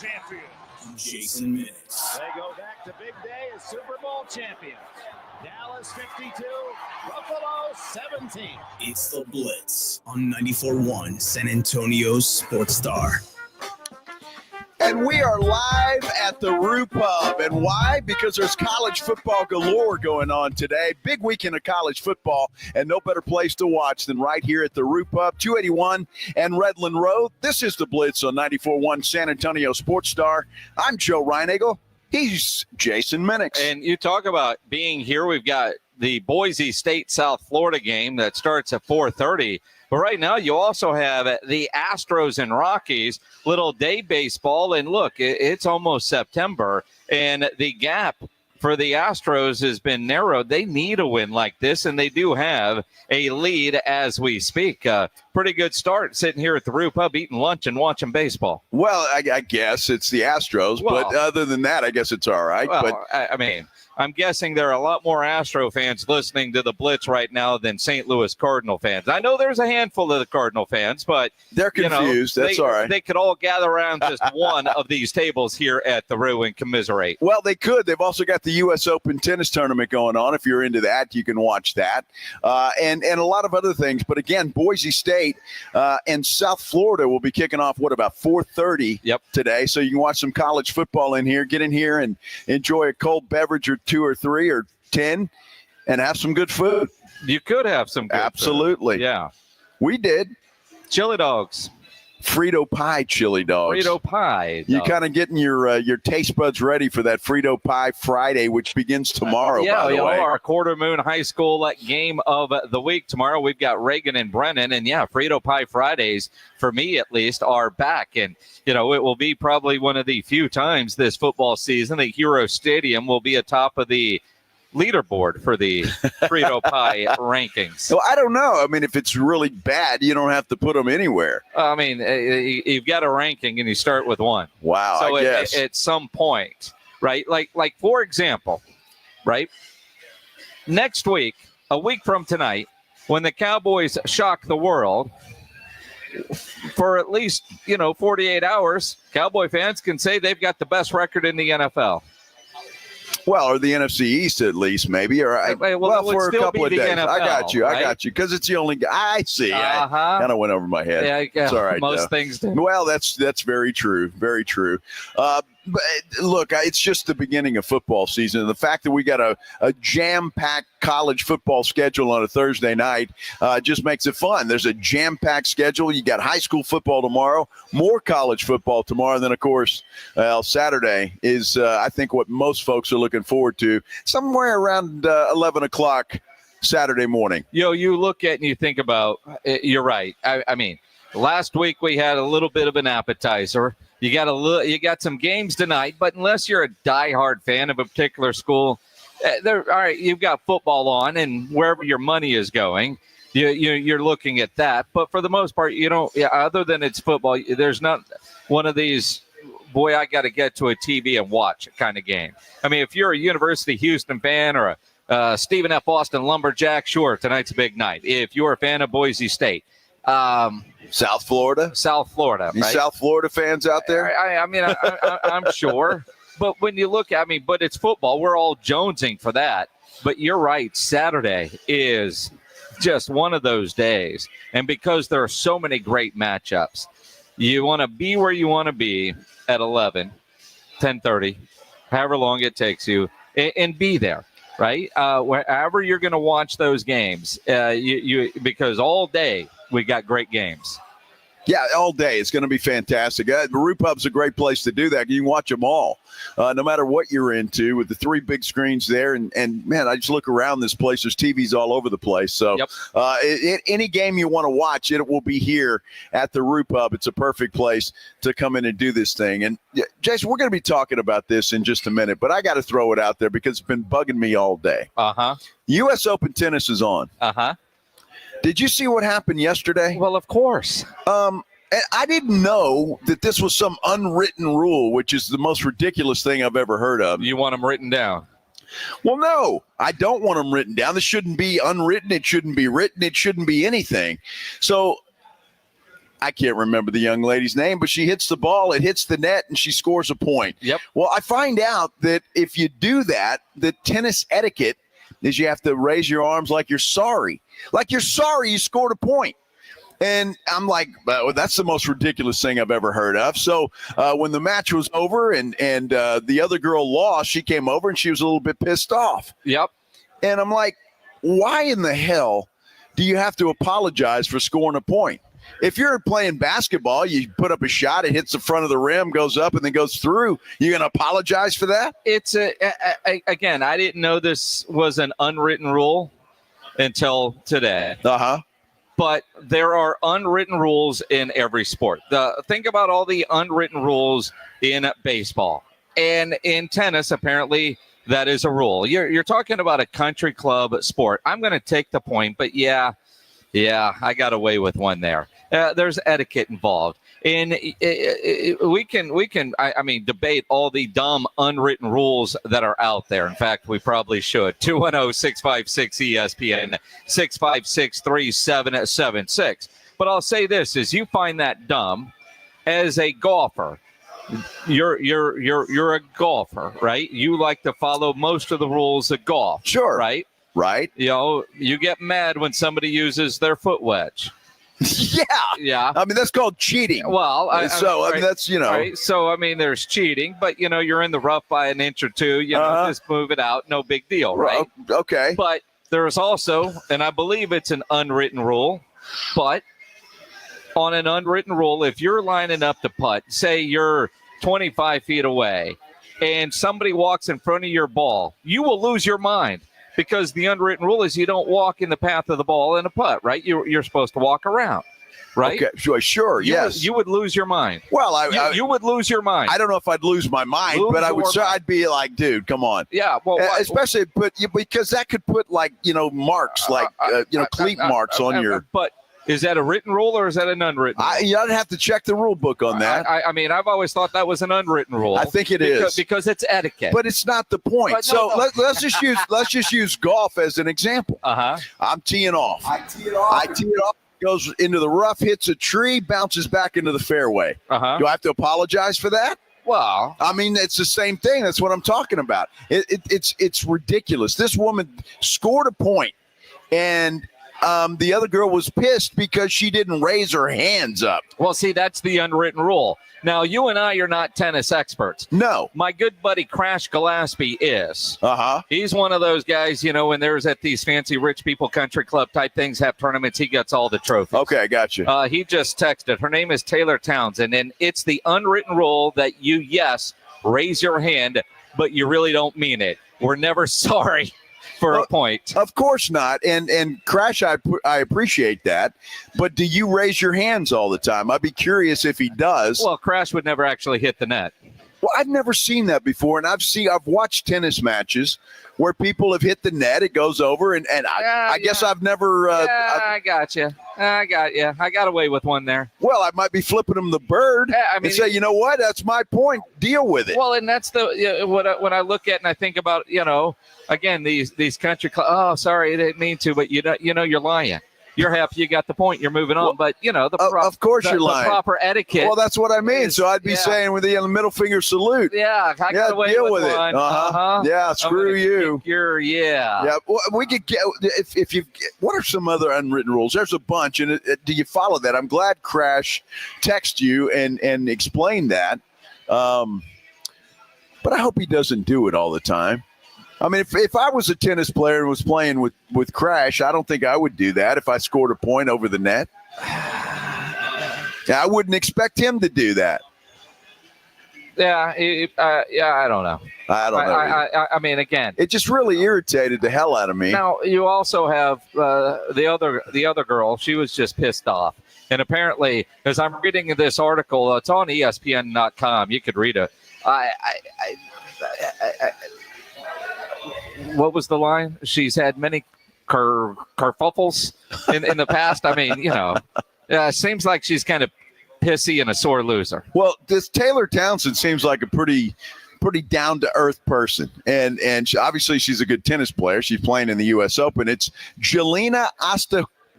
champions. Jason Minix. They go back to big day as Super Bowl champions. Dallas 52, Buffalo 17. It's the Blitz on 94.1 San Antonio's Sports Star. And we are live at the Roo Pub. And why? Because there's college football galore going on today. Big weekend of college football, and no better place to watch than right here at the Roo Pub, 281 and Redland Road. This is the Blitz on 94.1 San Antonio Sports Star. I'm Joe Reinagel. He's Jason Minix. And you talk about being here. We've got the Boise State South Florida game that starts at 4:30. But right now, you also have the Astros and Rockies, little day baseball. And look, it's almost September, and the gap for the Astros has been narrowed. They need a win like this, and they do have a lead as we speak. Pretty good start sitting here at the Roo Pub, eating lunch and watching baseball. Well, I guess it's the Astros, but other than that, I guess it's all right. Well, I mean, I'm guessing there are a lot more Astro fans listening to the Blitz right now than St. Louis Cardinal fans. I know there's a handful of the Cardinal fans, but they're confused. That's all right. They could all gather around just one of these tables here at the Roo and commiserate. Well, they could. They've also got the U.S. Open tennis tournament going on. If you're into that, you can watch that. And a lot of other things. But again, Boise State and South Florida will be kicking off, about 4:30 today. So you can watch some college football in here. Get in here and enjoy a cold beverage or 2 or 3 or 10 and have some good food. You could have some good Absolutely. food. Yeah. We did. Chili dogs. Frito pie chili dogs. Frito pie. You kind of getting your taste buds ready for that Frito pie Friday, which begins tomorrow, by the way. Our Quarter Moon High School game of the week tomorrow. We've got Reagan and Brennan, and Frito pie Fridays, for me at least, are back. And, it will be probably one of the few times this football season the Hero Stadium will be atop of the leaderboard for the Frito pie rankings. So I don't know. I mean, if it's really bad, you don't have to put them anywhere. I mean, you've got a ranking and you start with one. Wow. So I guess at some point, right? Like for example, right? Next week, a week from tonight, when the Cowboys shock the world, for at least 48 hours, Cowboy fans can say they've got the best record in the NFL. Well, or the NFC East at least, maybe. Or for a couple of days. NFL, I got you. right? I got you. Because it's the only guy. I see. I kind of went over my head. Yeah, it's all right. Most things do. Well, that's very true. Very true. But look, it's just the beginning of football season. And the fact that we got a jam-packed college football schedule on a Thursday night just makes it fun. There's a jam-packed schedule. You got high school football tomorrow, more college football tomorrow. And then, of course, Saturday is, I think, what most folks are looking forward to, somewhere around 11 o'clock Saturday morning. You look at and you think about, you're right. I mean, last week we had a little bit of an appetizer. You got some games tonight, but unless you're a diehard fan of a particular school, all right, you've got football on, and wherever your money is going, you're looking at that. But for the most part, other than it's football, there's not one of these, boy, I got to get to a TV and watch kind of game. I mean, if you're a University of Houston fan or a Stephen F. Austin Lumberjack, sure, tonight's a big night. If you're a fan of Boise State. South Florida, right? Any South Florida fans out there? I'm sure. But when you look at me, but it's football. We're all jonesing for that. But you're right. Saturday is just one of those days. And because there are so many great matchups, you want to be where you want to be at 11, 10:30, however long it takes you, and be there. Right? Wherever you're going to watch those games, because all day we got great games. Yeah, all day. It's going to be fantastic. The Roo Pub's a great place to do that. You can watch them all, no matter what you're into, with the 3 big screens there. And man, I just look around this place. There's TVs all over the place. So any game you want to watch, it will be here at the Roo Pub. It's a perfect place to come in and do this thing. And, Jason, we're going to be talking about this in just a minute, but I got to throw it out there because it's been bugging me all day. U.S. Open tennis is on. Did you see what happened yesterday? Well, of course. I didn't know that this was some unwritten rule, which is the most ridiculous thing I've ever heard of. You want them written down? Well, no, I don't want them written down. This shouldn't be unwritten. It shouldn't be written. It shouldn't be anything. So I can't remember the young lady's name, but she hits the ball, it hits the net, and she scores a point. Yep. Well, I find out that if you do that, the tennis etiquette is you have to raise your arms like you're sorry. Like you're sorry you scored a point. And I'm like, well, that's the most ridiculous thing I've ever heard of. So when the match was over and the other girl lost, she came over and she was a little bit pissed off. Yep. And I'm like, why in the hell do you have to apologize for scoring a point? If you're playing basketball, you put up a shot, it hits the front of the rim, goes up, and then goes through. You're going to apologize for that? It's again, I didn't know this was an unwritten rule until today. Uh-huh. But there are unwritten rules in every sport. Think about all the unwritten rules in baseball. And in tennis, apparently, that is a rule. You're talking about a country club sport. I'm going to take the point, but yeah, I got away with one there. There's etiquette involved. And we can debate all the dumb unwritten rules that are out there. In fact, we probably should. 210-656-ESPN, 656-3776. But I'll say this, is you find that dumb as a golfer. You're a golfer, right? You like to follow most of the rules of golf. Sure. Right? Right. You know, you get mad when somebody uses their foot wedge. Yeah. I mean, that's called cheating. Well, that's, you know. Right? So, I mean, there's cheating, but, you know, you're in the rough by an inch or two. You know, just move it out. No big deal, right? Okay. But there's also, and I believe it's an unwritten rule, but on an unwritten rule, if you're lining up to putt, say you're 25 feet away, and somebody walks in front of your ball, you will lose your mind. Because the unwritten rule is you don't walk in the path of the ball in a putt, right? You're supposed to walk around, right? Okay, sure, yes. You would lose your mind. Well, you would lose your mind. I don't know if I'd lose my mind, but I'd be like, dude, come on. Yeah, well, especially, because that could put marks, cleat marks on your. But is that a written rule or is that an unwritten rule? I'd have to check the rule book on that. I mean, I've always thought that was an unwritten rule. I think it is because it's etiquette. But it's not the point. Let's just use golf as an example. I'm teeing off. I tee it off. Goes into the rough, hits a tree, bounces back into the fairway. Do I have to apologize for that? Well, I mean, it's the same thing. That's what I'm talking about. It's ridiculous. This woman scored a point, and the other girl was pissed because she didn't raise her hands up. Well, see, that's the unwritten rule. Now, you and I are not tennis experts. No. My good buddy Crash Gillespie is. He's one of those guys, you know, when there's at these fancy rich people country club type things, have tournaments, he gets all the trophies. Okay, I got you. He just texted. Her name is Taylor Townsend, and it's the unwritten rule that you, yes, raise your hand, but you really don't mean it. We're never sorry for a point. Of course not. And Crash, I appreciate that. But do you raise your hands all the time? I'd be curious if he does. Well, Crash would never actually hit the net. Well, I've never seen that before, and I've watched tennis matches where people have hit the net, it goes over, and I guess I've never. I got you. I got away with one there. Well, I might be flipping them the bird and say, you know what? That's my point. Deal with it. Well, and that's when I look at and I think about, you know, again, these country clubs. Oh, sorry, I didn't mean to, but you know, you're lying. You're happy you got the point. You're moving on. But, you know, of course you're lying. The proper etiquette. Well, that's what I mean. So I'd be saying with the middle finger salute. Yeah, I got away deal with it. one. Yeah, screw you. Yeah. Well, we could get if you. What are some other unwritten rules? There's a bunch, and do you follow that? I'm glad Crash texted you and explained that. But I hope he doesn't do it all the time. I mean, if I was a tennis player and was playing with Crash, I don't think I would do that if I scored a point over the net. I wouldn't expect him to do that. Yeah, I don't know. I don't know. I mean, again, it just really irritated the hell out of me. Now, you also have the other girl. She was just pissed off. And apparently, as I'm reading this article, it's on ESPN.com. You could read it. What was the line? She's had many kerfuffles in the past. I mean, you know, seems like she's kind of pissy and a sore loser. Well, this Taylor Townsend seems like a pretty down to earth person, and obviously she's a good tennis player. She's playing in the U.S. Open. It's Jelena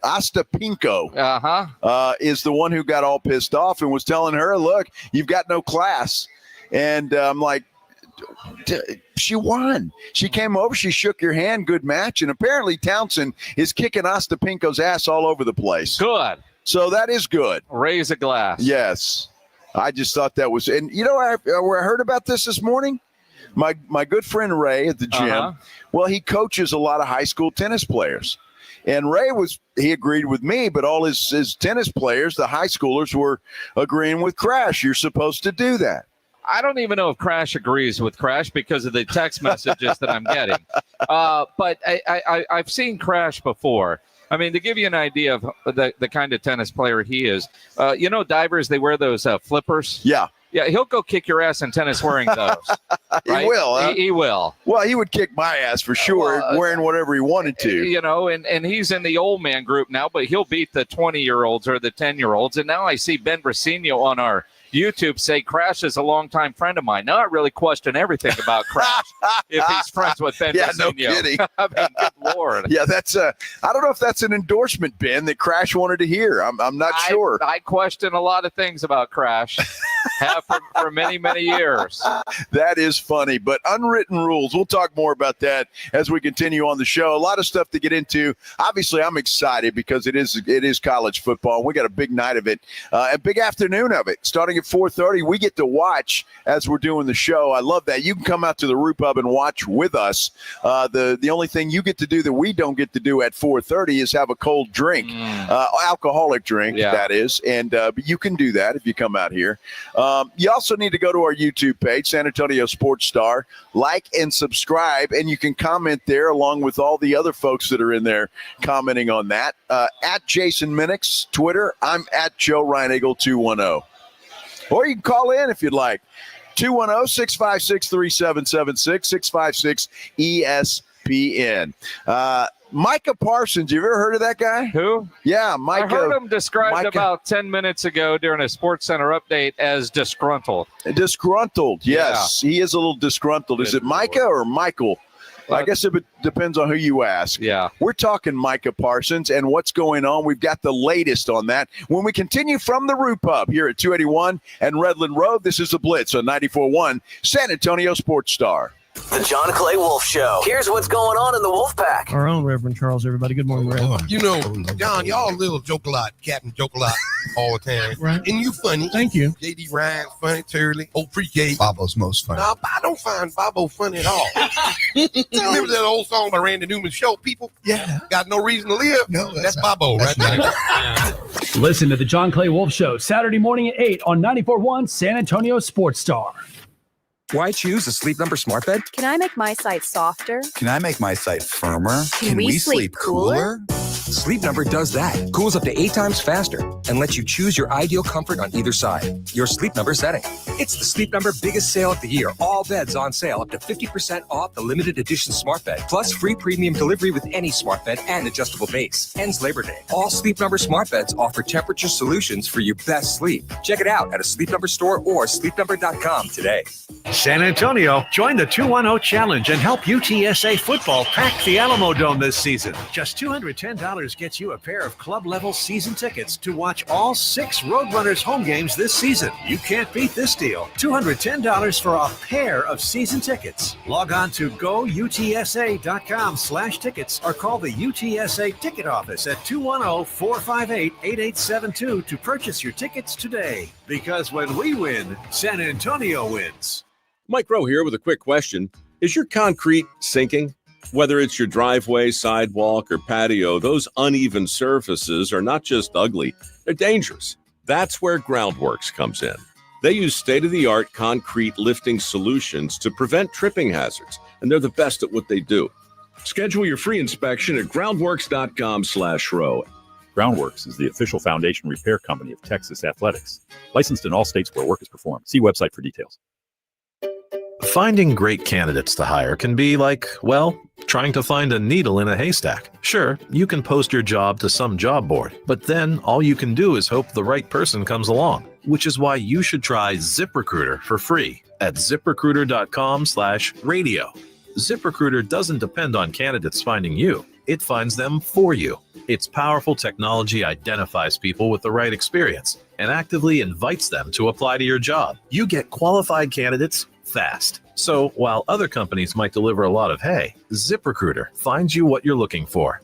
Ostapinko Uh-huh. is the one who got all pissed off and was telling her, look, you've got no class. And I'm like, she won. She came over, she shook your hand, good match. And apparently Townsend is kicking Ostapinko's ass all over the place. Good. So that is good. Raise a glass. Yes. I just thought that was, and where I heard about this morning? My good friend Ray at the gym, well, he coaches a lot of high school tennis players. And Ray he agreed with me, but all his tennis players, the high schoolers, were agreeing with Crash. You're supposed to do that. I don't even know if Crash agrees with Crash because of the text messages that I'm getting. But I've seen Crash before. I mean, to give you an idea of the kind of tennis player he is, divers, they wear those flippers. Yeah. Yeah, he'll go kick your ass in tennis wearing those. Right? He will. Huh? He will. Well, he would kick my ass for sure, wearing whatever he wanted to. And he's in the old man group now, but he'll beat the 20-year-olds or the 10-year-olds. And now I see Ben Brasino on our YouTube say Crash is a longtime friend of mine. Now I really question everything about Crash if he's friends with Ben Brasino. No kidding. I mean, good Lord. Yeah, that's I don't know if that's an endorsement, Ben, that Crash wanted to hear. I'm not sure. I question a lot of things about Crash. Have for many, many years. That is funny, but unwritten rules. We'll talk more about that as we continue on the show. A lot of stuff to get into. Obviously, I'm excited because it is college football. We got a big night of it, a big afternoon of it. Starting at 4:30, we get to watch as we're doing the show. I love that. You can come out to the Root Pub and watch with us. The only thing you get to do that we don't get to do at 4:30 is have a cold drink, alcoholic drink, that is. And but you can do that if you come out here. You also need to go to our YouTube page, San Antonio Sports Star, like and subscribe, and you can comment there along with all the other folks that are in there commenting on that. At Jason Minix, Twitter, I'm at Joe Ryan Eagle 210. Or you can call in if you'd like. 210-656-3776, 656-ESPN. Micah Parsons, you ever heard of that guy? Who? Yeah, Micah. I heard him described about 10 minutes ago during a Sports Center update as disgruntled. Disgruntled, yes. Yeah. He is a little disgruntled. Is it Micah or Michael? I guess it depends on who you ask. Yeah. We're talking Micah Parsons and what's going on. We've got the latest on that. When we continue from the Root Pub here at 281 and Redland Road, this is the Blitz on 94.1 San Antonio Sports Star. The John Clay Wolf Show. Here's what's going on in the Wolf Pack. Our own Reverend Charles, everybody. Good morning, Reverend. You know, John, y'all little joke a lot, Captain joke a lot all the time. Right. And you funny. Thank you. J.D. Ryan's funny, Turley, old pre-K. Bobo's most funny. No, I don't find Bobo funny at all. Remember that old song by Randy Newman, Show People? Yeah. Got no reason to live? No, that's Bobo right there. Listen to the John Clay Wolf Show, Saturday morning at 8 on 94.1 San Antonio Sports Star. Why choose a Sleep Number smart bed? Can I make my site softer? Can I make my site firmer? Can we sleep cooler? Sleep Number does that. Cools up to 8 times faster and lets you choose your ideal comfort on either side. Your Sleep Number setting. It's the Sleep Number biggest sale of the year. All beds on sale up to 50% off the limited edition smart bed. Plus free premium delivery with any smart bed and adjustable base. Ends Labor Day. All Sleep Number smart beds offer temperature solutions for your best sleep. Check it out at a Sleep Number store or sleepnumber.com today. San Antonio, join the 210 Challenge and help UTSA football pack the Alamo Dome this season. Just $210 gets you a pair of club-level season tickets to watch all 6 Roadrunners home games this season. You can't beat this deal. $210 for a pair of season tickets. Log on to goutsa.com/tickets or call the UTSA ticket office at 210-458-8872 to purchase your tickets today. Because when we win, San Antonio wins. Mike Rowe here with a quick question. Is your concrete sinking? Whether it's your driveway, sidewalk, or patio, those uneven surfaces are not just ugly, they're dangerous. That's where Groundworks comes in. They use state-of-the-art concrete lifting solutions to prevent tripping hazards, and they're the best at what they do. Schedule your free inspection at groundworks.com/row. Groundworks is the official foundation repair company of Texas Athletics. Licensed in all states where work is performed. See website for details. Finding great candidates to hire can be like, well, trying to find a needle in a haystack. Sure, you can post your job to some job board, but then all you can do is hope the right person comes along, which is why you should try ZipRecruiter for free at ziprecruiter.com/radio. ZipRecruiter doesn't depend on candidates finding you. it finds them for you. Its powerful technology identifies people with the right experience and actively invites them to apply to your job. You get qualified candidates fast. So while other companies might deliver a lot of hay, ZipRecruiter finds you what you're looking for.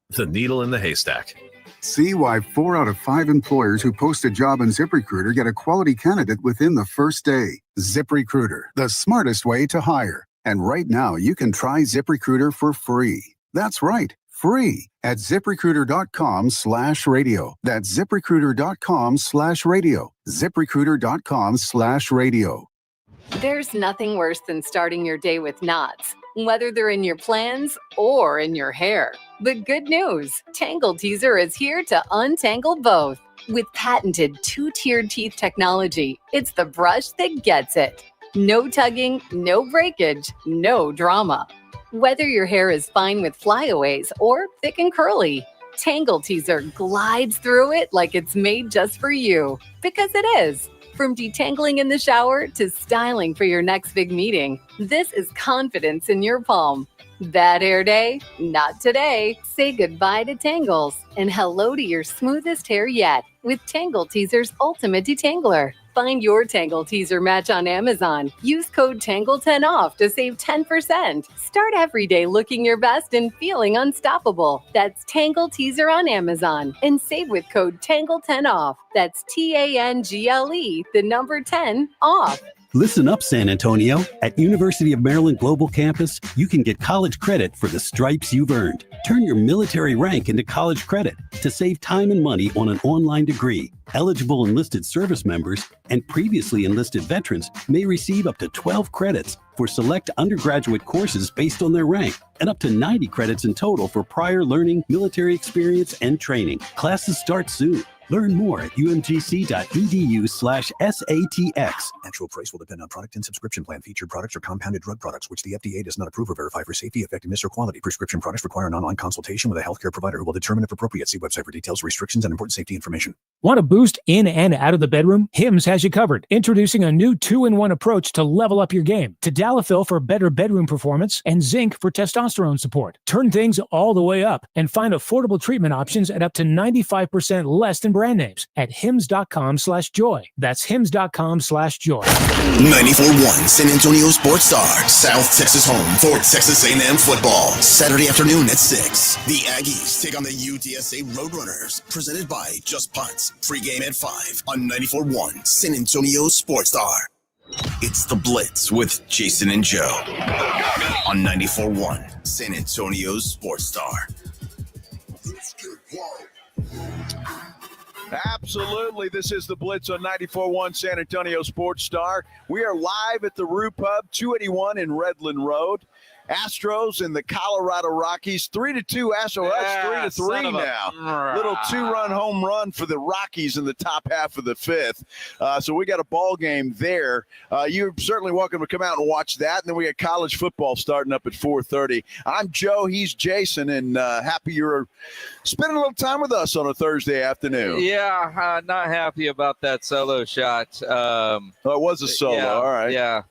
The needle in the haystack. See why 4 out of 5 employers who post a job on ZipRecruiter get a quality candidate within the first day. ZipRecruiter, the smartest way to hire. And right now, you can try ZipRecruiter for free. That's right, free at ZipRecruiter.com/radio. That's ZipRecruiter.com/radio. ZipRecruiter.com/radio. There's nothing worse than starting your day with knots, whether they're in your plans or in your hair. But good news, Tangle Teezer is here to untangle both. With patented 2-tiered teeth technology, it's the brush that gets it. No tugging, no breakage, no drama. Whether your hair is fine with flyaways or thick and curly, Tangle Teezer glides through it like it's made just for you. Because it is. From detangling in the shower to styling for your next big meeting, this is confidence in your palm. Bad hair day? Not today. Say goodbye to tangles and hello to your smoothest hair yet with Tangle Teezer's Ultimate Detangler. Find your Tangle Teezer match on Amazon. Use code TANGLE10OFF to save 10%. Start every day looking your best and feeling unstoppable. That's Tangle Teezer on Amazon. And save with code TANGLE10OFF. That's TANGLE, the number 10, off. Listen up, San Antonio. At University of Maryland Global Campus, you can get college credit for the stripes you've earned. Turn your military rank into college credit to save time and money on an online degree. Eligible enlisted service members and previously enlisted veterans may receive up to 12 credits for select undergraduate courses based on their rank, and up to 90 credits in total for prior learning, military experience, and training. Classes start soon. Learn more at umgc.edu/SATX. Actual price will depend on product and subscription plan. Featured products are compounded drug products, which the FDA does not approve or verify for safety, effectiveness, or quality. Prescription products require an online consultation with a healthcare provider who will determine if appropriate. See website for details, restrictions, and important safety information. Want a boost in and out of the bedroom? Hims has you covered. Introducing a new 2-in-1 approach to level up your game. Tadalafil for better bedroom performance and zinc for testosterone support. Turn things all the way up and find affordable treatment options at up to 95% less than brand names at hims.com/joy. That's hims.com/joy. 94.1 San Antonio Sports Star, South Texas home for Texas A&M football. Saturday afternoon at 6. The Aggies take on the UTSA Roadrunners, presented by Just Punts. Pre-game at 5 on 94.1 San Antonio Sports Star. It's the Blitz with Jason and Joe on 94.1 San Antonio Sports Star. Absolutely. This is the Blitz on 94.1 San Antonio Sports Star. We are live at the Rue Pub, 281 in Redland Road. Astros and the Colorado Rockies, 3-2 Astros. That's 3-3 now. Little 2-run home run for the Rockies in the top half of the 5th. So we got a ball game there. You're certainly welcome to come out and watch that. And then we got college football starting up at 4:30. I'm Joe. He's Jason, and happy you're spending a little time with us on a Thursday afternoon. Yeah, not happy about that solo shot. It was a solo. Yeah, all right. Yeah.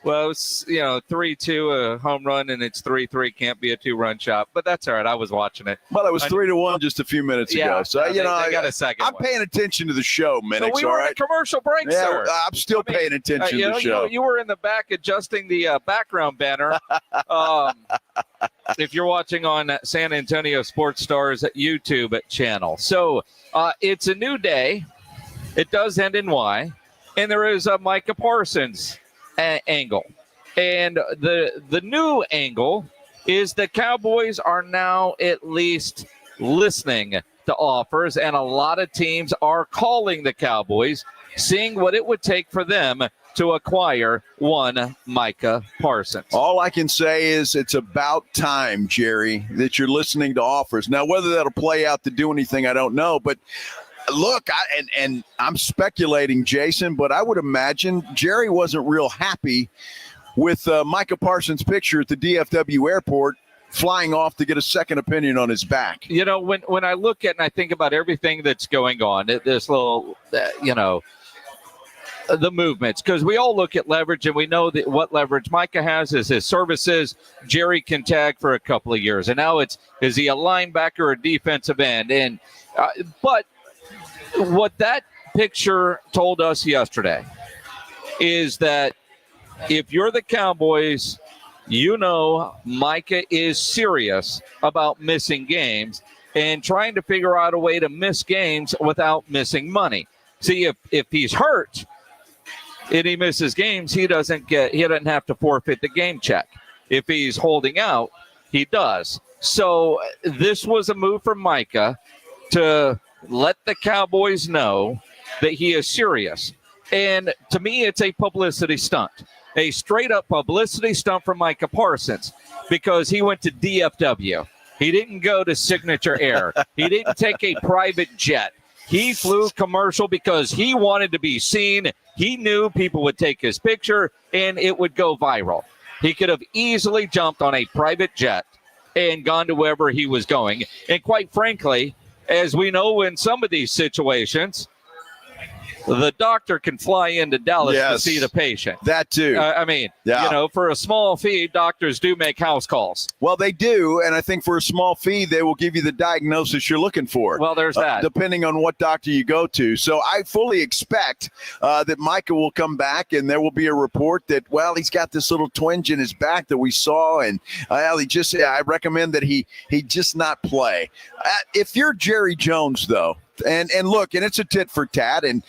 Well, it's, 3-2, a home run, and it's 3-3. Can't be a 2-run shot, but that's all right. I was watching it. Well, it was 3-1 just a few minutes ago. So, they got a second. I'm paying attention to the show, Minix, So we were in a commercial break, sir. I'm still paying attention to the show. You were in the back adjusting the background banner. If you're watching on San Antonio Sports Stars YouTube channel. So it's a new day. It does end in Y. And there is a Micah Parsons angle. And the new angle is the Cowboys are now at least listening to offers, and a lot of teams are calling the Cowboys, seeing what it would take for them to acquire one Micah Parsons. All I can say is it's about time, Jerry, that you're listening to offers. Now, whether that'll play out to do anything, I don't know, but look, and I'm speculating, Jason, but I would imagine Jerry wasn't real happy with Micah Parsons' picture at the DFW airport flying off to get a second opinion on his back. When I look at and I think about everything that's going on, this little, the movements, because we all look at leverage and we know that what leverage Micah has is his services. Jerry can tag for a couple of years, and now is he a linebacker or a defensive end? And but what that picture told us yesterday is that if you're the Cowboys, you know Micah is serious about missing games and trying to figure out a way to miss games without missing money. See, if he's hurt and he misses games, he doesn't have to forfeit the game check. If he's holding out, he does. So this was a move from Micah to let the Cowboys know that he is serious. And to me, it's a publicity stunt, a straight-up publicity stunt from Micah Parsons, because he went to DFW. He didn't go to Signature Air. He didn't take a private jet. He flew commercial because he wanted to be seen. He knew people would take his picture and it would go viral. He could have easily jumped on a private jet and gone to wherever he was going. And quite frankly, as we know in some of these situations, the doctor can fly into Dallas to see the patient. That too. For a small fee, doctors do make house calls. Well, they do, and I think for a small fee, they will give you the diagnosis you're looking for. Well, there's that. Depending on what doctor you go to. So I fully expect that Micah will come back, and there will be a report that, well, he's got this little twinge in his back that we saw, and I recommend that he just not play. If you're Jerry Jones, though, and look, and it's a tit for tat, and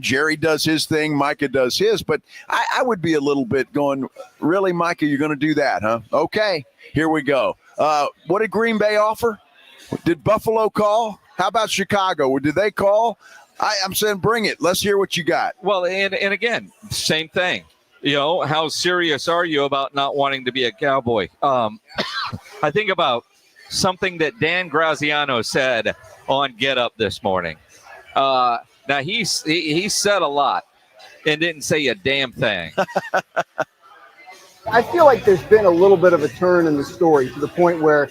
Jerry does his thing, Micah does his, but I would be a little bit going, really, Micah, you're going to do that, huh? Okay, here we go. What did Green Bay offer? Did Buffalo call? How about Chicago? Did they call? I'm saying bring it. Let's hear what you got. Well, and again, same thing. How serious are you about not wanting to be a Cowboy? I think about something that Dan Graziano said on Get Up this morning. Now, he said a lot and didn't say a damn thing. I feel like there's been a little bit of a turn in the story to the point where,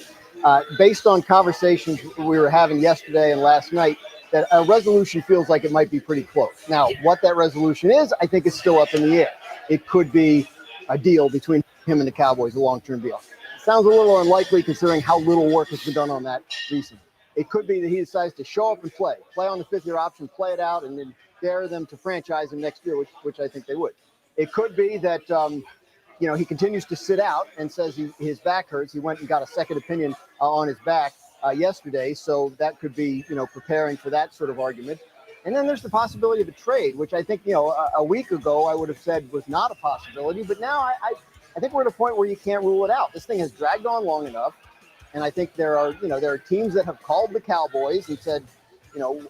based on conversations we were having yesterday and last night, that a resolution feels like it might be pretty close. Now, what that resolution is, I think is still up in the air. It could be a deal between him and the Cowboys, a long-term deal. Sounds a little unlikely considering how little work has been done on that recently. It could be that he decides to show up and play on the fifth-year option, play it out, and then dare them to franchise him next year, which I think they would. It could be that he continues to sit out and says his back hurts. He went and got a second opinion on his back yesterday, so that could be preparing for that sort of argument. And then there's the possibility of a trade, which I think a week ago I would have said was not a possibility, but now I think we're at a point where you can't rule it out. This thing has dragged on long enough. And I think there are teams that have called the Cowboys and said,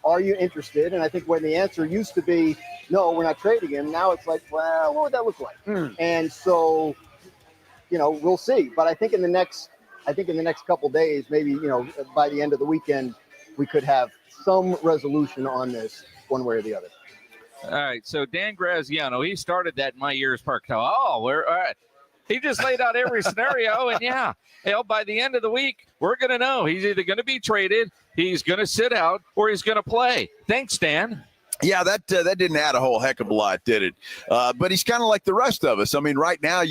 are you interested? And I think when the answer used to be, no, we're not trading him. Now it's like, well, what would that look like? And so, we'll see. But I think in the next couple days, maybe, by the end of the weekend, we could have some resolution on this one way or the other. All right. So Dan Graziano, he started that in my ears, Park. Oh, we're all right. He just laid out every scenario, and by the end of the week, we're going to know he's either going to be traded, he's going to sit out, or he's going to play. Thanks, Dan. Yeah, that didn't add a whole heck of a lot, did it? But he's kind of like the rest of us. I mean, right now,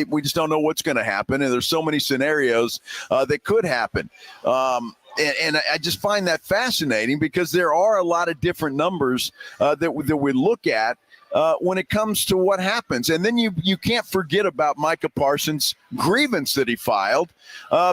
we just don't know what's going to happen, and there's so many scenarios that could happen. And I just find that fascinating because there are a lot of different numbers that we look at when it comes to what happens. And then you can't forget about Micah Parsons' grievance that he filed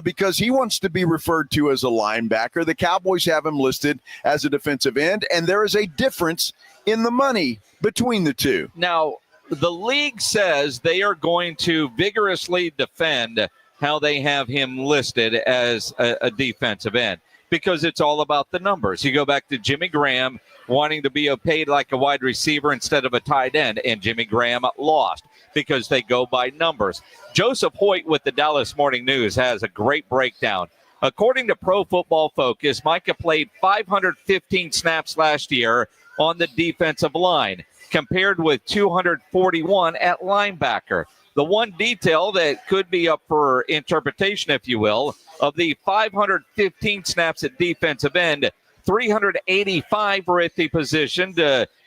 because he wants to be referred to as a linebacker. The Cowboys have him listed as a defensive end, and there is a difference in the money between the two. Now, the league says they are going to vigorously defend how they have him listed as a defensive end because it's all about the numbers. You go back to Jimmy Graham wanting to be paid like a wide receiver instead of a tight end, and Jimmy Graham lost because they go by numbers. Joseph Hoyt with the Dallas Morning News has a great breakdown. According to Pro Football Focus, Micah played 515 snaps last year on the defensive line, compared with 241 at linebacker. The one detail that could be up for interpretation, if you will, of the 515 snaps at defensive end, 385 were at the position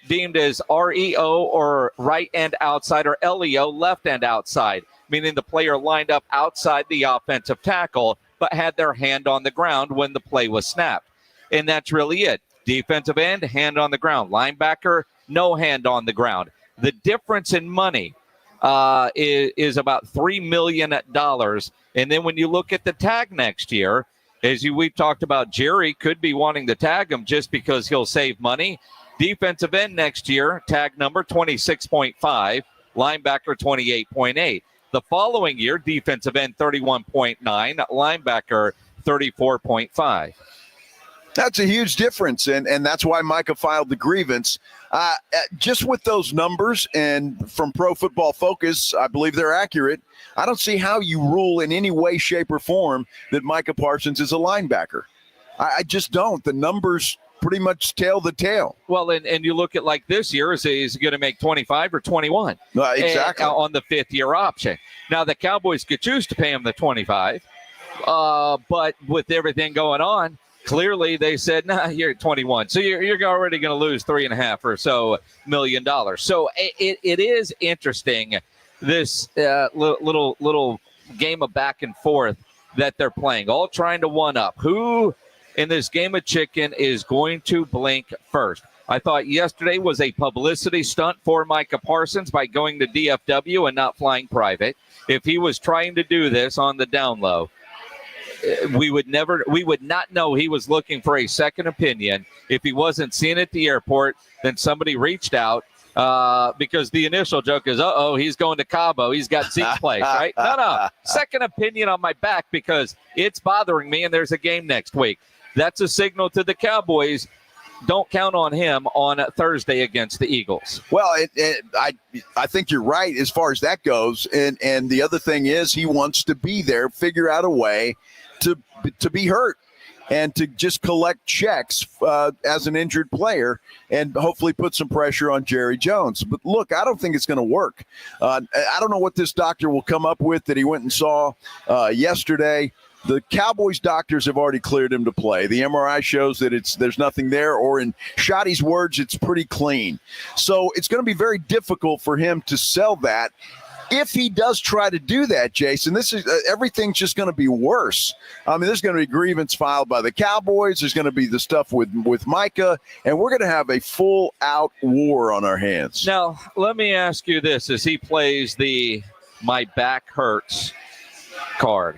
deemed as REO, or right end outside, or LEO, left end outside, meaning the player lined up outside the offensive tackle but had their hand on the ground when the play was snapped. And that's really it. Defensive end, hand on the ground. Linebacker, no hand on the ground. The difference in money is about $3 million. And then when you look at the tag next year, we've talked about, Jerry could be wanting to tag him just because he'll save money. Defensive end next year, tag number 26.5, linebacker 28.8. The following year, defensive end 31.9, linebacker 34.5. That's a huge difference, and that's why Micah filed the grievance. Just with those numbers, and from Pro Football Focus, I believe they're accurate. I don't see how you rule in any way, shape, or form that Micah Parsons is a linebacker. I just don't. The numbers pretty much tell the tale. Well, and you look at like this year, is he going to make 25 or 21? Exactly. On the fifth-year option. Now, the Cowboys could choose to pay him the 25, but with everything going on, clearly they said, nah, you're at 21. So you're already going to lose $3.5 or so million. So it is interesting, this little game of back and forth that they're playing, all trying to one up. Who in this game of chicken is going to blink first? I thought yesterday was a publicity stunt for Micah Parsons by going to DFW and not flying private. If he was trying to do this on the down low, we would not know he was looking for a second opinion. If he wasn't seen at the airport, then somebody reached out, because the initial joke is, he's going to Cabo. He's got seats placed, right? No. Second opinion on my back because it's bothering me and there's a game next week. That's a signal to the Cowboys. Don't count on him on Thursday against the Eagles. Well, I think you're right as far as that goes. And the other thing is he wants to be there, figure out a way to be hurt and to just collect checks as an injured player and hopefully put some pressure on Jerry Jones. But look, I don't think it's going to work. I don't know what this doctor will come up with that he went and saw yesterday. The Cowboys doctors have already cleared him to play. The MRI shows that there's nothing there, or in Shoddy's words, it's pretty clean. So it's going to be very difficult for him to sell that. If he does try to do that, Jason, this is everything's just going to be worse. I mean, there's going to be grievance filed by the Cowboys. There's going to be the stuff with Micah, and we're going to have a full-out war on our hands. Now, let me ask you this: as he plays the "my back hurts" card,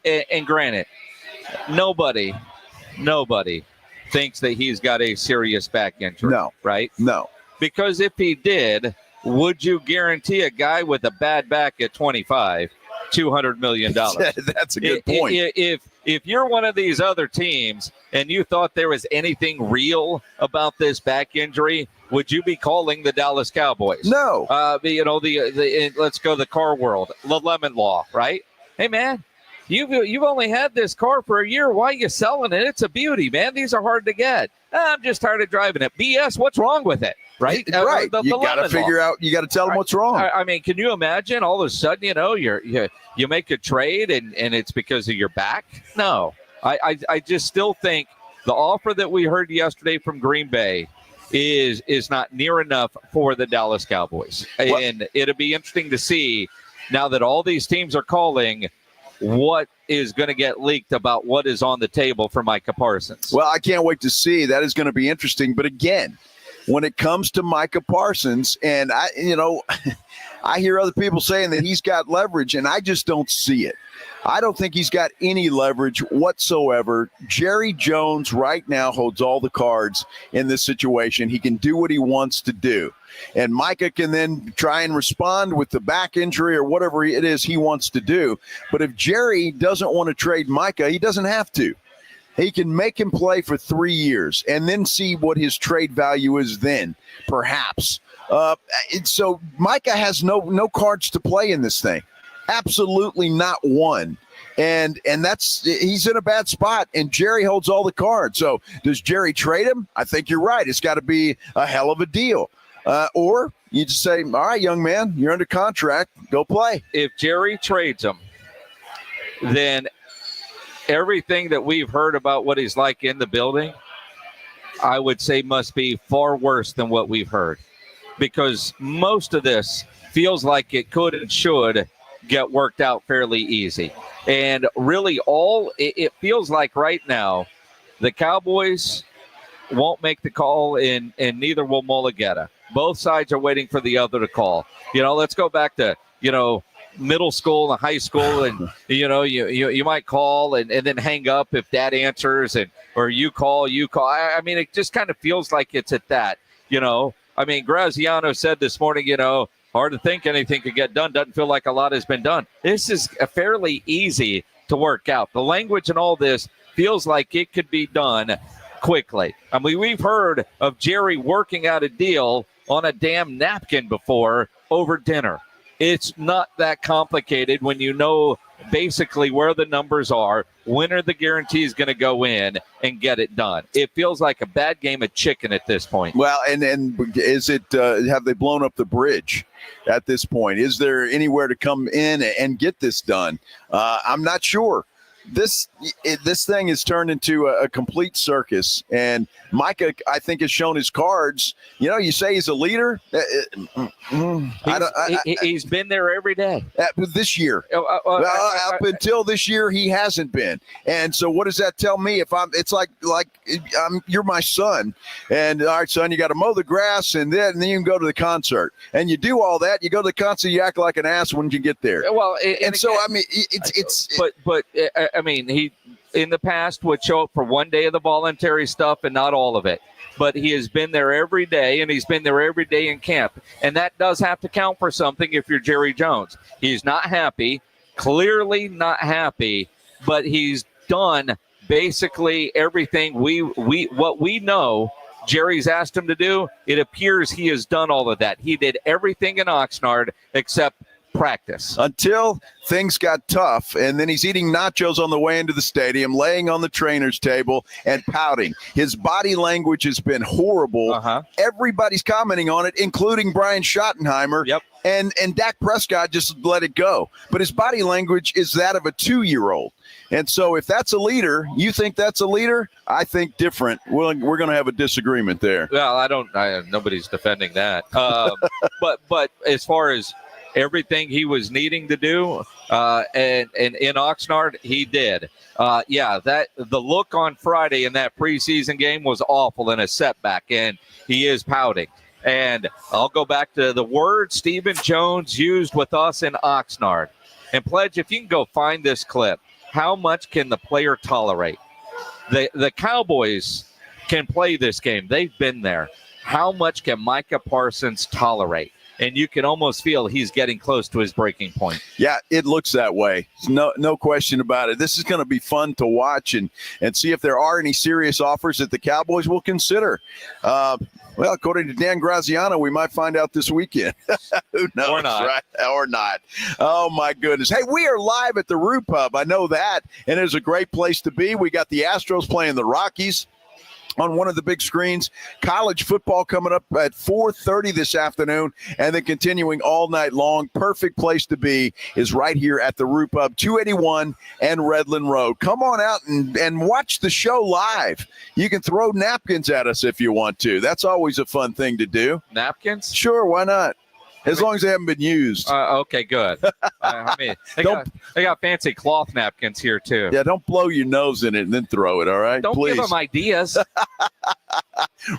and granted, nobody thinks that he's got a serious back injury. No, right? No, because if he did, would you guarantee a guy with a bad back at 25 $200 million? That's a good point. If you're one of these other teams and you thought there was anything real about this back injury, would you be calling the Dallas Cowboys? No. Let's go the car world, the lemon law, right? Hey, man, you've only had this car for a year. Why are you selling it? It's a beauty, man. These are hard to get. I'm just tired of driving it. BS, what's wrong with it? Right? Right. You got to figure out, you got to tell them what's wrong. I mean, can you imagine all of a sudden, you make a trade and it's because of your back? No. I just still think the offer that we heard yesterday from Green Bay is not near enough for the Dallas Cowboys. And it'll be interesting to see now that all these teams are calling what is going to get leaked about what is on the table for Micah Parsons. Well, I can't wait to see. That is going to be interesting. But again, when it comes to Micah Parsons, and I hear other people saying that he's got leverage, and I just don't see it. I don't think he's got any leverage whatsoever. Jerry Jones right now holds all the cards in this situation. He can do what he wants to do. And Micah can then try and respond with the back injury or whatever it is he wants to do. But if Jerry doesn't want to trade Micah, he doesn't have to. He can make him play for 3 years and then see what his trade value is then, perhaps. So Micah has no cards to play in this thing. Absolutely not one. And he's in a bad spot, and Jerry holds all the cards. So does Jerry trade him? I think you're right. It's got to be a hell of a deal. Or you just say, all right, young man, you're under contract. Go play. If Jerry trades him, then everything that we've heard about what he's like in the building I would say must be far worse than what we've heard, because most of this feels like it could and should get worked out fairly easy. And really it feels like right now the Cowboys won't make the call, and neither will Mulligetta. Both sides are waiting for the other to call. Let's go back to, middle school and high school, and you might call and then hang up if dad answers, or you call. I mean, it just kind of feels like it's at that. I mean, Graziano said this morning, hard to think anything could get done. Doesn't feel like a lot has been done. This is fairly easy to work out. The language and all this feels like it could be done quickly. I mean, we've heard of Jerry working out a deal on a damn napkin before over dinner. It's not that complicated when you know basically where the numbers are, when are the guarantees going to go in, and get it done. It feels like a bad game of chicken at this point. Well, and is it have they blown up the bridge at this point? Is there anywhere to come in and get this done? I'm not sure. This thing has turned into a complete circus, and Micah, I think, has shown his cards. You say he's a leader. He's been there every day. This year, up until this year, he hasn't been. And so, what does that tell me? It's like you're my son, and all right, son, you got to mow the grass, and then you can go to the concert, and you do all that. You go to the concert, you act like an ass when you get there. Well, I mean, he in the past would show up for one day of the voluntary stuff and not all of it. But he has been there every day, and he's been there every day in camp. And that does have to count for something if you're Jerry Jones. He's not happy, clearly not happy, but he's done basically everything what we know Jerry's asked him to do. It appears he has done all of that. He did everything in Oxnard except practice until things got tough, and then he's eating nachos on the way into the stadium, laying on the trainer's table and pouting. His body language has been horrible. Everybody's commenting on it, including Brian Schottenheimer. Yep. And Dak Prescott just let it go. But his body language is that of a 2-year-old. And so if that's a leader, you think that's a leader? I think different. We're going to have a disagreement there. Well, nobody's defending that. But as far as everything he was needing to do, and in Oxnard, he did. The look on Friday in that preseason game was awful and a setback, and he is pouting. And I'll go back to the word Stephen Jones used with us in Oxnard. And Pledge, if you can go find this clip, how much can the player tolerate? The Cowboys can play this game. They've been there. How much can Micah Parsons tolerate? And you can almost feel he's getting close to his breaking point. Yeah, it looks that way. No question about it. This is going to be fun to watch and see if there are any serious offers that the Cowboys will consider. Well, according to Dan Graziano, we might find out this weekend. Who knows, or not. Right? Or not. Oh, my goodness. Hey, we are live at the Root Pub. I know that, and it's a great place to be. We got the Astros playing the Rockies on one of the big screens. College football coming up at 4:30 this afternoon, and then continuing all night long. Perfect place to be is right here at the Root Pub, 281 and Redland Road. Come on out and watch the show live. You can throw napkins at us if you want to. That's always a fun thing to do. Napkins? Sure, why not? As long as they haven't been used. Okay, good. They got fancy cloth napkins here, too. Yeah, don't blow your nose in it and then throw it, all right? Don't Please. give them ideas.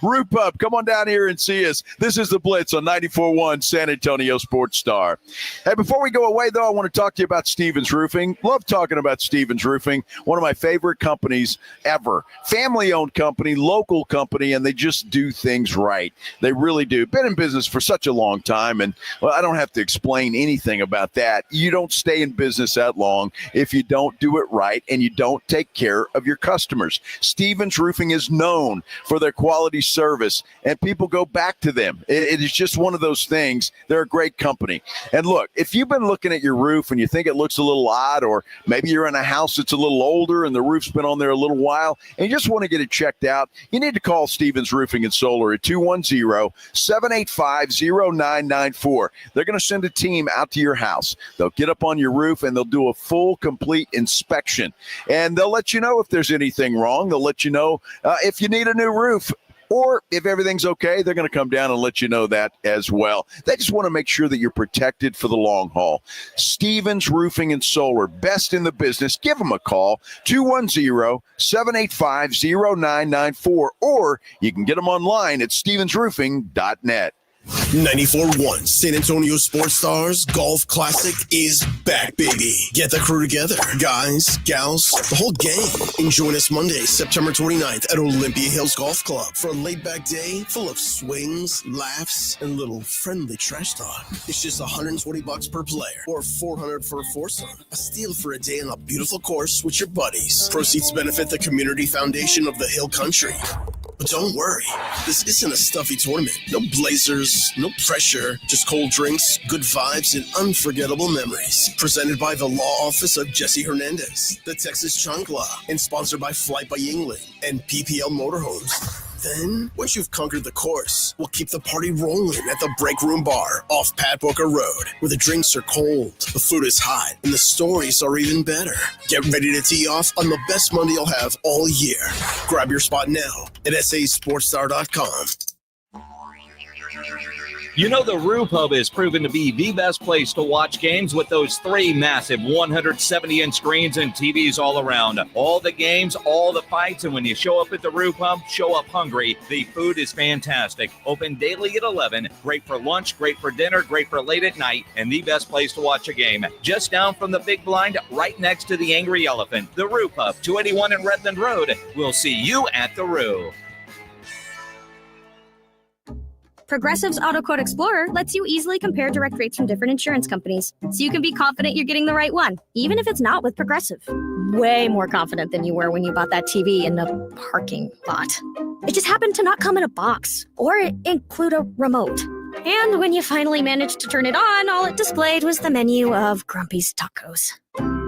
Root Pub, come on down here and see us. This is the Blitz on 94.1 San Antonio Sports Star. Hey, before we go away, though, I want to talk to you about Stevens Roofing. Love talking about Stevens Roofing, one of my favorite companies ever. Family-owned company, local company, and they just do things right. They really do. Been in business for such a long time, and well, I don't have to explain anything about that. You don't stay in business that long if you don't do it right and you don't take care of your customers. Stevens Roofing is known for their quality service, and people go back to them. It is just one of those things. They're a great company. And look, if you've been looking at your roof and you think it looks a little odd, or maybe you're in a house that's a little older and the roof's been on there a little while, and you just want to get it checked out, you need to call Stevens Roofing and Solar at 210-785-0994. They're going to send a team out to your house. They'll get up on your roof and they'll do a full, complete inspection. And they'll let you know if there's anything wrong. They'll let you know if you need a new roof. Or if everything's okay, they're going to come down and let you know that as well. They just want to make sure that you're protected for the long haul. Stevens Roofing and Solar, best in the business. Give them a call, 210-785-0994, or you can get them online at stevensroofing.net. 94.1 San Antonio Sports Stars Golf Classic is back, baby. Get the crew together. Guys, gals, the whole gang. And join us Monday, September 29th at Olympia Hills Golf Club for a laid-back day full of swings, laughs, and a little friendly trash talk. It's just $120 per player or $400 for a foursome. A steal for a day on a beautiful course with your buddies. Proceeds benefit the Community Foundation of the Hill Country. But don't worry, this isn't a stuffy tournament. No blazers, no pressure, just cold drinks, good vibes, and unforgettable memories. Presented by the Law Office of Jesse Hernandez, the Texas Chancla, and sponsored by Flight by Yingling and PPL Motorhomes. Then, once you've conquered the course, we'll keep the party rolling at the Break Room Bar off Pat Booker Road, where the drinks are cold, the food is hot, and the stories are even better. Get ready to tee off on the best Monday you'll have all year. Grab your spot now at sasportstar.com. You know, the Roo Pub is proven to be the best place to watch games with those 3 massive 170-inch screens and TVs all around. All the games, all the fights, and when you show up at the Roo Pub, show up hungry. The food is fantastic. Open daily at 11. Great for lunch, great for dinner, great for late at night, and the best place to watch a game. Just down from the big blind, right next to the Angry Elephant. The Roo Pub, 281 in Redland Road. We'll see you at the Roo. Progressive's Auto Quote Explorer lets you easily compare direct rates from different insurance companies, so you can be confident you're getting the right one, even if it's not with Progressive. Way more confident than you were when you bought that TV in the parking lot. It just happened to not come in a box or include a remote. And when you finally managed to turn it on, all it displayed was the menu of Grumpy's Tacos.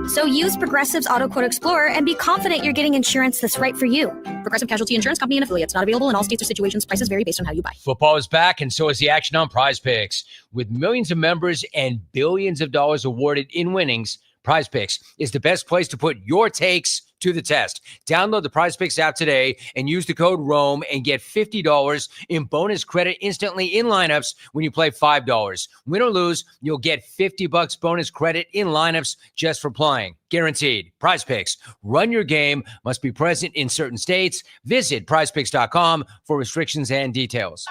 So use Progressive's Auto Quote Explorer and be confident you're getting insurance that's right for you. Progressive Casualty Insurance Company and affiliates. Not available in all states or situations. Prices vary based on how you buy. Football is back, and so is the action on Prize Picks. With millions of members and billions of dollars awarded in winnings, Prize Picks is the best place to put your takes to the test. Download the Prize Picks app today and use the code ROAM and get $50 in bonus credit instantly in lineups when you play $5. Win or lose, you'll get $50 bonus credit in lineups just for playing. Guaranteed. Prize Picks. Run your game. Must be present in certain states. Visit prizepicks.com for restrictions and details.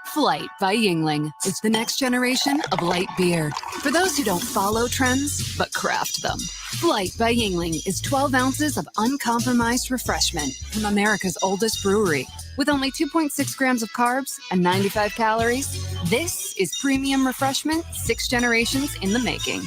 Flight by Yingling is the next generation of light beer. For those who don't follow trends, but craft them. Flight by Yingling is 12 ounces of uncompromised refreshment from America's oldest brewery. With only 2.6 grams of carbs and 95 calories, this is premium refreshment 6 generations in the making.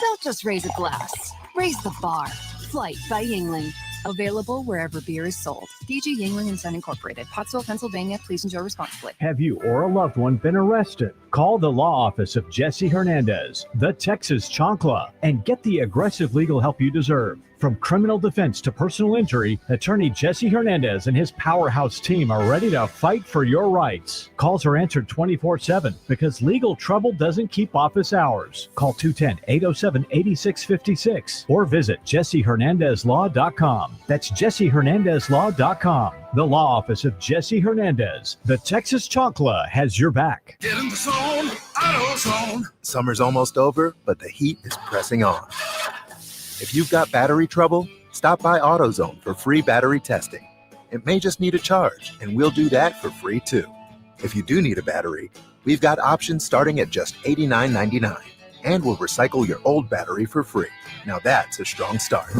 Don't just raise a glass, raise the bar. Flight by Yingling. Available wherever beer is sold. DG Yingling & Son Incorporated, Pottsville, Pennsylvania. Please enjoy responsibly. Have you or a loved one been arrested? Call the law office of Jesse Hernandez, the Texas Chancla, and get the aggressive legal help you deserve. From criminal defense to personal injury, attorney Jesse Hernandez and his powerhouse team are ready to fight for your rights. Calls are answered 24/7 because legal trouble doesn't keep office hours. Call 210-807-8656 or visit JesseHernandezLaw.com. That's JesseHernandezLaw.com. The law office of Jesse Hernandez, the Texas Chancla, has your back. Get in the zone, AutoZone. Summer's almost over, but the heat is pressing on. If you've got battery trouble, stop by AutoZone for free battery testing. It may just need a charge, and we'll do that for free too. If you do need a battery, we've got options starting at just $89.99, and we'll recycle your old battery for free. Now that's a strong start.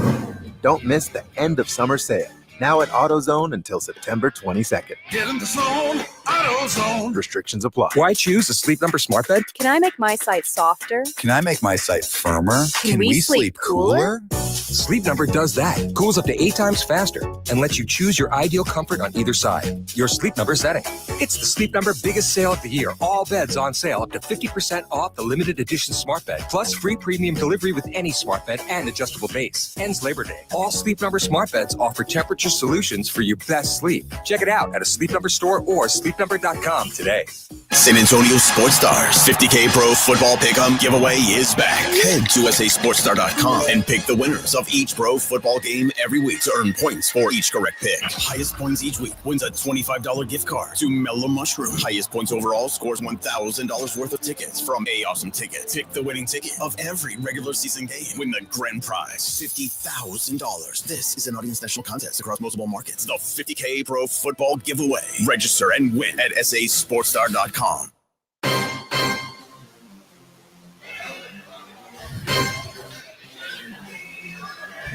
Don't miss the end of summer sale, now at AutoZone until September 22nd. Get in the zone, AutoZone. Restrictions apply. Why choose a Sleep Number smart bed? Can I make my site softer? Can I make my site firmer? Can we sleep cooler? Sleep Number does that. Cools up to 8 times faster and lets you choose your ideal comfort on either side. Your Sleep Number setting. It's the Sleep Number biggest sale of the year. All beds on sale up to 50% off the limited edition smart bed. Plus free premium delivery with any smart bed and adjustable base. Ends Labor Day. All Sleep Number smart beds offer temperature solutions for your best sleep. Check it out at a Sleep Number store or sleepnumber.com. sleepnumber.com today. San Antonio Sports Stars 50K Pro Football Pick'em giveaway is back. Head to sasportsstar.com and pick the winners of each pro football game every week to earn points for each correct pick. Highest points each week wins a $25 gift card to Mellow Mushroom. Highest points overall scores $1,000 worth of tickets from A Awesome Tickets. Pick the winning ticket of every regular season game. Win the grand prize, $50,000. This is an Audience National contest across multiple markets. The 50K Pro Football Giveaway. Register and win at sasportsstar.com.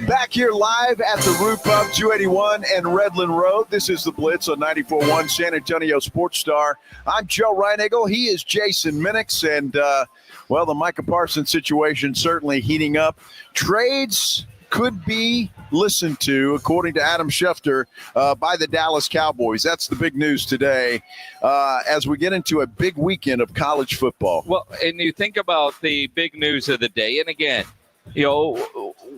Back here live at the Root Pub, 281 and Redland Road. This is the Blitz on 94.1 San Antonio Sports Star. I'm Joe Reinagle. He is Jason Minix. And, the Micah Parsons situation certainly heating up. Trades could be listened to, according to Adam Schefter, by the Dallas Cowboys. That's the big news today as we get into a big weekend of college football. Well, and you think about the big news of the day. And again,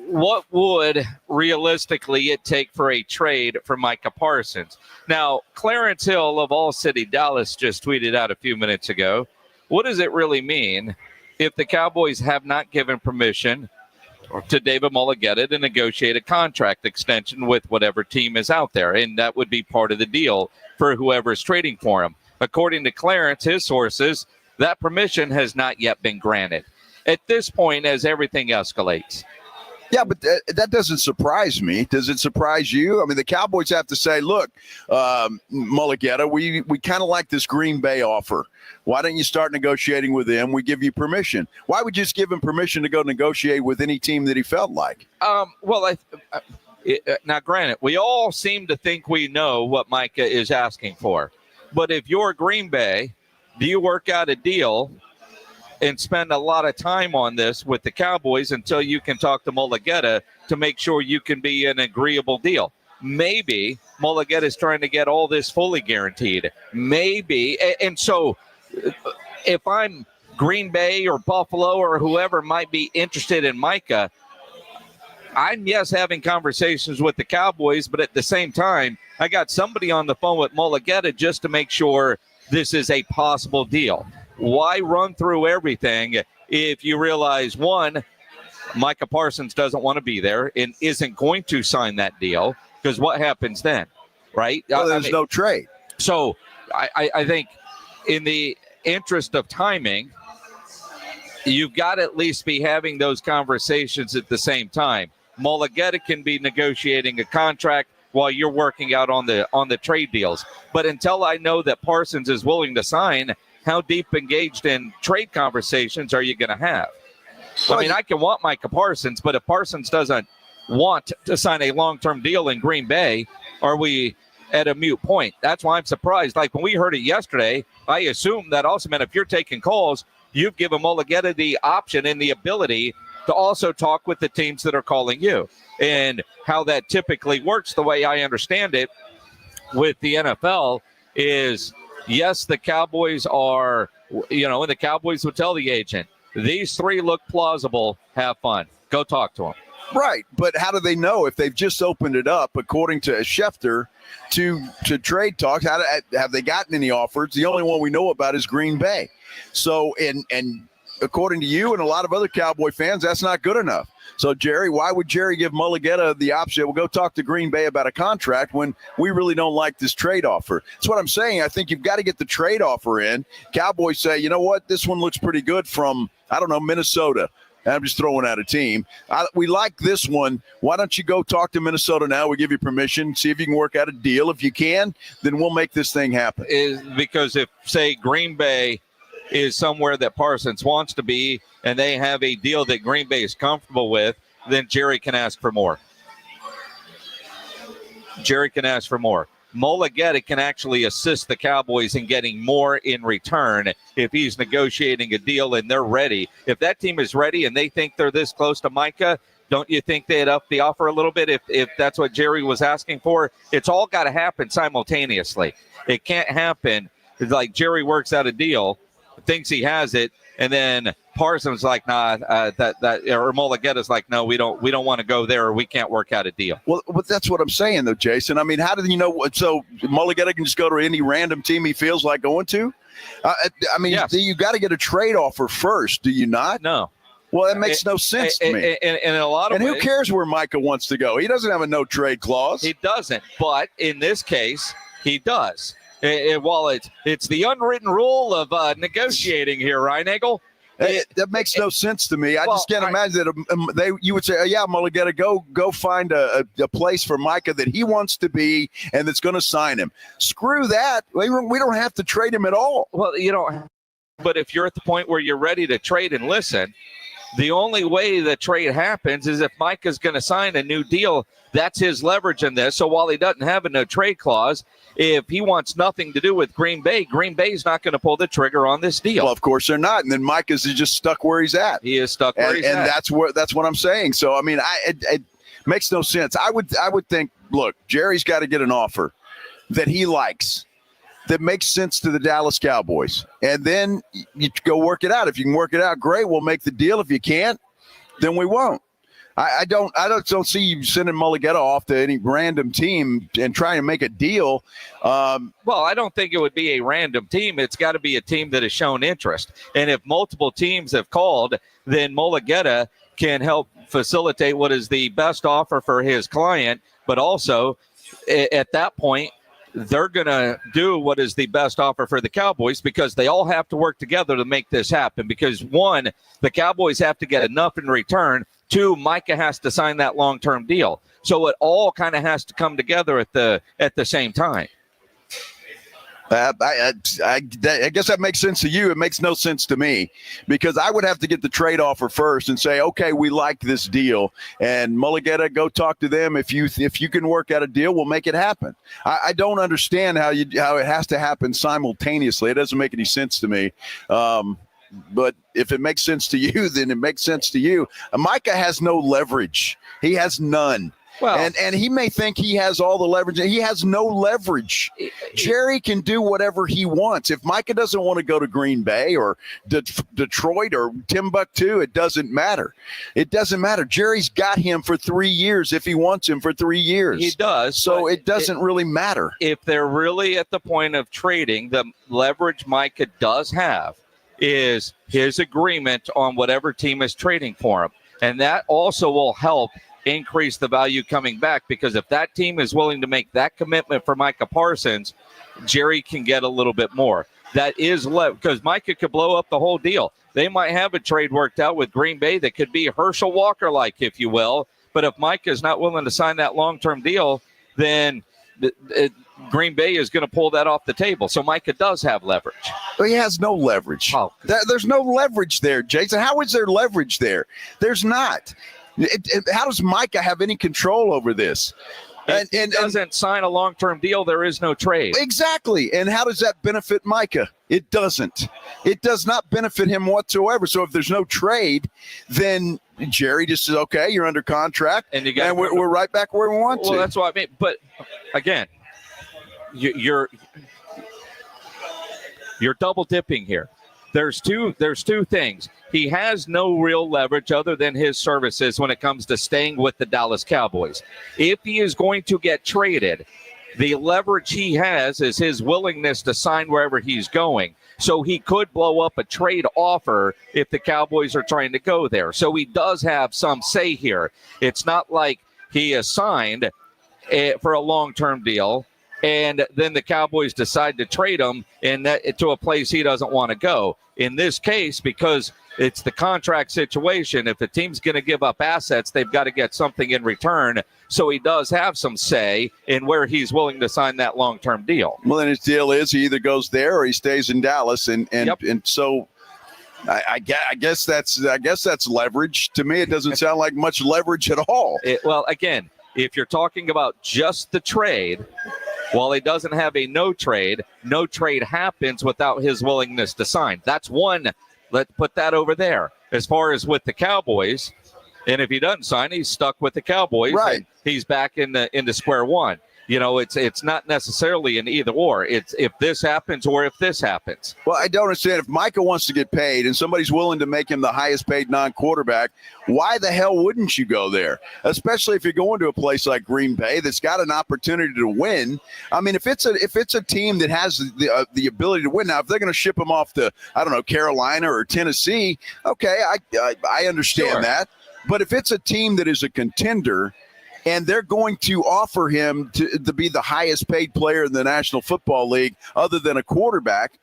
what would realistically it take for a trade for Micah Parsons? Now, Clarence Hill of All City Dallas just tweeted out a few minutes ago, what does it really mean if the Cowboys have not given permission to David Mulugheta to negotiate a contract extension with whatever team is out there? And that would be part of the deal for whoever's trading for him. According to Clarence, his sources, that permission has not yet been granted. At this point, as everything escalates. Yeah, but that doesn't surprise me. Does it surprise you? I mean, the Cowboys have to say, look, Mulugheta, we kind of like this Green Bay offer. Why don't you start negotiating with them? We give you permission. Why would you just give him permission to go negotiate with any team that he felt like? Now, granted, we all seem to think we know what Micah is asking for. But if you're Green Bay, do you work out a deal and spend a lot of time on this with the Cowboys until you can talk to Mulugheta to make sure you can be an agreeable deal? Maybe Mulugheta is trying to get all this fully guaranteed. Maybe. And so if I'm Green Bay or Buffalo or whoever might be interested in Micah, I'm, having conversations with the Cowboys, but at the same time, I got somebody on the phone with Mulugheta just to make sure this is a possible deal. Why run through everything if you realize, one, Micah Parsons doesn't want to be there and isn't going to sign that deal? Because what happens then, right? Well, there's no trade. So I think in the interest of timing, you've got to at least be having those conversations at the same time. Mulugheta can be negotiating a contract while you're working out on the trade deals. But until I know that Parsons is willing to sign, how deep engaged in trade conversations are you going to have? I mean, I can want Micah Parsons, but if Parsons doesn't want to sign a long-term deal in Green Bay, are we at a moot point? That's why I'm surprised. Like when we heard it yesterday, I assumed that also meant if you're taking calls, you've given Mulugheta the option and the ability to also talk with the teams that are calling you. And how that typically works, the way I understand it with the NFL is, yes, the Cowboys are, and the Cowboys would tell the agent, these three look plausible, have fun. Go talk to them. Right, but how do they know if they've just opened it up, according to Schefter, to trade talks? Have they gotten any offers? The only one we know about is Green Bay. So, and according to you and a lot of other Cowboy fans, that's not good enough. So, Jerry, why would Jerry give Mulugheta the option? We'll go talk to Green Bay about a contract when we really don't like this trade offer. That's what I'm saying. I think you've got to get the trade offer in. Cowboys say, you know what, this one looks pretty good from, Minnesota. I'm just throwing out a team. We like this one. Why don't you go talk to Minnesota now? We give you permission. See if you can work out a deal. If you can, then we'll make this thing happen. Because if, say, Green Bay is somewhere that Parsons wants to be and they have a deal that Green Bay is comfortable with, then Jerry can ask for more. Mulugheta can actually assist the Cowboys in getting more in return if he's negotiating a deal and they're ready. If that team is ready and they think they're this close to Micah, don't you think they'd up the offer a little bit if that's what Jerry was asking for? It's all got to happen simultaneously. It can't happen like Jerry works out a deal, thinks he has it, And then Parsons like, nah, or Mulligeta's like, no, we don't want to go there, or we can't work out a deal. Well, but that's what I'm saying, though, Jason. I mean, how do you know what? So Mulligeta can just go to any random team he feels like going to? I mean, yes. You got to get a trade offer first, do you not? No. Well, that makes no sense to me. In a lot of ways. And who cares where Micah wants to go? He doesn't have a no trade clause. He doesn't. But in this case, he does. While it's the unwritten rule of negotiating here, Reinagel. That makes no sense to me. I just can't imagine that you would say, yeah, Mulligeta, go find a place for Micah that he wants to be and that's going to sign him. Screw that. We don't have to trade him at all. Well, but if you're at the point where you're ready to trade and listen, the only way the trade happens is if Micah's going to sign a new deal. That's his leverage in this. So while he doesn't have a no trade clause, if he wants nothing to do with Green Bay's not going to pull the trigger on this deal. Well, of course they're not. And then Micah's just stuck where he's at. He is stuck where he's at. And that's what I'm saying. So, I mean, it makes no sense. I would think, look, Jerry's got to get an offer that he likes, that makes sense to the Dallas Cowboys. And then you go work it out. If you can work it out, great, we'll make the deal. If you can't, then we won't. I don't see you sending Mulligeta off to any random team and trying to make a deal. Well, I don't think it would be a random team. It's got to be a team that has shown interest. And if multiple teams have called, then Mulligeta can help facilitate what is the best offer for his client. But also, at that point, they're going to do what is the best offer for the Cowboys, because they all have to work together to make this happen. Because, one, the Cowboys have to get enough in return. Two, Micah has to sign that long-term deal. So it all kind of has to come together at the same time. I guess that makes sense to you. It makes no sense to me, because I would have to get the trade offer first and say, okay, we like this deal. And Mulligeta, go talk to them. If you can work out a deal, we'll make it happen. I don't understand how it has to happen simultaneously. It doesn't make any sense to me. But if it makes sense to you, then it makes sense to you. Micah has no leverage. He has none. Well, and he may think he has all the leverage. He has no leverage. Jerry can do whatever he wants. If Micah doesn't want to go to Green Bay or Detroit or Timbuktu, it doesn't matter. It doesn't matter. Jerry's got him for 3 years if he wants him for 3 years. He does. So it doesn't really matter. If they're really at the point of trading, the leverage Micah does have is his agreement on whatever team is trading for him. And that also will help increase the value coming back, because if that team is willing to make that commitment for Micah Parsons, Jerry can get a little bit more. That is because Micah could blow up the whole deal. They might have a trade worked out with Green Bay that could be Herschel Walker-like, if you will. But if Micah is not willing to sign that long-term deal, then Green Bay is going to pull that off the table. So Micah does have leverage. He has no leverage. Oh. There's no leverage there, Jason. How is there leverage there? There's not. How does Micah have any control over this? If he doesn't sign a long-term deal, there is no trade. Exactly. And how does that benefit Micah? It doesn't. It does not benefit him whatsoever. So if there's no trade, then Jerry just says, okay, you're under contract, and we're right back where we want to. Well, that's what I mean. But, again, you're double dipping here. There's two things. He has no real leverage other than his services when it comes to staying with the Dallas Cowboys. If he is going to get traded, the leverage he has is his willingness to sign wherever he's going. So he could blow up a trade offer if the Cowboys are trying to go there. So he does have some say here. It's not like he is signed for a long-term deal, and then the Cowboys decide to trade him to a place he doesn't want to go. In this case, because it's the contract situation, if the team's going to give up assets, they've got to get something in return. So he does have some say in where he's willing to sign that long-term deal. Well, then his deal is he either goes there or he stays in Dallas, and so I guess that's leverage. To me, it doesn't sound like much leverage at all. Well, again, if you're talking about just the trade, while he doesn't have a no trade happens without his willingness to sign. That's one. Let's put that over there. As far as with the Cowboys, and if he doesn't sign, he's stuck with the Cowboys. Right. He's back into square one. it's not necessarily an either or. It's if this happens or if this happens. Well, I don't understand. If Micah wants to get paid and somebody's willing to make him the highest paid non-quarterback, why the hell wouldn't you go there? Especially if you're going to a place like Green Bay that's got an opportunity to win. I mean, if it's a team that has the ability to win, now if they're going to ship him off to, I don't know, Carolina or Tennessee, okay, I understand that. But if it's a team that is a contender and they're going to offer him to be the highest paid player in the National Football League other than a quarterback,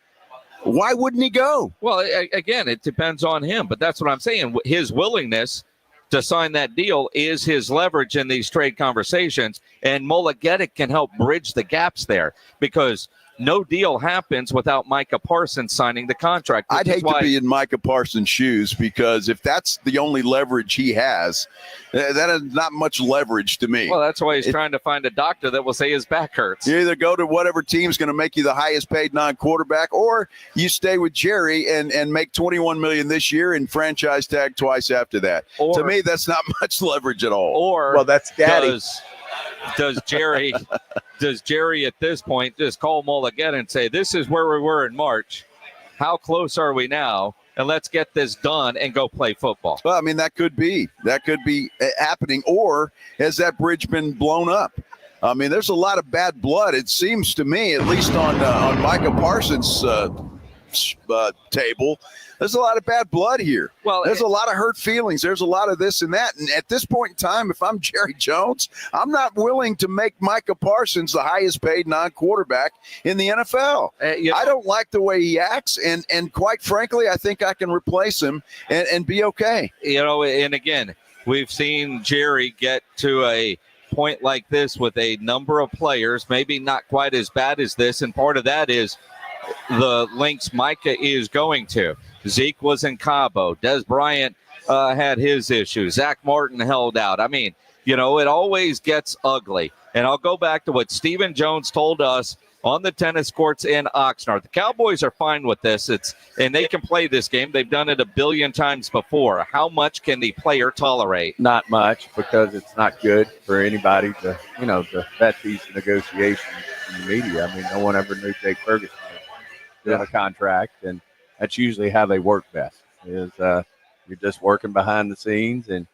why wouldn't he go? Well, again, it depends on him. But that's what I'm saying. His willingness to sign that deal is his leverage in these trade conversations. And Mulligetic can help bridge the gaps there because no deal happens without Micah Parsons signing the contract. I'd hate to be in Micah Parsons' shoes because if that's the only leverage he has, that is not much leverage to me. Well, that's why he's trying to find a doctor that will say his back hurts. You either go to whatever team's going to make you the highest paid non-quarterback, or you stay with Jerry and make $21 million this year and franchise tag twice after that. To me, that's not much leverage at all. Or that's Daddy. Does Jerry at this point just call Mulligetic and say, this is where we were in March. How close are we now? And let's get this done and go play football. Well, I mean, that could be happening. Or has that bridge been blown up? I mean, there's a lot of bad blood. It seems to me, at least on Micah Parsons' table, there's a lot of bad blood here. Well, there's a lot of hurt feelings. There's a lot of this and that. And at this point in time, if I'm Jerry Jones, I'm not willing to make Micah Parsons the highest paid non-quarterback in the NFL. I don't like the way he acts. And quite frankly, I think I can replace him and be okay. And again, we've seen Jerry get to a point like this with a number of players, maybe not quite as bad as this. And part of that is the links Micah is going to. Zeke was in Cabo. Des Bryant had his issues. Zach Martin held out. I mean, it always gets ugly. And I'll go back to what Stephen Jones told us on the tennis courts in Oxnard. The Cowboys are fine with this. And they can play this game. They've done it a billion times before. How much can the player tolerate? Not much, because it's not good for anybody to vet these negotiations in the media. I mean, no one ever knew Jake Ferguson had a contract, and that's usually how they work best. Is you're just working behind the scenes, and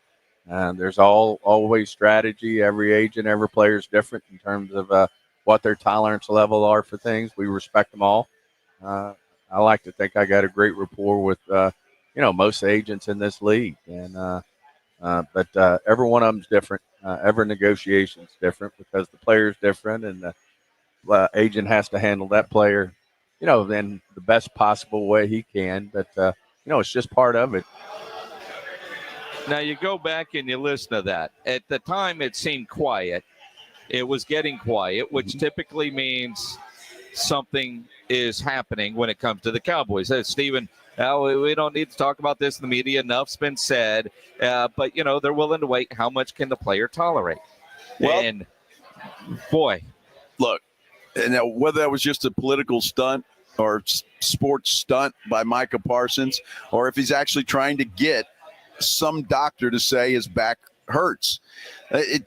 there's always strategy. Every agent, every player is different in terms of what their tolerance level are for things. We respect them all. I like to think I got a great rapport with most agents in this league, and but every one of them's different. Every negotiation's different because the player's different, and the agent has to handle that player in the best possible way he can. But, it's just part of it. Now, you go back and you listen to that. At the time, it seemed quiet. It was getting quiet, which typically means something is happening when it comes to the Cowboys. Stephen, we don't need to talk about this in the media. Enough's been said. But, they're willing to wait. How much can the player tolerate? Well, and, boy. Look, now, whether that was just a political stunt or sports stunt by Micah Parsons, or if he's actually trying to get some doctor to say his back hurts, it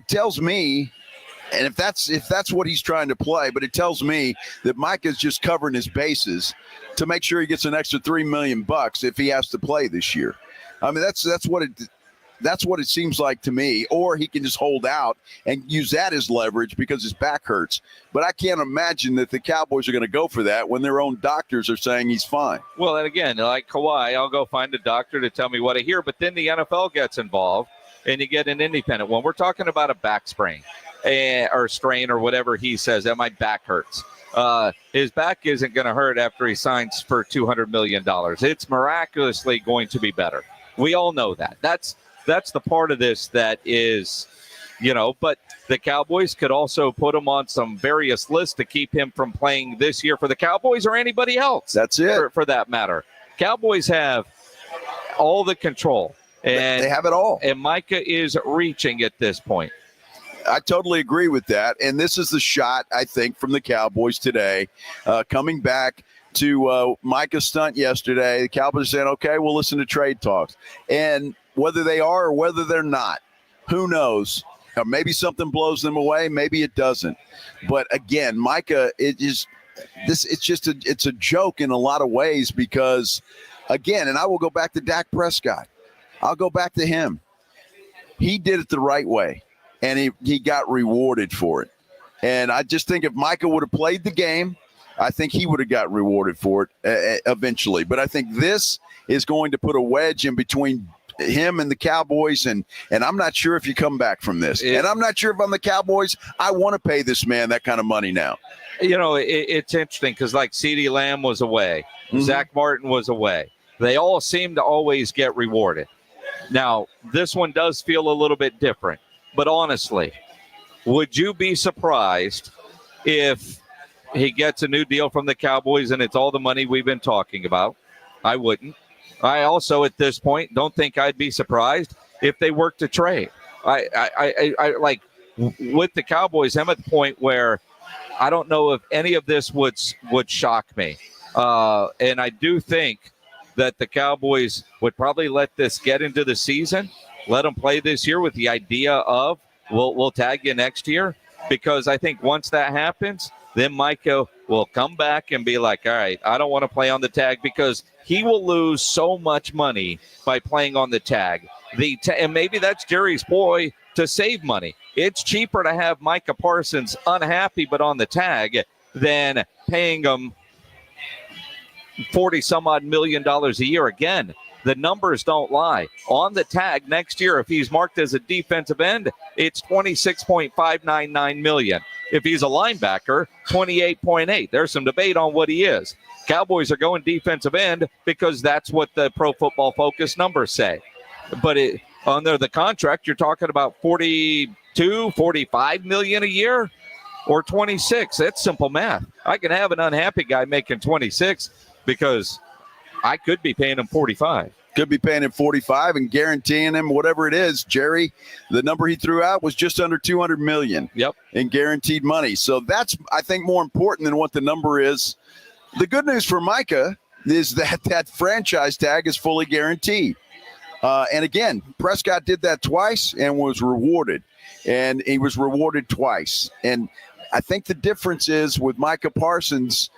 tells me, and if that's what he's trying to play, but it tells me that Micah's just covering his bases to make sure he gets an extra $3 million if he has to play this year. I mean, that's what it seems like to me. Or he can just hold out and use that as leverage because his back hurts. But I can't imagine that the Cowboys are going to go for that when their own doctors are saying he's fine. Well, and again, like Kawhi, I'll go find a doctor to tell me what I hear. But then the NFL gets involved and you get an independent. When we're talking about a back sprain or strain or whatever he says, that my back hurts. His back isn't going to hurt after he signs for $200 million. It's miraculously going to be better. We all know that. That's the part of this that is, but the Cowboys could also put him on some various lists to keep him from playing this year for the Cowboys or anybody else. That's it. For that matter. Cowboys have all the control. And they have it all. And Micah is reaching at this point. I totally agree with that. And this is the shot, I think, from the Cowboys today, coming back to Micah's stunt yesterday. The Cowboys saying, okay, we'll listen to trade talks. And whether they are or whether they're not, who knows? maybe something blows them away, maybe it doesn't. But again, Micah, it's a joke in a lot of ways because, again, and I will go back to Dak Prescott. I'll go back to him. He did it the right way, and he got rewarded for it. And I just think if Micah would have played the game, I think he would have got rewarded for it eventually. But I think this is going to put a wedge in between him and the Cowboys, and I'm not sure if you come back from this. And I'm not sure if I'm the Cowboys, I want to pay this man that kind of money now. It's interesting because like CeeDee Lamb was away. Zach Martin was away. They all seem to always get rewarded. Now, this one does feel a little bit different. But honestly, would you be surprised if he gets a new deal from the Cowboys and it's all the money we've been talking about? I wouldn't. I also, at this point, don't think I'd be surprised if they work to trade. I like with the Cowboys, I'm at the point where I don't know if any of this would shock me. And I do think that the Cowboys would probably let this get into the season, let them play this year with the idea of we'll tag you next year, because I think once that happens, then Micah will come back and be like, all right, I don't want to play on the tag because he will lose so much money by playing on the tag. And maybe that's Jerry's ploy to save money. It's cheaper to have Micah Parsons unhappy but on the tag than paying him $40-some-odd million a year. Again, the numbers don't lie. On the tag next year, if he's marked as a defensive end, it's $26.599 million. If he's a linebacker, $28.8. There's some debate on what he is. Cowboys are going defensive end because that's what the Pro Football Focus numbers say. But under the contract, you're talking about $45 million a year or 26. That's simple math. I can have an unhappy guy making 26 because I could be paying him 45. Could be paying him 45 and guaranteeing him whatever it is. Jerry, the number he threw out was just under $200 million in guaranteed money. So that's, I think, more important than what the number is. The good news for Micah is that franchise tag is fully guaranteed. And again, Prescott did that twice and was rewarded. And he was rewarded twice. And I think the difference is with Micah Parsons,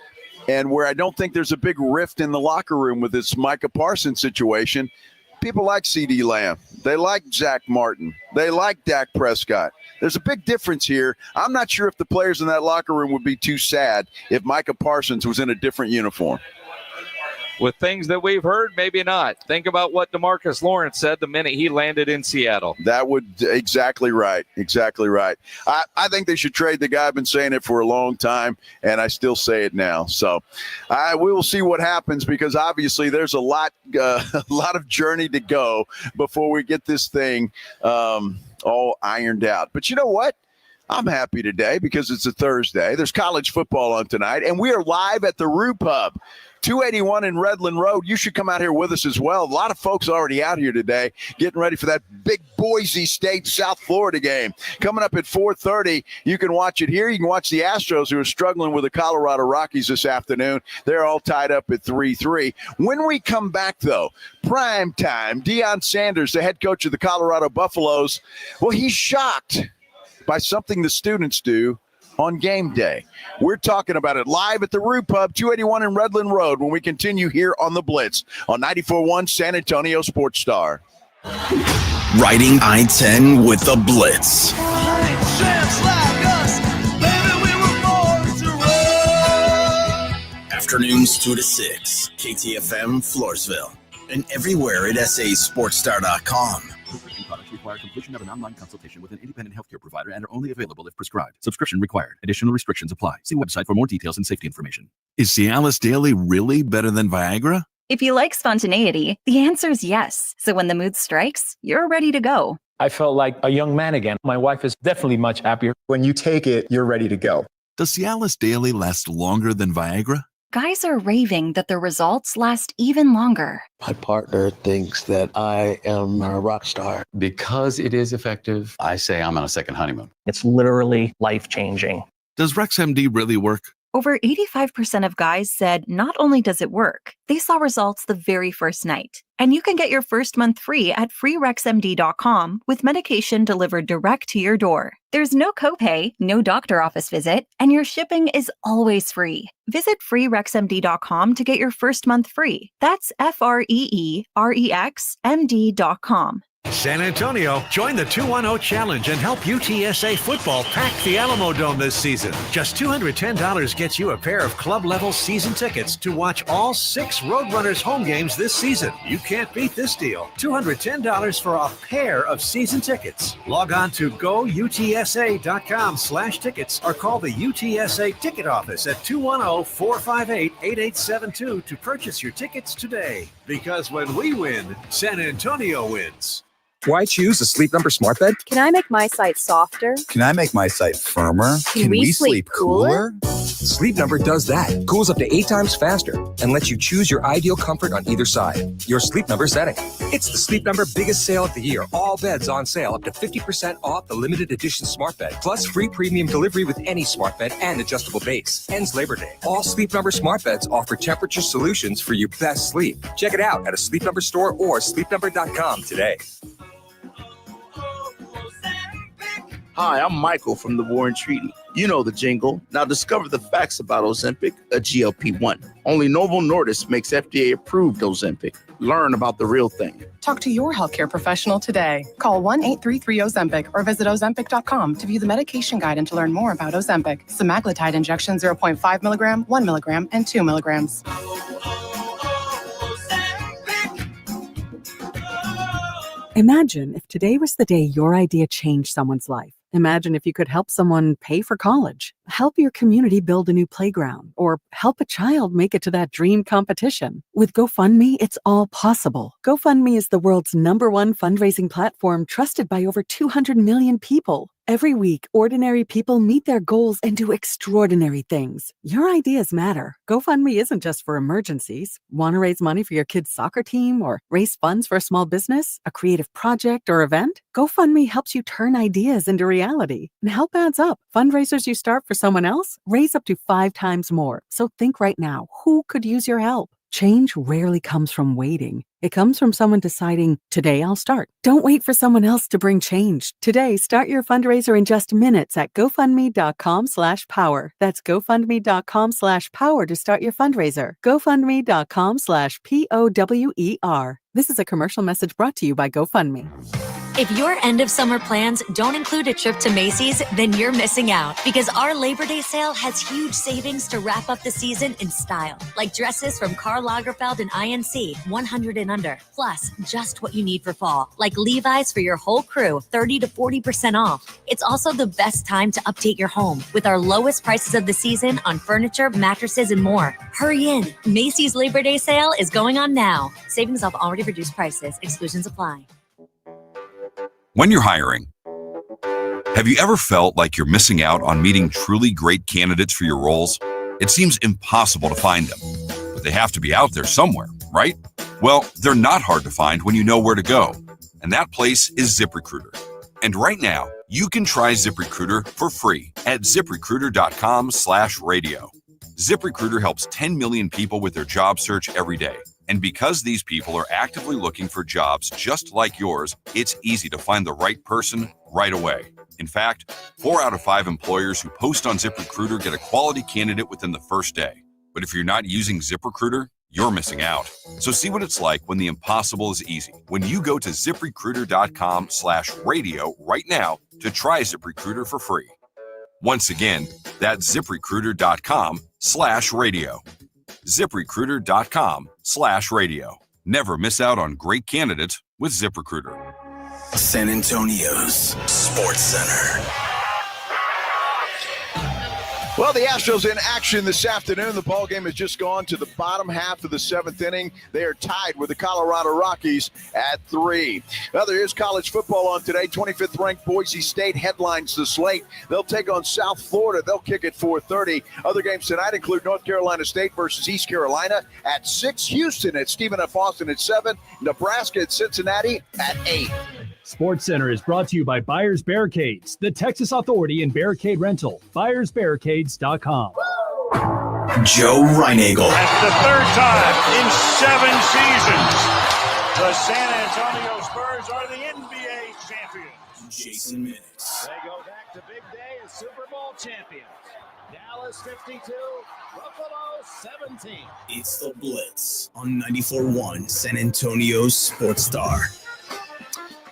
and where I don't think there's a big rift in the locker room with this Micah Parsons situation, people like CeeDee Lamb. They like Zach Martin. They like Dak Prescott. There's a big difference here. I'm not sure if the players in that locker room would be too sad if Micah Parsons was in a different uniform. With things that we've heard, maybe not. Think about what DeMarcus Lawrence said the minute he landed in Seattle. That would exactly right. Exactly right. I think they should trade the guy. I've been saying it for a long time, and I still say it now. So we will see what happens because obviously there's a lot of journey to go before we get this thing all ironed out. But you know what? I'm happy today because it's a Thursday. There's college football on tonight, and we are live at the Roo Pub, 281 in Redland Road. You should come out here with us as well. A lot of folks already out here today getting ready for that big Boise State, South Florida game. Coming up at 4:30, you can watch it here. You can watch the Astros, who are struggling with the Colorado Rockies this afternoon. They're all tied up at 3-3. When we come back, though, prime time, Deion Sanders, the head coach of the Colorado Buffaloes, well, he's shocked by something the students do on game day. We're talking about it live at the Roo Pub, 281 in Redland Road, when we continue here on the Blitz on 94.1 San Antonio Sports Star. Riding I-10 with the Blitz. Afternoons 2 to 6, KTFM Floresville, and everywhere at sasportstar.com. Products require completion of an online consultation with an independent healthcare provider and are only available if prescribed. Subscription required. Additional restrictions apply. See website for more details and safety information. Is Cialis Daily really better than Viagra? If you like spontaneity, the answer is yes. So when the mood strikes, you're ready to go. I felt like a young man again. My wife is definitely much happier. When you take it, you're ready to go. Does Cialis Daily last longer than Viagra? Guys are raving that the results last even longer. My partner thinks that I am a rock star. Because it is effective, I say I'm on a second honeymoon. It's literally life-changing. Does RexMD really work? Over 85% of guys said not only does it work, they saw results the very first night. And you can get your first month free at freerexmd.com with medication delivered direct to your door. There's no copay, no doctor office visit, and your shipping is always free. Visit freerexmd.com to get your first month free. That's FREEREXMD.com. San Antonio, join the 210 Challenge and help UTSA football pack the Alamo Dome this season. Just $210 gets you a pair of club-level season tickets to watch all 6 Roadrunners home games this season. You can't beat this deal. $210 for a pair of season tickets. Log on to goutsa.com/tickets or call the UTSA ticket office at 210-458-8872 to purchase your tickets today. Because when we win, San Antonio wins. Why choose a Sleep Number smart bed? Can I make my site softer? Can I make my site firmer? Can we sleep cooler? Sleep Number does that. Cools up to 8 times faster and lets you choose your ideal comfort on either side. Your Sleep Number setting. It's the Sleep Number biggest sale of the year. All beds on sale up to 50% off the limited edition smart bed. Plus free premium delivery with any smart bed and adjustable base. Ends Labor Day. All Sleep Number smart beds offer temperature solutions for your best sleep. Check it out at a Sleep Number store or sleepnumber.com today. Hi, I'm Michael from the Warren Treaty. You know the jingle. Now discover the facts about Ozempic, a GLP-1. Only Novo Nordisk makes FDA-approved Ozempic. Learn about the real thing. Talk to your healthcare professional today. Call 1-833-OZEMPIC or visit Ozempic.com to view the medication guide and to learn more about Ozempic. Semaglutide injection 0.5 milligram, 1 milligram, and 2 milligrams. Imagine if today was the day your idea changed someone's life. Imagine if you could help someone pay for college, help your community build a new playground, or help a child make it to that dream competition. With GoFundMe, it's all possible. GoFundMe is the world's #1 fundraising platform trusted by over 200 million people. Every week, ordinary people meet their goals and do extraordinary things. Your ideas matter. GoFundMe isn't just for emergencies. Want to raise money for your kid's soccer team or raise funds for a small business, a creative project, or event? GoFundMe helps you turn ideas into reality. And help adds up. Fundraisers you start for someone else raise up to 5 times more. So think right now, who could use your help? Change rarely comes from waiting. It comes from someone deciding, today I'll start. Don't wait for someone else to bring change. Today, start your fundraiser in just minutes at GoFundMe.com/power. That's GoFundMe.com/power to start your fundraiser. GoFundMe.com/POWER. This is a commercial message brought to you by GoFundMe. If your end of summer plans don't include a trip to Macy's, then you're missing out because our Labor Day sale has huge savings to wrap up the season in style, like dresses from Karl Lagerfeld and INC, 100 and under, plus just what you need for fall, like Levi's for your whole crew, 30 to 40% off. It's also the best time to update your home with our lowest prices of the season on furniture, mattresses, and more. Hurry in. Macy's Labor Day sale is going on now. Savings off already reduced prices. Exclusions apply. When you're hiring, have you ever felt like you're missing out on meeting truly great candidates for your roles? It seems impossible to find them, but they have to be out there somewhere, right? Well, they're not hard to find when you know where to go, and that place is ZipRecruiter. And right now, you can try ZipRecruiter for free at ZipRecruiter.com/radio. ZipRecruiter helps 10 million people with their job search every day. And because these people are actively looking for jobs just like yours, it's easy to find the right person right away. In fact, 4 out of 5 employers who post on ZipRecruiter get a quality candidate within the first day. But if you're not using ZipRecruiter, you're missing out. So see what it's like when the impossible is easy. When you go to ZipRecruiter.com/radio right now to try ZipRecruiter for free. Once again, that's ZipRecruiter.com/radio. ZipRecruiter.com/radio. Never miss out on great candidates with ZipRecruiter. San Antonio's Sports Center. Well, the Astros in action this afternoon. The ball game has just gone to the bottom half of the 7th inning. They are tied with the Colorado Rockies at 3. Now, there is college football on today. 25th ranked Boise State headlines the slate. They'll take on South Florida. They'll kick at 4:30. Other games tonight include North Carolina State versus East Carolina at 6. Houston at Stephen F. Austin at 7. Nebraska at Cincinnati at 8. Sports Center is brought to you by Buyers Barricades, the Texas authority in barricade rental. BuyersBarricades.com. Joe Reinagel. That's the third time in 7 seasons. The San Antonio Spurs are the NBA champions. Jason Minix. They go back to big day as Super Bowl champions. Dallas 52, Buffalo 17. It's the Blitz on 94.1 San Antonio's Sports Star.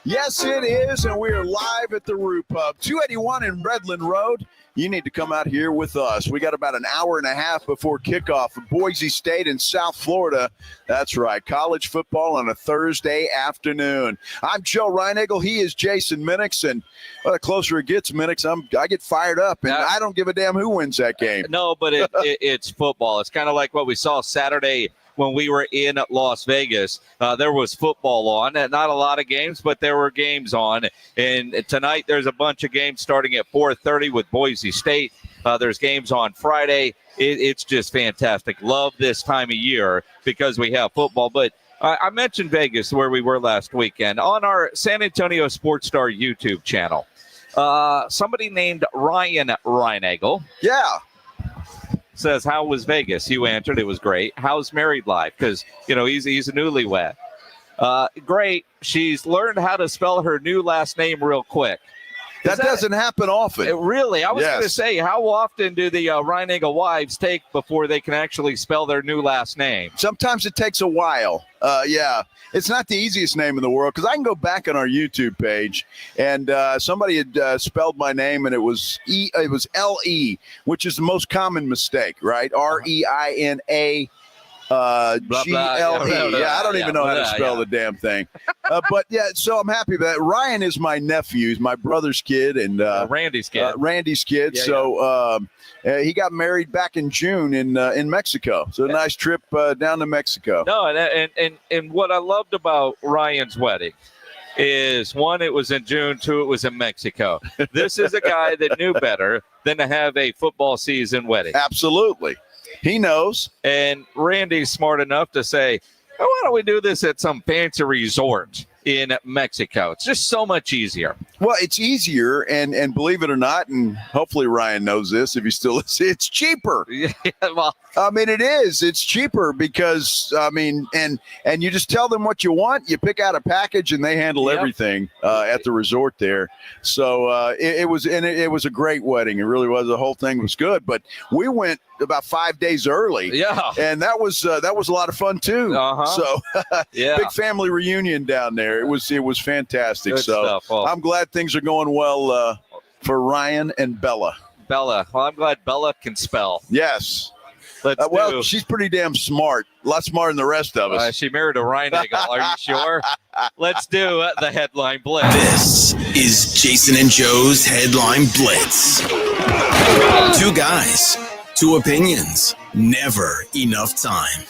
Yes, it is, and we are live at the Root Pub, 281 in Redland Road. You need to come out here with us. We got about an hour and a half before kickoff of Boise State in South Florida. That's right, college football on a Thursday afternoon. I'm Joe Reinagel. He is Jason Minix, and the closer it gets, Minix, I get fired up, and I don't give a damn who wins that game. No, but it's football. It's kind of like what we saw Saturday when we were in Las Vegas. There was football on, and not a lot of games, but there were games on. And tonight there's a bunch of games starting at 4:30 with Boise State. There's games on Friday. It's just fantastic. Love this time of year because we have football. But I mentioned Vegas, where we were last weekend, on our San Antonio Sports Star YouTube channel. Somebody named Ryan Reinagel. Yeah. Says, how was Vegas? You answered, it was great. How's married life? Because, he's a newlywed. Great. She's learned how to spell her new last name real quick. That doesn't happen often. Really? I was going to say, how often do the Reinagel wives take before they can actually spell their new last name? Sometimes it takes a while. Yeah. It's not the easiest name in the world, because I can go back on our YouTube page, and somebody had spelled my name, and it was L-E, which is the most common mistake, right? R-E-I-N-A. G-L-E. Yeah, I don't even know how to spell the damn thing. But yeah, so I'm happy that Ryan is my nephew. He's my brother's kid and Randy's kid. He got married back in June in Mexico. So a nice trip down to Mexico. No, and what I loved about Ryan's wedding is, one, it was in June, two, it was in Mexico. This is a guy that knew better than to have a football season wedding. Absolutely. He knows. And Randy's smart enough to say, why don't we do this at some fancy resort in Mexico? It's just so much easier. Well, it's easier, and believe it or not, and hopefully Ryan knows this if he still is, it's cheaper. Yeah, well, it is. It's cheaper because, and you just tell them what you want. You pick out a package, and they handle everything at the resort there. So it was a great wedding. It really was. The whole thing was good. But we went about 5 days early. Yeah. And that was a lot of fun too. Uh-huh. So big family reunion down there. It was fantastic. Good stuff. Well, I'm glad things are going well for Ryan and Bella. Well, I'm glad Bella can spell. Yes. She's pretty damn smart. A lot smarter than the rest of us. She married a Reinagel. Are you sure? Let's do the headline blitz. This is Jason and Joe's Headline Blitz. Two guys, two opinions, never enough time.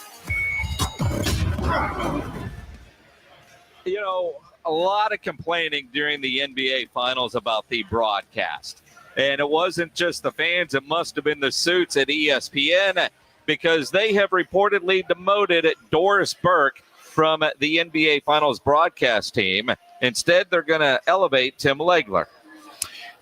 A lot of complaining during the NBA Finals about the broadcast. And it wasn't just the fans. It must have been the suits at ESPN, because they have reportedly demoted Doris Burke from the NBA Finals broadcast team. Instead, they're going to elevate Tim Legler.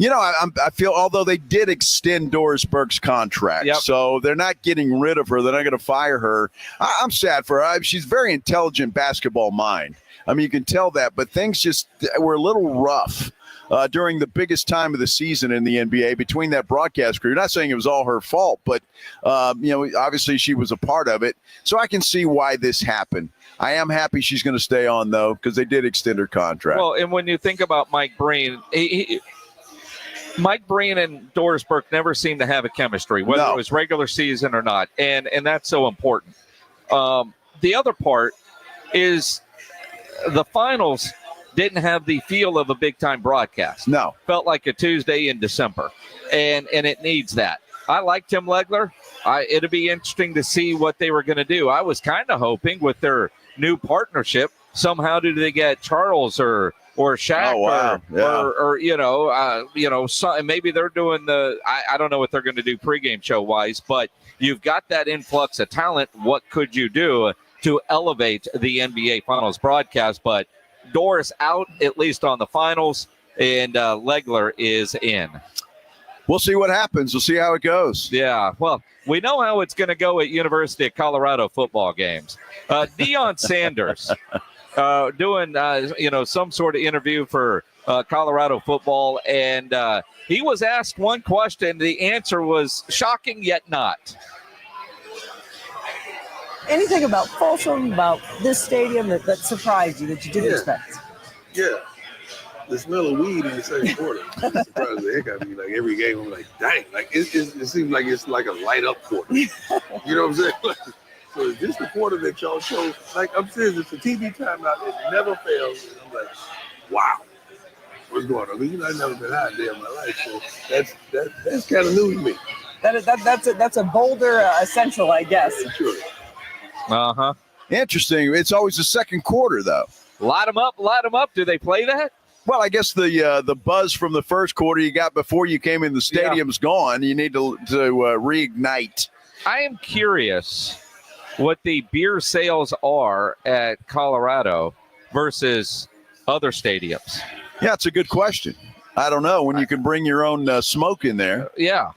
I feel, although they did extend Doris Burke's contract, so they're not getting rid of her. They're not going to fire her. I'm sad for her. She's a very intelligent basketball mind. You can tell that, but things just were a little rough during the biggest time of the season in the NBA between that broadcast crew. Not saying it was all her fault, but, obviously she was a part of it. So I can see why this happened. I am happy she's going to stay on, though, because they did extend her contract. Well, and when you think about Mike Breen, Mike Breen and Doris Burke never seemed to have a chemistry, whether it was regular season or not, and that's so important. The other part is the finals didn't have the feel of a big-time broadcast. No. Felt like a Tuesday in December, and it needs that. I like Tim Legler. It'll be interesting to see what they were going to do. I was kind of hoping with their new partnership, somehow do they get Charles or Shaq or maybe they're doing I don't know what they're going to do pregame show-wise, but you've got that influx of talent. What could you do to elevate the NBA Finals broadcast? But Doris out, at least on the finals, and Legler is in. we'll see what happens. We'll see how it goes. Yeah, well, we know how it's going to go at University of Colorado football games. Deion Sanders doing, some sort of interview for Colorado football, and he was asked one question. The answer was shocking yet not. Anything about Folsom, about this stadium that surprised you, that you didn't expect? Yeah. The smell of weed in the second quarter surprised the heck out of me. Like every game, I'm like, dang, like it seems like it's like a light up quarter. You know what I'm saying? Like, so is this the quarter that y'all show? Like I'm serious, it's a TV timeout. It never fails. And I'm like, wow, what's going on? Because I've never been high a day in my life, so that's kind of new to me. That's a Boulder essential, I guess. Sure. Uh-huh. Interesting. It's always the second quarter, though. Light them up. Do they play that? Well, I guess the buzz from the first quarter you got before you came in the stadium's gone. You need to reignite. I am curious what the beer sales are at Colorado versus other stadiums. Yeah, it's a good question. I don't know when you can bring your own smoke in there. Yeah,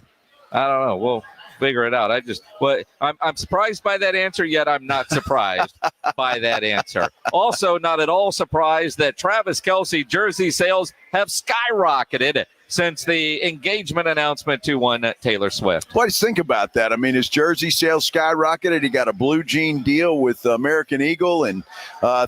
I don't know. We'll figure it out. I'm surprised by that answer, yet I'm not surprised by that answer. Also, not at all surprised that Travis Kelce jersey sales have skyrocketed since the engagement announcement to one Taylor Swift. What do you think about that? I mean, his jersey sales skyrocketed. He got a blue jean deal with American Eagle, and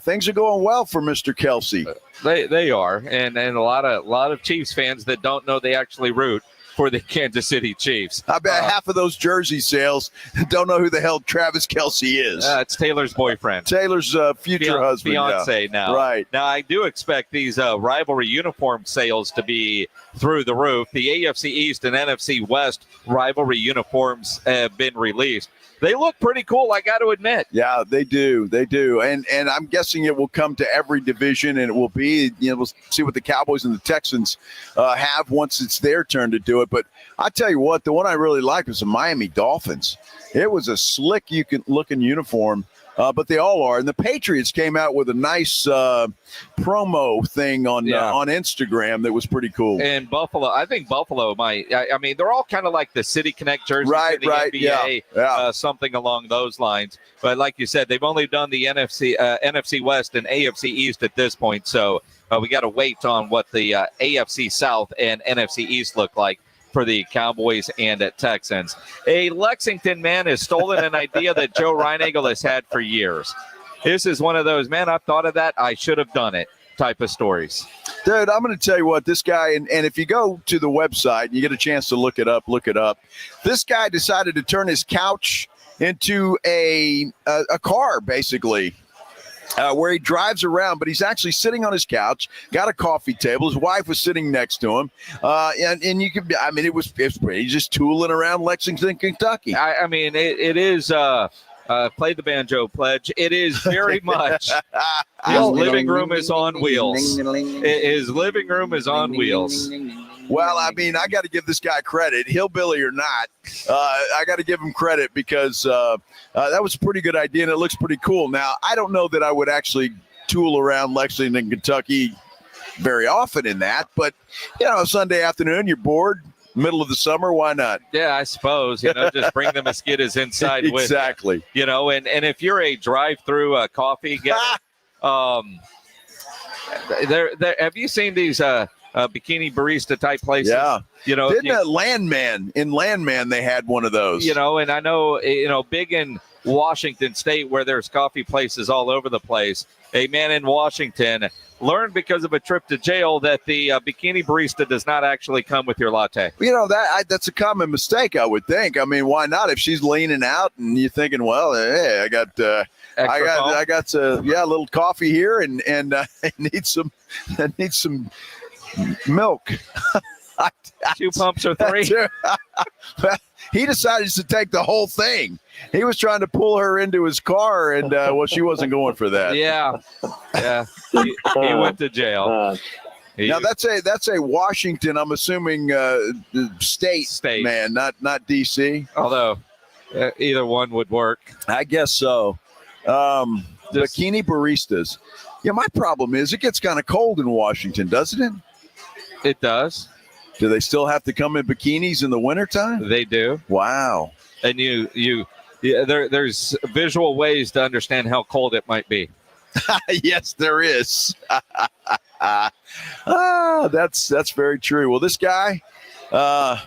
things are going well for Mr. Kelce. They are, and a lot of Chiefs fans that don't know they actually root for the Kansas City Chiefs. I bet half of those jersey sales don't know who the hell Travis Kelce is. It's Taylor's boyfriend. Taylor's future husband. Fiance now. Right. Now, I do expect these rivalry uniform sales to be through the roof. The AFC East and NFC West rivalry uniforms have been released. They look pretty cool, I got to admit. Yeah, they do. They do. And I'm guessing it will come to every division, and it will be, we'll see what the Cowboys and the Texans have once it's their turn to do it. But I tell you what, the one I really liked was the Miami Dolphins. It was a slick looking uniform. But they all are. And the Patriots came out with a nice promo thing on Instagram that was pretty cool. And Buffalo, I think Buffalo might. I mean, they're all kind of like the City Connect jerseys in the NBA, something along those lines. But like you said, they've only done the NFC West and AFC East at this point. So we got to wait on what the AFC South and NFC East look like for the Cowboys and Texans. A Lexington man has stolen an idea that Joe Reinagle has had for years. This is one of those, man, I've thought of that, I should have done it type of stories. Dude, I'm going to tell you what, this guy, and if you go to the website and you get a chance to look it up. This guy decided to turn his couch into a car, basically. Where he drives around, but he's actually sitting on his couch, got a coffee table. His wife was sitting next to him. And you could, I mean, it's he's just tooling around Lexington, Kentucky. I mean, it is, play the banjo pledge. It is very much, his living room is on wheels. His living room is on wheels. Well, I mean, I got to give this guy credit, hillbilly or not. I got to give him credit because that was a pretty good idea, and it looks pretty cool. Now, I don't know that I would actually tool around Lexington, Kentucky very often in that, but, Sunday afternoon, you're bored, middle of the summer, why not? Yeah, I suppose, just bring the mosquitoes inside with exactly. And if you're a drive-through coffee guy, have you seen these bikini barista type places? Yeah. Didn't Landman they had one of those. And I know, big in Washington State where there's coffee places all over the place. A man in Washington learned because of a trip to jail that the bikini barista does not actually come with your latte. That's a common mistake, I would think. I mean, why not? If she's leaning out and you're thinking, well, hey, I got a little coffee here and I need some milk. 2 pumps or 3. He decided to take the whole thing. He was trying to pull her into his car, and she wasn't going for that. Yeah. He went to jail. Now that's a Washington, I'm assuming, state man, not D.C. Although either one would work. I guess so. Bikini baristas. Yeah, my problem is it gets kind of cold in Washington, doesn't it? It does. Do they still have to come in bikinis in the wintertime? They do. Wow. And there's visual ways to understand how cold it might be. Yes, there is. That's very true. Well, this guy, Bubba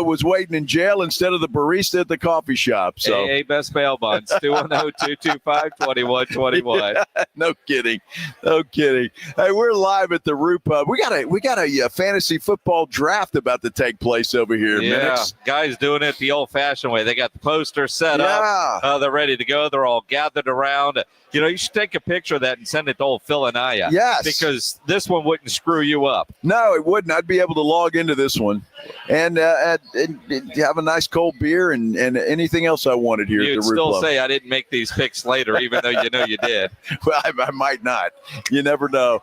was waiting in jail instead of the barista at the coffee shop. So AA Best Bail Bonds, 210-225-2121. No kidding. Hey, we're live at the Root Pub. We got a fantasy football draft about to take place over here. Minutes. Guys doing it the old-fashioned way. They got the poster set up. They're ready to go. They're all gathered around. You should take a picture of that and send it to old Phil and Aya. Yes. Because this one wouldn't screw you up. No, it wouldn't. I'd be able to log into this one and have a nice cold beer and anything else I wanted here at the Root Pub. You'd still say I didn't make these picks later, even though you know you did. Well, I might not. You never know.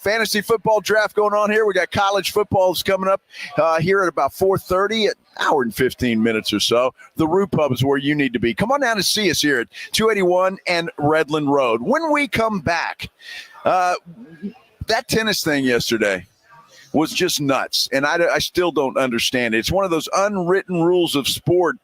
Fantasy football draft going on here. We got college footballs coming up here at about 4:30, an hour and 15 minutes or so. The Root Pub is where you need to be. Come on down and see us here at 281 and Redland Road. When we come back, that tennis thing yesterday was just nuts, and I still don't understand it. It's one of those unwritten rules of sport.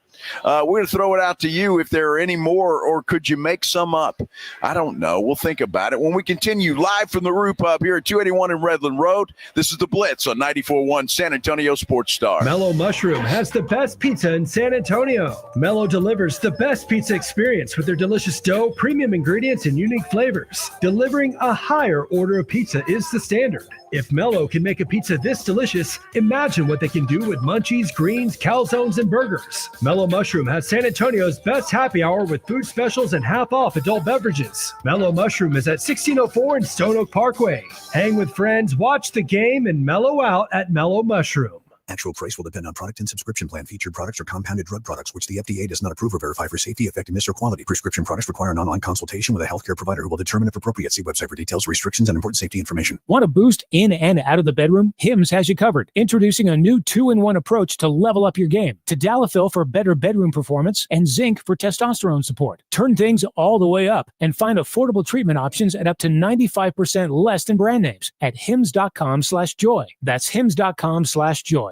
We're going to throw it out to you if there are any more, or could you make some up? I don't know. We'll think about it when we continue live from the Root Pub here at 281 in Redland Road. This is the Blitz on 94.1 San Antonio Sports Star. Mellow Mushroom has the best pizza in San Antonio. Mellow delivers the best pizza experience with their delicious dough, premium ingredients, and unique flavors. Delivering a higher order of pizza is the standard. If Mellow can make a pizza this delicious, imagine what they can do with munchies, greens, calzones, and burgers. Mellow Mushroom has San Antonio's best happy hour with food specials and half-off adult beverages. Mellow Mushroom is at 1604 and Stone Oak Parkway. Hang with friends, watch the game, and mellow out at Mellow Mushroom. Actual price will depend on product and subscription plan. Featured products are compounded drug products, which the FDA does not approve or verify for safety, effectiveness, or quality. Prescription products require an online consultation with a healthcare provider who will determine if appropriate. See website for details, restrictions, and important safety information. Want to boost in and out of the bedroom? Hims has you covered. Introducing a new 2-in-1 approach to level up your game. Tadalafil for better bedroom performance and zinc for testosterone support. Turn things all the way up and find affordable treatment options at up to 95% less than brand names at hims.com/joy. That's hims.com/joy.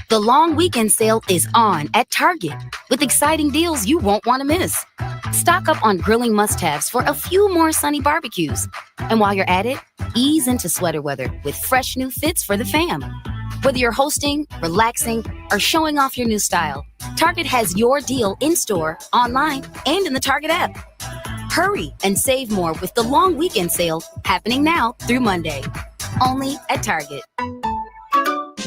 The long weekend sale is on at Target with exciting deals you won't want to miss. Stock up on grilling must-haves for a few more sunny barbecues. And while you're at it, ease into sweater weather with fresh new fits for the fam. Whether you're hosting, relaxing, or showing off your new style, Target has your deal in-store, online, and in the Target app. Hurry and save more with the long weekend sale happening now through Monday. Only at Target.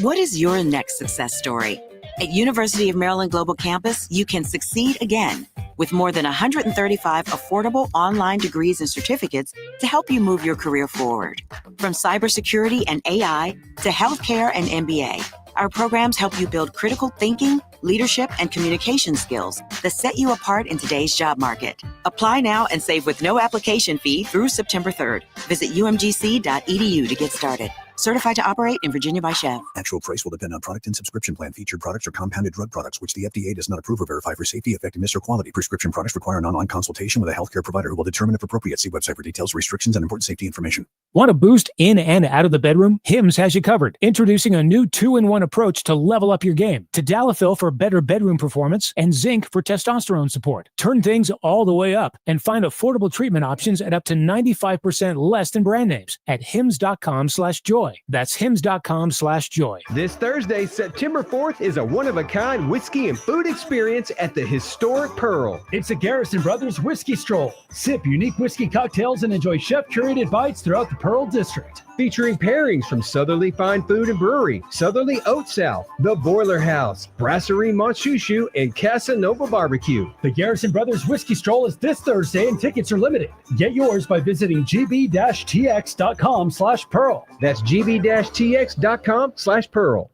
What is your next success story? At University of Maryland Global Campus, you can succeed again with more than 135 affordable online degrees and certificates to help you move your career forward. From cybersecurity and AI to healthcare and MBA, our programs help you build critical thinking, leadership, and communication skills that set you apart in today's job market. Apply now and save with no application fee through September 3rd. Visit umgc.edu to get started. Certified to operate in Virginia by Chev. Actual price will depend on product and subscription plan. Featured products are compounded drug products, which the FDA does not approve or verify for safety, effectiveness, or quality. Prescription products require an online consultation with a healthcare provider who will determine if appropriate. See website for details, restrictions, and important safety information. Want to boost in and out of the bedroom? Hims has you covered. Introducing a new 2-in-1 approach to level up your game. Tadalafil for better bedroom performance and zinc for testosterone support. Turn things all the way up and find affordable treatment options at up to 95% less than brand names at hims.com/joy. That's hims.com/joy. This Thursday, September 4th, is a one-of-a-kind whiskey and food experience at the historic Pearl. It's a Garrison Brothers whiskey stroll. Sip unique whiskey cocktails and enjoy chef-curated bites throughout the Pearl District. Featuring pairings from Southerly Fine Food and Brewery, Southerly Oat South, The Boiler House, Brasserie Montchouchou, and Casa Nova Barbecue. The Garrison Brothers whiskey stroll is this Thursday and tickets are limited. Get yours by visiting gb-tx.com/pearl. That's gb-tx.com/pearl.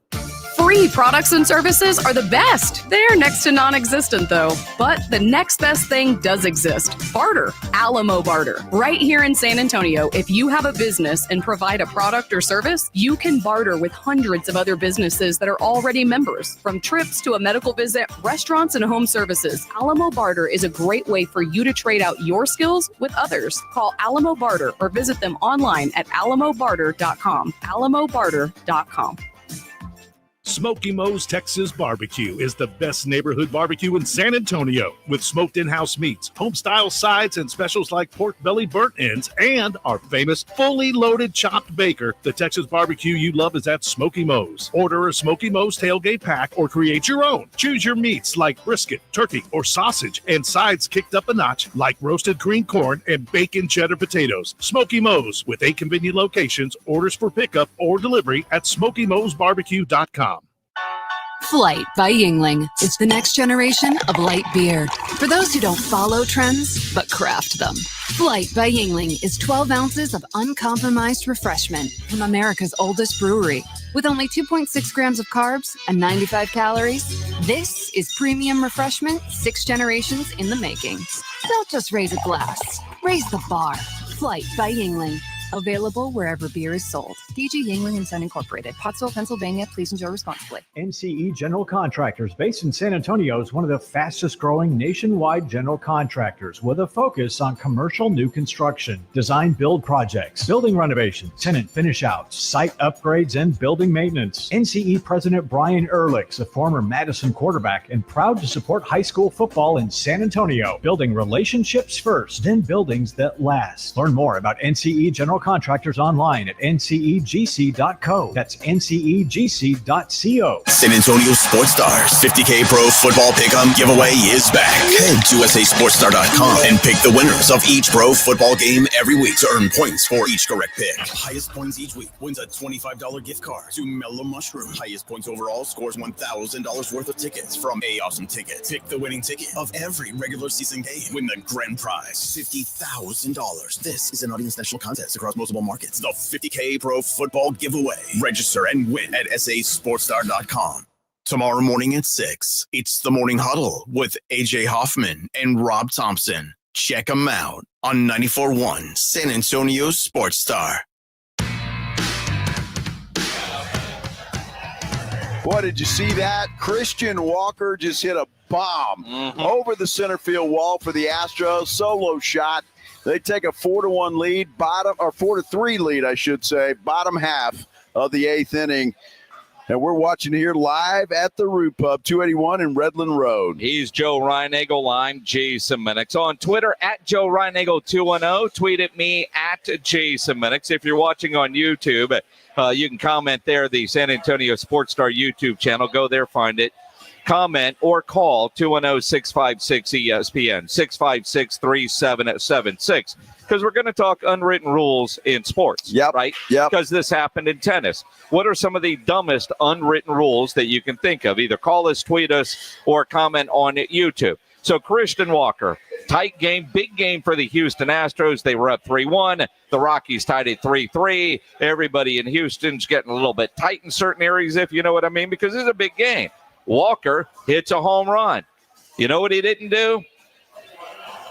Free products and services are the best. They're next to non-existent, though. But the next best thing does exist. Barter. Alamo Barter. Right here in San Antonio, if you have a business and provide a product or service, you can barter with hundreds of other businesses that are already members. From trips to a medical visit, restaurants and home services, Alamo Barter is a great way for you to trade out your skills with others. Call Alamo Barter or visit them online at alamobarter.com. alamobarter.com. Smoky Mo's Texas Barbecue is the best neighborhood barbecue in San Antonio, with smoked in-house meats, home-style sides, and specials like pork belly burnt ends, and our famous fully loaded chopped baker. The Texas barbecue you love is at Smoky Mo's. Order a Smoky Mo's tailgate pack or create your own. Choose your meats like brisket, turkey, or sausage, and sides kicked up a notch like roasted green corn and bacon cheddar potatoes. Smoky Mo's, with 8 convenient locations, orders for pickup or delivery at smokymosbarbecue.com. Flight by Yingling. It's the next generation of light beer. For those who don't follow trends, but craft them. Flight by Yingling is 12 ounces of uncompromised refreshment from America's oldest brewery. With only 2.6 grams of carbs and 95 calories, this is premium refreshment 6 generations in the making. Don't just raise a glass, raise the bar. Flight by Yingling. Available wherever beer is sold. DG Yingling and Son Incorporated, Pottsville, Pennsylvania. Please enjoy responsibly. NCE General Contractors, based in San Antonio, is one of the fastest growing nationwide general contractors with a focus on commercial new construction, design build projects, building renovation, tenant finish outs, site upgrades, and building maintenance. NCE President Brian Ehrlich's a former Madison quarterback and proud to support high school football in San Antonio, building relationships first, then buildings that last. Learn more about NCE General Contractors online at ncegc.co. That's ncegc.co. San Antonio Sports Stars 50K Pro Football Pick'em giveaway is back. Head to sasportstar.com and pick the winners of each pro football game every week to earn points for each correct pick. Highest points each week wins a $25 gift card to Mellow Mushroom. Highest points overall scores $1,000 worth of tickets from A Awesome Tickets. Pick the winning ticket of every regular season game. Win the grand prize, $50,000. This is an audience national contest across multiple markets. The 50K Pro Football Giveaway. Register and win at sasportstar.com. Tomorrow morning at 6, it's the Morning Huddle with AJ Hoffman and Rob Thompson. Check them out on 94.1 San Antonio Sports Star. Boy, did you see that? Christian Walker just hit a bomb over the center field wall for the Astros. Solo shot. They take a 4-1 lead, 4-3 lead, I should say, bottom half of the 8th inning. And we're watching here live at the Root Pub, 281 in Redland Road. He's Joe Reinagel. I'm Jason Minix. On Twitter, at Joe Reinagel210. Tweet at me, at Jason Minix. If you're watching on YouTube, you can comment there, the San Antonio Sports Star YouTube channel. Go there, find it. Comment or call 210-656-ESPN, 656-3776. Because we're going to talk unwritten rules in sports, right? Yep. Because this happened in tennis. What are some of the dumbest unwritten rules that you can think of? Either call us, tweet us, or comment on YouTube. So Christian Walker, tight game, big game for the Houston Astros. They were up 3-1. The Rockies tied at 3-3. Everybody in Houston's getting a little bit tight in certain areas, if you know what I mean, because it's a big game. Walker hits a home run. You know what he didn't do?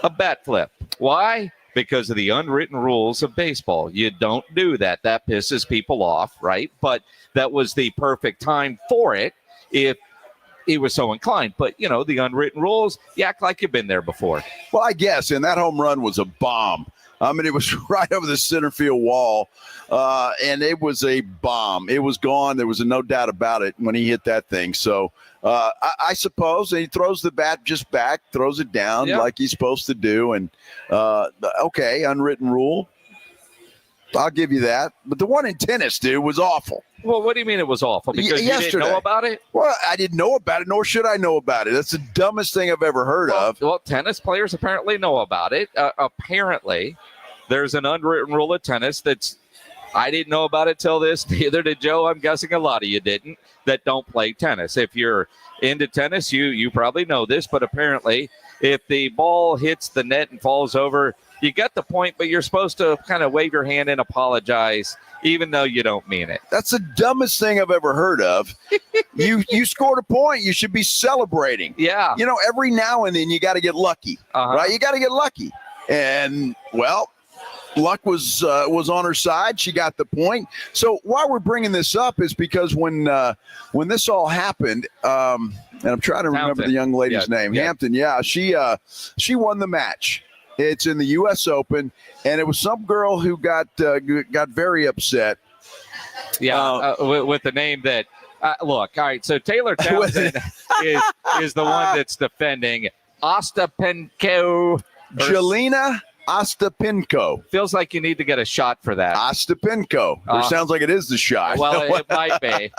A bat flip. Why? Because of the unwritten rules of baseball. You don't do that. That pisses people off, right? But that was the perfect time for it if he was so inclined. But, you know, the unwritten rules, you act like you've been there before. Well, I guess, and that home run was a bomb. I mean, it was right over the center field wall, and it was a bomb. It was gone. There was no doubt about it when he hit that thing. So I suppose he throws the bat just back, throws it down like he's supposed to do. And, okay, unwritten rule. I'll give you that. But the one in tennis, dude, was awful. Well, what do you mean it was awful? Because you didn't know about it? Well, I didn't know about it, nor should I know about it. That's the dumbest thing I've ever heard of. Well, tennis players apparently know about it. Apparently, there's an unwritten rule of tennis that's I didn't know about it till this. Neither did Joe. I'm guessing a lot of you didn't that don't play tennis. If you're into tennis, you probably know this, but apparently if the ball hits the net and falls over, You get the point, but you're supposed to kind of wave your hand and apologize, even though you don't mean it. That's the dumbest thing I've ever heard of. You scored a point. You should be celebrating. Yeah. Every now and then you got to get lucky, right? You got to get lucky. And, well, luck was on her side. She got the point. So why we're bringing this up is because when this all happened, and I'm trying to remember the young lady's name, Hampton. Yeah, she won the match. It's in the U.S. Open, and it was some girl who got very upset. Yeah, with the name that look. All right, so Taylor Townsend is the one that's defending Ostapenko. Jelena Ostapenko. Feels like you need to get a shot for that. Ostapenko. It sounds like it is the shot. Well, it might be.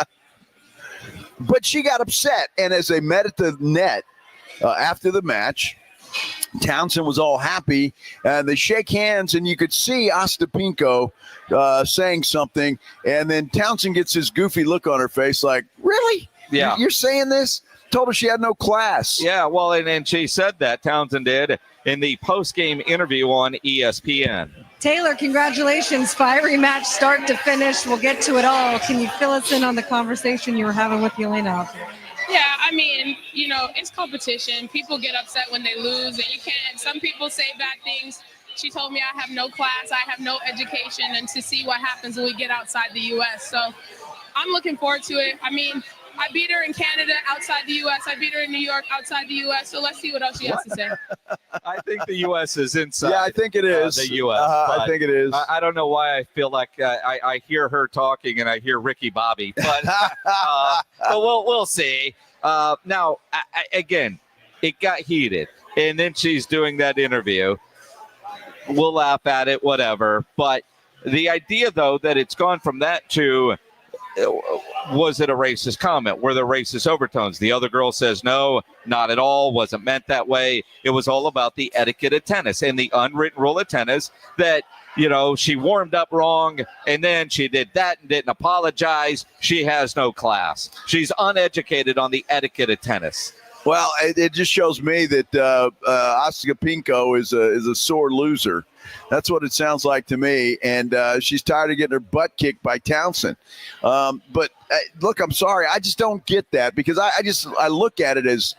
But she got upset, and as they met at the net after the match, Townsend was all happy, and they shake hands, and you could see Ostapenko saying something, and then Townsend gets this goofy look on her face like, really? Yeah. You're saying this? Told her she had no class. Yeah, well, and she said that, Townsend did, in the post-game interview on ESPN. Taylor, congratulations. Fiery match start to finish. We'll get to it all. Can you fill us in on the conversation you were having with Yelena out there? Yeah, I mean, it's competition. People get upset when they lose, and you can't. Some people say bad things. She told me I have no class, I have no education, and to see what happens when we get outside the U.S. So I'm looking forward to it. I mean, I beat her in Canada outside the U.S. I beat her in New York outside the U.S. So let's see what else she has to say. I think the U.S. is inside. Yeah, I think it is. The U.S. I think it is. I don't know why I feel like I hear her talking and I hear Ricky Bobby, but we'll see. Now, again, it got heated, and then she's doing that interview. We'll laugh at it, whatever. But the idea, though, that it's gone from that to was it a racist comment? Were there racist overtones? The other girl says, no, not at all. Wasn't meant that way. It was all about the etiquette of tennis and the unwritten rule of tennis that, she warmed up wrong and then she did that and didn't apologize. She has no class. She's uneducated on the etiquette of tennis. Well, it just shows me that Ostapenko is a sore loser. That's what it sounds like to me. And she's tired of getting her butt kicked by Townsend. But look, I'm sorry. I just don't get that because I look at it as,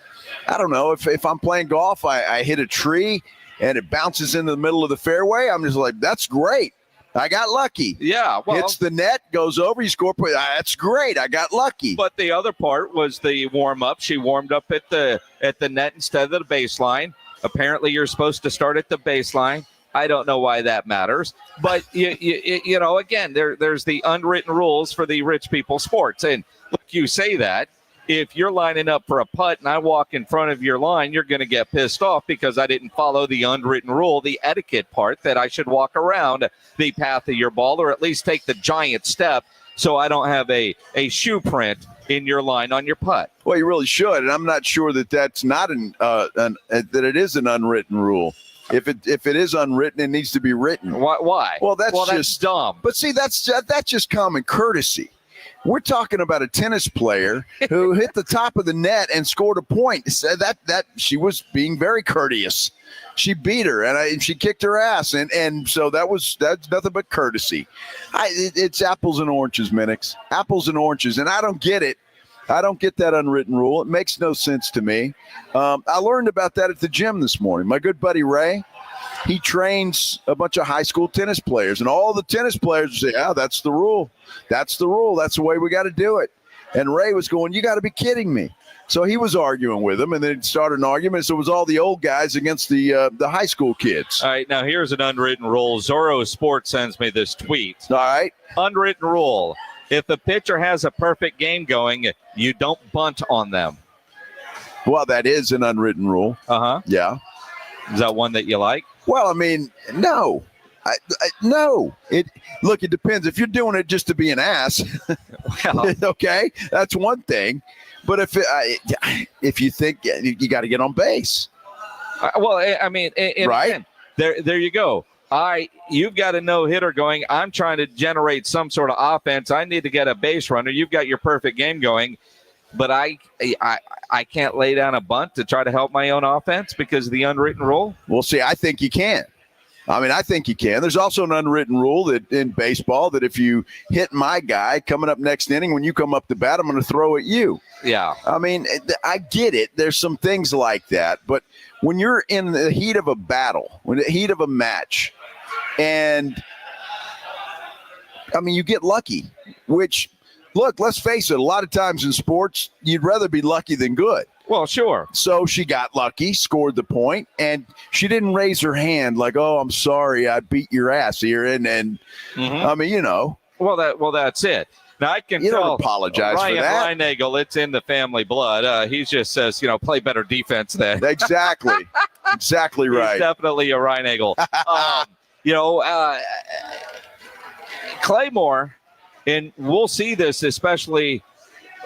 I don't know, if I'm playing golf, I hit a tree and it bounces into the middle of the fairway. I'm just like, that's great. I got lucky. Yeah. Well, hits the net, goes over, you score. That's great. I got lucky. But the other part was the warm up. She warmed up at the net instead of the baseline. Apparently, you're supposed to start at the baseline. I don't know why that matters. But, again, there's the unwritten rules for the rich people sports. And look, you say that. If you're lining up for a putt and I walk in front of your line, you're going to get pissed off because I didn't follow the unwritten rule, the etiquette part that I should walk around the path of your ball or at least take the giant step so I don't have a shoe print in your line on your putt. Well, you really should. And I'm not sure that that's not that it is an unwritten rule. If it is unwritten, it needs to be written. Why? Well, that's just dumb. But see, that's just common courtesy. We're talking about a tennis player who hit the top of the net and scored a point. Said that she was being very courteous. She beat her and she kicked her ass, and so that's nothing but courtesy. It's apples and oranges, Minix. Apples and oranges, and I don't get it. I don't get that unwritten rule. It makes no sense to me. I learned about that at the gym this morning. My good buddy Ray, he trains a bunch of high school tennis players, and all the tennis players say, "Yeah, that's the rule. That's the rule. That's the way we got to do it." And Ray was going, "You got to be kidding me." So he was arguing with him, and then it started an argument. So it was all the old guys against the high school kids. All right, now here's an unwritten rule. Zorro Sports sends me this tweet. All right. Unwritten rule. If the pitcher has a perfect game going, you don't bunt on them. Well, that is an unwritten rule. Uh-huh. Yeah. Is that one that you like? Well, I mean, no. No. It depends. If you're doing it just to be an ass, okay, that's one thing. But if you think you got to get on base. I mean, right? Again, there you go. You've got a no-hitter going. I'm trying to generate some sort of offense. I need to get a base runner. You've got your perfect game going. But I can't lay down a bunt to try to help my own offense because of the unwritten rule. Well, see, I think you can. I mean, I think you can. There's also an unwritten rule that in baseball that if you hit my guy coming up next inning, when you come up to bat, I'm going to throw at you. Yeah. I mean, I get it. There's some things like that. But when you're in the heat of a battle, when the heat of a match, and, I mean, you get lucky, which, look, let's face it, a lot of times in sports, you'd rather be lucky than good. Well, sure. So she got lucky, scored the point, and she didn't raise her hand like, "Oh, I'm sorry, I beat your ass here." And I mean, you know. Well, that's it. Now I can You tell don't apologize Ryan for that. Reinagel, it's in the family blood. He just says, play better defense then. Exactly. Exactly right. He's definitely a Reinagel. Claymore, and we'll see this especially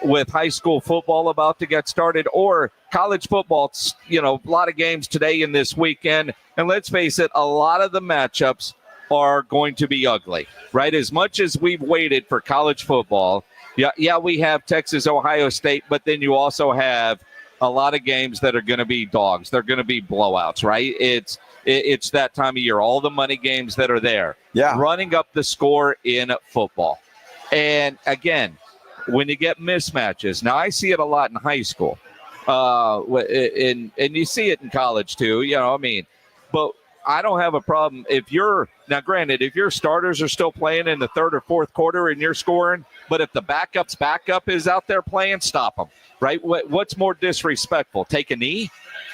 with high school football about to get started or college football, a lot of games today and this weekend. And let's face it, a lot of the matchups are going to be ugly, right? As much as we've waited for college football, yeah, we have Texas, Ohio State, but then you also have a lot of games that are going to be dogs. They're going to be blowouts, right? It's that time of year, all the money games that are there. Yeah. Running up the score in football. And again, when you get mismatches, now I see it a lot in high school, and you see it in college too, but I don't have a problem if your starters are still playing in the third or fourth quarter and you're scoring, but if the backup's backup is out there playing, stop them, right? What's more disrespectful? Take a knee?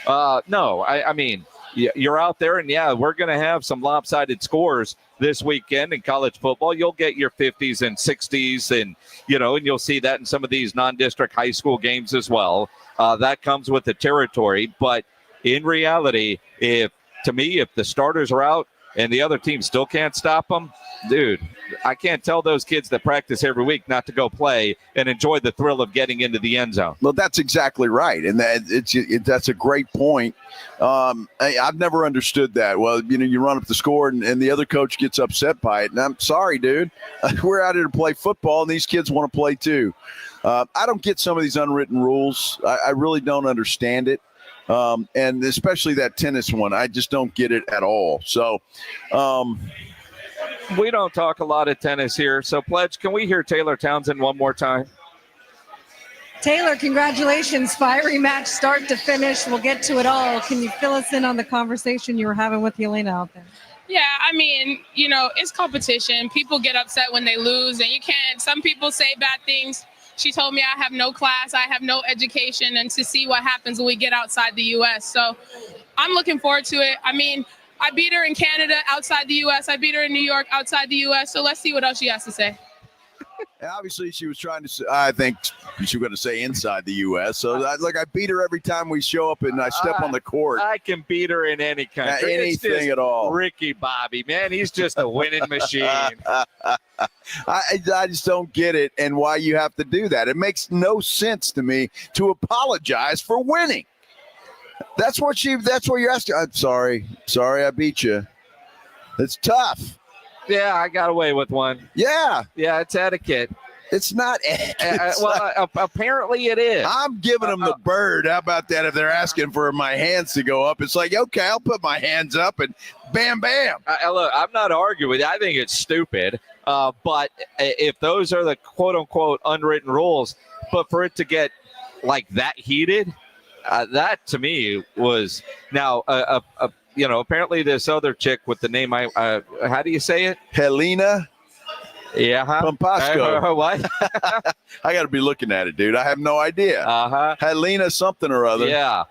No, I mean, you're out there and we're going to have some lopsided scores this weekend in college football. You'll get your 50s and 60s and you'll see that in some of these non-district high school games as well. That comes with the territory. But in reality, if the starters are out and the other team still can't stop them, dude, I can't tell those kids that practice every week not to go play and enjoy the thrill of getting into the end zone. Well, that's exactly right. And that's a great point. I've never understood that. Well, you run up the score and the other coach gets upset by it. And I'm sorry, dude. We're out here to play football, and these kids want to play too. I don't get some of these unwritten rules. I really don't understand it. And especially that tennis one. I just don't get it at all. So we don't talk a lot of tennis here. So, Pledge, can we hear Taylor Townsend one more time? Taylor, congratulations. Fiery match start to finish. We'll get to it all. Can you fill us in on the conversation you were having with Yelena out there? Yeah, I mean, it's competition. People get upset when they lose, and you can't. Some people say bad things. She told me I have no class, I have no education, and to see what happens when we get outside the U.S. So I'm looking forward to it. I mean, I beat her in Canada outside the U.S. I beat her in New York outside the U.S. So let's see what else she has to say. Obviously, she was trying to say, I think she was going to say inside the U.S. So, I beat her every time we show up and I step on the court. I can beat her in any country. Anything at all. Ricky Bobby, man, he's just a winning machine. I just don't get it and why you have to do that. It makes no sense to me to apologize for winning. That's what you're asking. I'm sorry. Sorry, I beat you. It's tough. Yeah, I got away with one. Yeah. Yeah, it's etiquette. It's not etiquette. Apparently it is. I'm giving them the bird. How about that? If they're asking for my hands to go up, it's like, okay, I'll put my hands up and bam, bam. Look, I'm not arguing with you. I think it's stupid. But if those are the quote-unquote unwritten rules, but for it to get like that heated, that to me was now apparently this other chick with the name how do you say it? Helena. Yeah. Pompasco. What? I got to be looking at it, dude. I have no idea. Helena something or other. Yeah.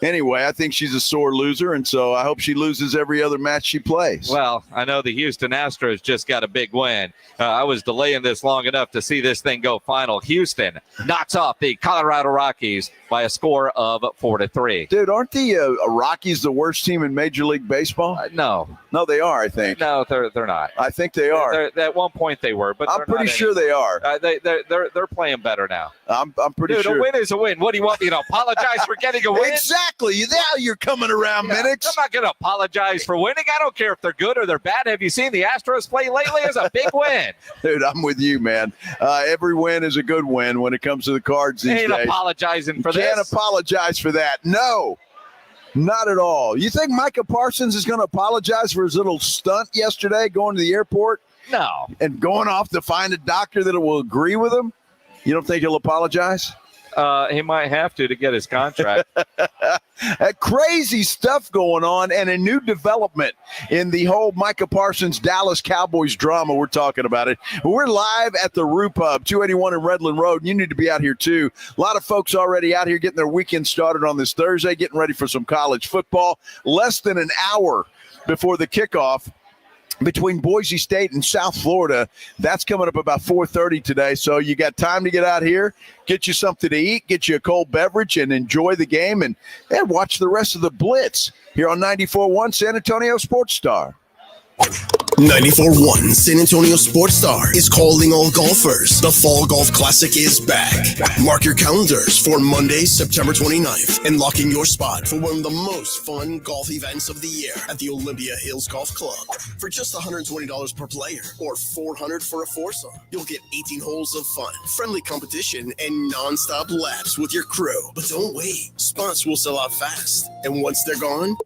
Anyway, I think she's a sore loser, and so I hope she loses every other match she plays. Well, I know the Houston Astros just got a big win. I was delaying this long enough to see this thing go final. Houston knocks off the Colorado Rockies by a score of 4-3. Dude, aren't the Rockies the worst team in Major League Baseball? No, they are. I think. No, they're not. I think they are. At one point they were, but I'm pretty sure they are. They're playing better now. I'm pretty sure. Dude, a win is a win. What do you want me to apologize for getting a win? Exactly. Now you're coming around, Minix. I'm not going to apologize for winning. I don't care if they're good or they're bad. Have you seen the Astros play lately? It's a big win. Dude, I'm with you, man. Every win is a good win when it comes to the Cards these days. Ain't apologizing for this. Can't apologize for that. No. Not at all. You think Micah Parsons is going to apologize for his little stunt yesterday going to the airport? No. And going off to find a doctor that will agree with him? You don't think he'll apologize? He might have to get his contract. Crazy stuff going on, and a new development in the whole Micah Parsons Dallas Cowboys drama. We're talking about it. We're live at the Roo Pub, 281 in Redland Road. You need to be out here too. A lot of folks already out here getting their weekend started on this Thursday, getting ready for some college football. Less than an hour before the kickoff between Boise State and South Florida. That's coming up about 4:30 today. So you got time to get out here, get you something to eat, get you a cold beverage, and enjoy the game, and watch the rest of the Blitz here on 94.1 San Antonio Sports Star. 94.1 San Antonio Sports Star is calling all golfers. The Fall Golf Classic is back. Mark your calendars for Monday, September 29th, and lock in your spot for one of the most fun golf events of the year at the Olympia Hills Golf Club. For just $120 per player or $400 for a foursome, you'll get 18 holes of fun, friendly competition, and non-stop laps with your crew. But don't wait. Spots will sell out fast, and once they're gone,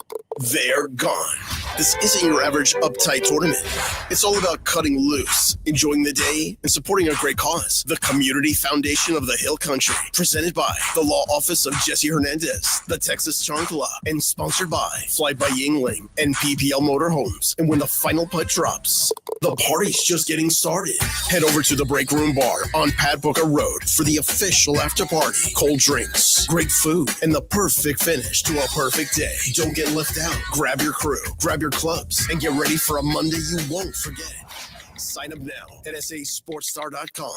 they're gone. This isn't your average uptight tournament. It's all about cutting loose, enjoying the day, and supporting a great cause. The Community Foundation of the Hill Country, presented by the Law Office of Jesse Hernandez, the Texas Chancla, and sponsored by Fly by Yingling and PPL Motorhomes. And when the final putt drops, the party's just getting started. Head over to the Break Room Bar on Pat Booker Road for the official after party. Cold drinks, great food, and the perfect finish to a perfect day. Don't get left out. Grab your crew, grab your clubs, and get ready for a Monday you won't forget. Sign up now at sasportstar.com.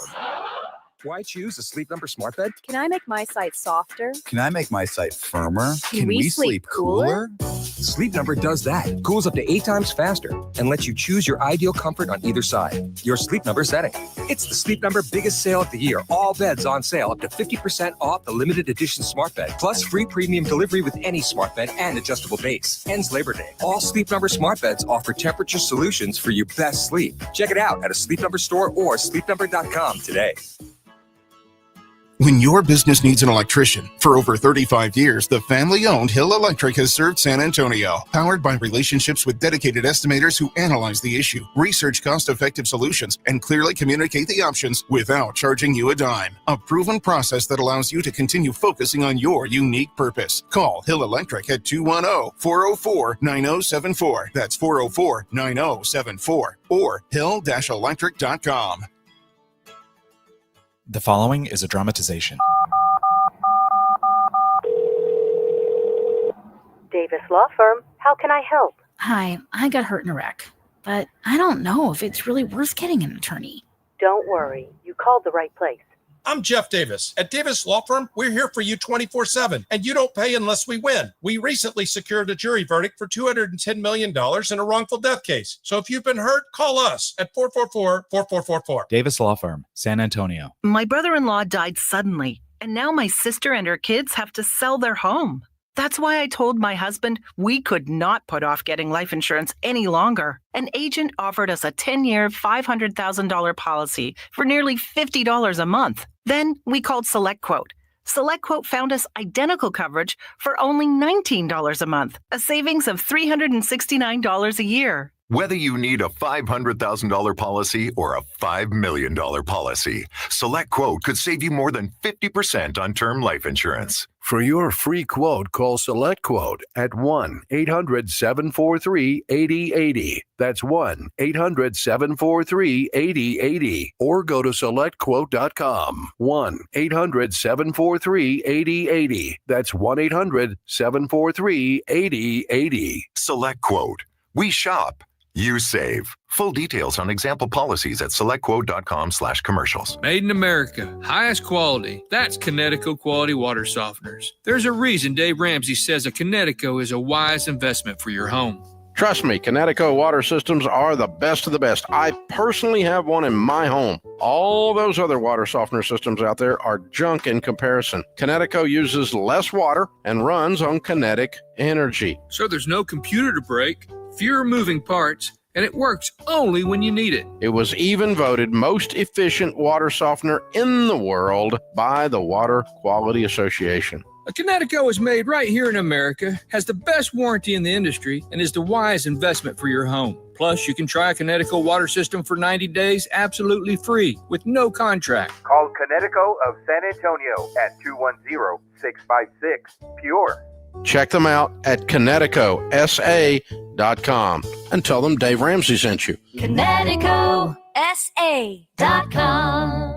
Why choose a Sleep Number smart bed? Can I make my site softer? Can I make my site firmer? Can we sleep cooler? Sleep Number does that. Cools up to 8 times faster and lets you choose your ideal comfort on either side. Your Sleep Number setting. It's the Sleep Number biggest sale of the year. All beds on sale up to 50% off the limited edition smart bed. Plus free premium delivery with any smart bed and adjustable base. Ends Labor Day. All Sleep Number smart beds offer temperature solutions for your best sleep. Check it out at a Sleep Number store or sleepnumber.com today. When your business needs an electrician, for over 35 years, the family-owned Hill Electric has served San Antonio. Powered by relationships with dedicated estimators who analyze the issue, research cost-effective solutions, and clearly communicate the options without charging you a dime. A proven process that allows you to continue focusing on your unique purpose. Call Hill Electric at 210-404-9074. That's 404-9074. Or hill-electric.com. The following is a dramatization. Davis Law Firm, how can I help? Hi, I got hurt in a wreck, but I don't know if it's really worth getting an attorney. Don't worry, you called the right place. I'm Jeff Davis. At Davis Law Firm, we're here for you 24/7, and you don't pay unless we win. We recently secured a jury verdict for $210 million in a wrongful death case. So if you've been hurt, call us at 444-4444. Davis Law Firm, San Antonio. My brother-in-law died suddenly, and now my sister and her kids have to sell their home. That's why I told my husband we could not put off getting life insurance any longer. An agent offered us a 10-year, $500,000 policy for nearly $50 a month. Then we called SelectQuote. SelectQuote found us identical coverage for only $19 a month, a savings of $369 a year. Whether you need a $500,000 policy or a $5 million policy, SelectQuote could save you more than 50% on term life insurance. For your free quote, call SelectQuote at 1-800-743-8080. That's 1-800-743-8080. Or go to SelectQuote.com. 1-800-743-8080. That's 1-800-743-8080. SelectQuote. We shop. You save. Full details on example policies at selectquote.com/commercials. Made in America. Highest quality. That's Connecticut Quality Water Softeners. There's a reason Dave Ramsey says a Connecticut is a wise investment for your home. Trust me, Connecticut water systems are the best of the best. I personally have one in my home. All those other water softener systems out there are junk in comparison. Connecticut uses less water and runs on kinetic energy. So there's no computer to break, fewer moving parts, and it works only when you need it. It was even voted most efficient water softener in the world by the Water Quality Association. A Connecticut is made right here in America, has the best warranty in the industry, and is the wise investment for your home. Plus, you can try a Connecticut water system for 90 days absolutely free with no contract. Call Connecticut of San Antonio at 210-656-PURE. Check them out at ConnecticutSA.com and tell them Dave Ramsey sent you. ConnecticutSA.com.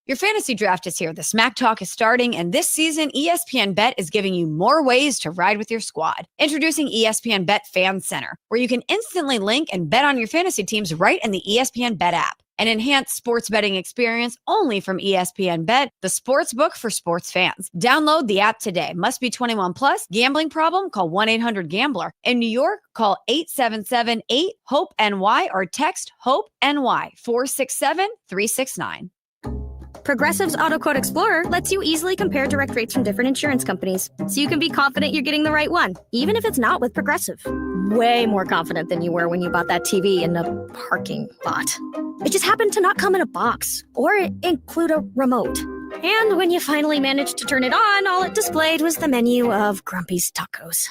Your fantasy draft is here. The Smack Talk is starting, and this season, ESPN Bet is giving you more ways to ride with your squad. Introducing ESPN Bet Fan Center, where you can instantly link and bet on your fantasy teams right in the ESPN Bet app. An enhanced sports betting experience only from ESPN Bet, the sports book for sports fans. Download the app today. Must be 21 plus. Gambling problem? Call 1-800-GAMBLER. In New York, call 877-8-HOPE-NY or text HOPE-NY 467-369. Progressive's Auto Quote Explorer lets you easily compare direct rates from different insurance companies, so you can be confident you're getting the right one, even if it's not with Progressive. Way more confident than you were when you bought that TV in a parking lot. It just happened to not come in a box or include a remote. And when you finally managed to turn it on, all it displayed was the menu of Grumpy's Tacos.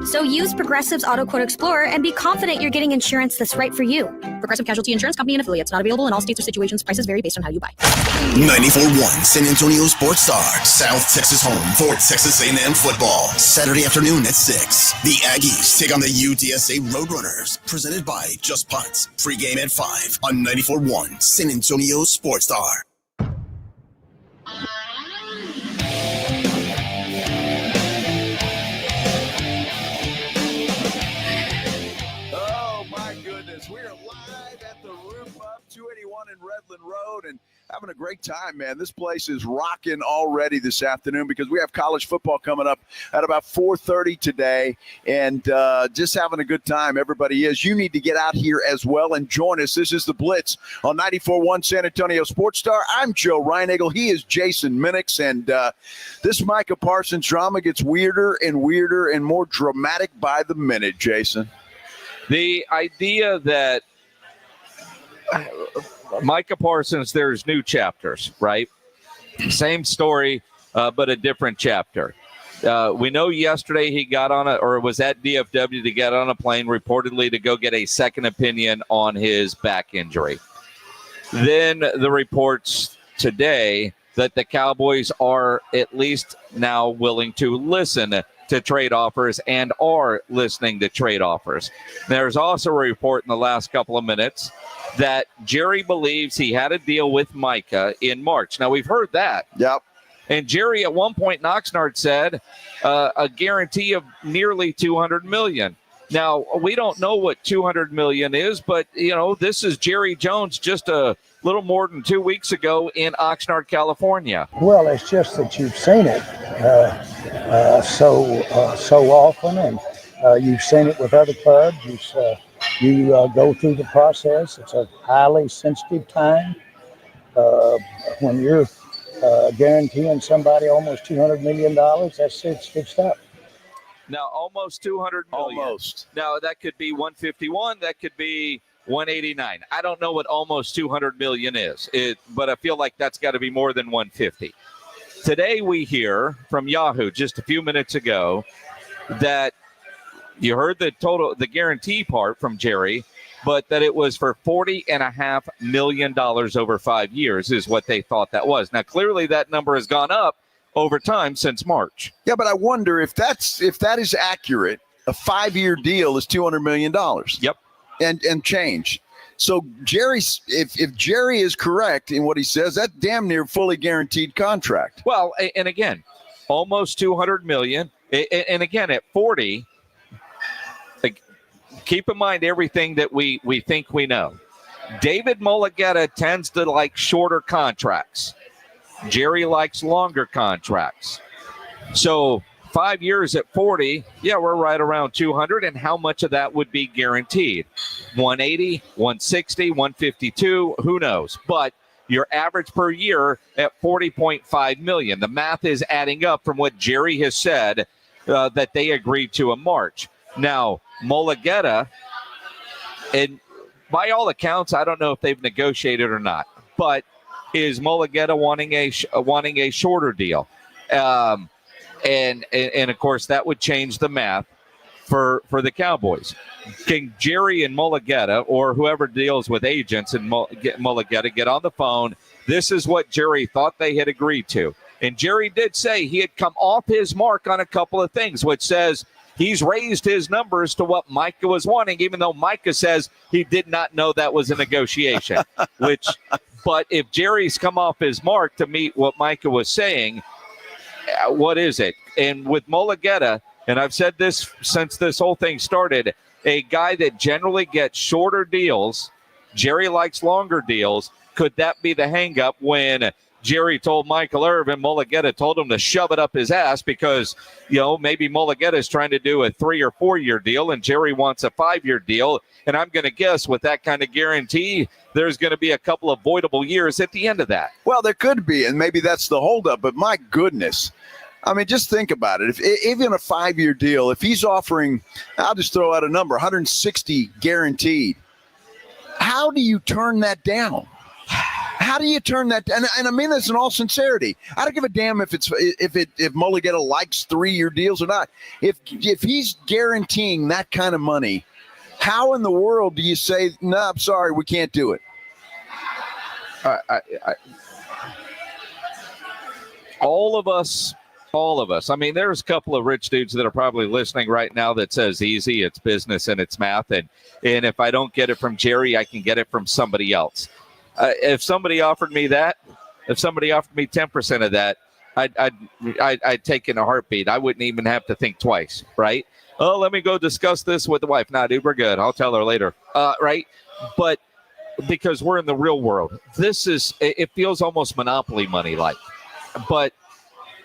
So use Progressive's Auto Quote Explorer and be confident you're getting insurance that's right for you. Progressive Casualty Insurance Company and affiliates. Not available in all states or situations. Prices vary based on how you buy. 94.1 San Antonio Sports Star, South Texas home for Texas A&M football. Saturday afternoon at 6. The Aggies take on the UTSA Roadrunners. Presented by Just Putts. Pre-game at 5 on 94.1 San Antonio Sports Star. We're live at the Roof Up 281 in Redland Road and having a great time, man. This place is rocking already this afternoon because we have college football coming up at about 4:30 today, and just having a good time. Everybody is. You need to get out here as well and join us. This is the Blitz on 94.1 San Antonio Sports Star. I'm Joe Reinagle. He is Jason Minix, and this Micah Parsons drama gets weirder and weirder and more dramatic by the minute, Jason. The idea that Micah Parsons, there's new chapters, right? Same story, but a different chapter. We know yesterday he got on or was at DFW to get on a plane, reportedly to go get a second opinion on his back injury. Then the reports today that the Cowboys are at least now willing to listen to trade offers and are listening to trade offers. There's also a report in the last couple of minutes that Jerry believes he had a deal with Micah in March. Now, we've heard that. Yep. And Jerry, at one point, Oxnard said a guarantee of nearly $200 million. Now, we don't know what $200 million is, but, this is Jerry Jones just a little more than 2 weeks ago in Oxnard, California. Well, it's just that you've seen it so often, and you've seen it with other clubs. You go through the process. It's a highly sensitive time. When you're guaranteeing somebody almost $200 million, that's it's fixed up. Now, almost $200 million. Almost. Now, that could be 151. That could be 189. I don't know what almost $200 million is, but I feel like that's got to be more than 150. Today, we hear from Yahoo just a few minutes ago that you heard the guarantee part from Jerry, but that it was for $40.5 million over 5 years is what they thought that was. Now, clearly that number has gone up over time since March. Yeah, but I wonder if that is accurate. A 5-year deal is $200 million. Yep. And change. So if Jerry is correct in what he says, that's damn near fully guaranteed contract. Well, and again, almost $200 million. And again, at 40, keep in mind everything that we think we know. David Mulligetta tends to like shorter contracts. Jerry likes longer contracts. So 5 years at 40, yeah, we're right around 200. And how much of that would be guaranteed? 180, 160, 152, who knows? But your average per year at $40.5 million. The math is adding up from what Jerry has said that they agreed to in March. Now, Mulligetta, and by all accounts, I don't know if they've negotiated or not, but is Mulligetta wanting a shorter deal? And of course, that would change the math for the Cowboys. Can Jerry and Mulligetta, or whoever deals with agents and Mulligetta, get on the phone? This is what Jerry thought they had agreed to. And Jerry did say he had come off his mark on a couple of things, which says he's raised his numbers to what Micah was wanting, even though Micah says he did not know that was a negotiation. But if Jerry's come off his mark to meet what Micah was saying, what is it? And with Mulligetta, and I've said this since this whole thing started, a guy that generally gets shorter deals, Jerry likes longer deals. Could that be the hang-up when Jerry told Michael Irvin, Mulligetta told him to shove it up his ass because, maybe Mulligetta is trying to do a 3 or 4 year deal and Jerry wants a 5-year deal. And I'm going to guess with that kind of guarantee, there's going to be a couple of voidable years at the end of that. Well, there could be, and maybe that's the holdup. But my goodness, I mean, just think about it. If even a 5-year deal, if he's offering, I'll just throw out a number, 160 guaranteed, how do you turn that down? How do you turn that down? And I mean this in all sincerity. I don't give a damn if Mulligetta likes 3-year deals or not. If he's guaranteeing that kind of money, how in the world do you say, no, I'm sorry, we can't do it? All of us. I mean, there's a couple of rich dudes that are probably listening right now that says easy, it's business and it's math. And if I don't get it from Jerry, I can get it from somebody else. If somebody offered me that, if somebody offered me 10% of that, I'd take it in a heartbeat. I wouldn't even have to think twice, right? Oh, let me go discuss this with the wife. Nah, dude, we're good. I'll tell her later, right? But because we're in the real world, it feels almost monopoly money-like. But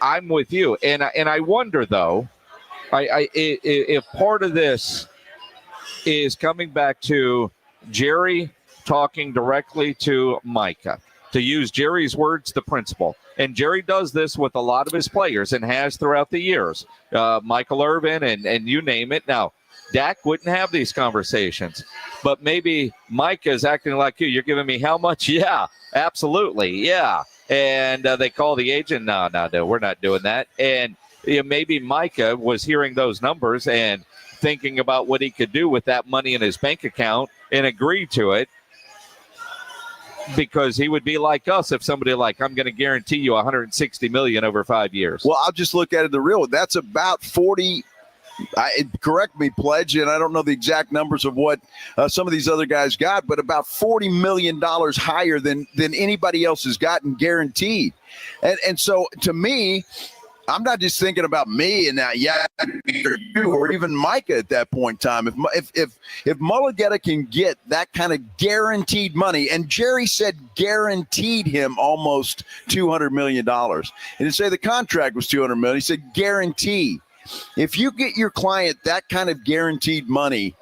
I'm with you, and I wonder though, if part of this is coming back to Jerry talking directly to Micah, to use Jerry's words, the principal. And Jerry does this with a lot of his players and has throughout the years. Michael Irvin and you name it. Now, Dak wouldn't have these conversations, but maybe Micah is acting like you. You're giving me how much? Yeah, absolutely. Yeah. And they call the agent. No, we're not doing that. And maybe Micah was hearing those numbers and thinking about what he could do with that money in his bank account and agreed to it. Because he would be like us if somebody like, I'm going to guarantee you $160 million over 5 years. Well, I'll just look at it the real way. That's about 40. Correct me, Pledge, and I don't know the exact numbers of what some of these other guys got, but about $40 million higher than anybody else has gotten guaranteed. And so to me, I'm not just thinking about me and now, or even Micah at that point in time. If Mulligetta can get that kind of guaranteed money, and Jerry said guaranteed him almost $200 million. He didn't say the contract was $200 million. He said guarantee. If you get your client that kind of guaranteed money,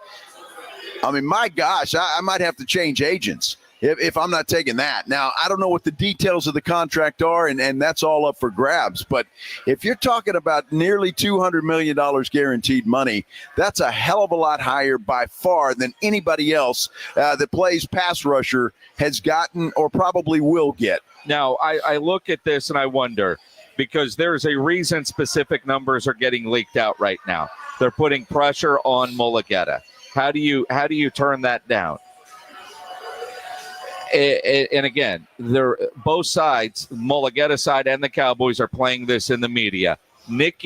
I mean, my gosh, I might have to change agents if I'm not taking that. Now, I don't know what the details of the contract are, and that's all up for grabs. But if you're talking about nearly $200 million guaranteed money, that's a hell of a lot higher by far than anybody else that plays pass rusher has gotten or probably will get. Now, I look at this and I wonder, because there's a reason specific numbers are getting leaked out right now. They're putting pressure on Mulligetta. How do you turn that down? And again, both sides, Mulligetta side and the Cowboys, are playing this in the media. Nick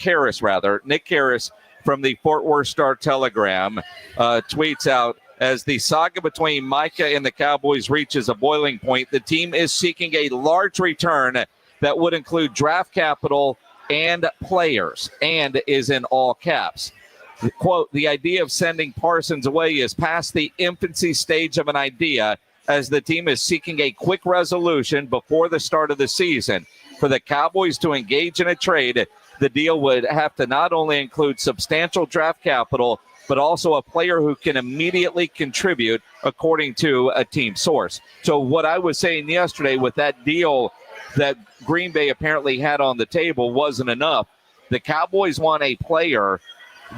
Harris from the Fort Worth Star-Telegram tweets out, as the saga between Micah and the Cowboys reaches a boiling point, the team is seeking a large return that would include draft capital and players, and is in all caps. Quote, the idea of sending Parsons away is past the infancy stage of an idea, as the team is seeking a quick resolution before the start of the season. For the Cowboys to engage in a trade, the deal would have to not only include substantial draft capital, but also a player who can immediately contribute, according to a team source. So what I was saying yesterday with that deal that Green Bay apparently had on the table wasn't enough. The Cowboys want a player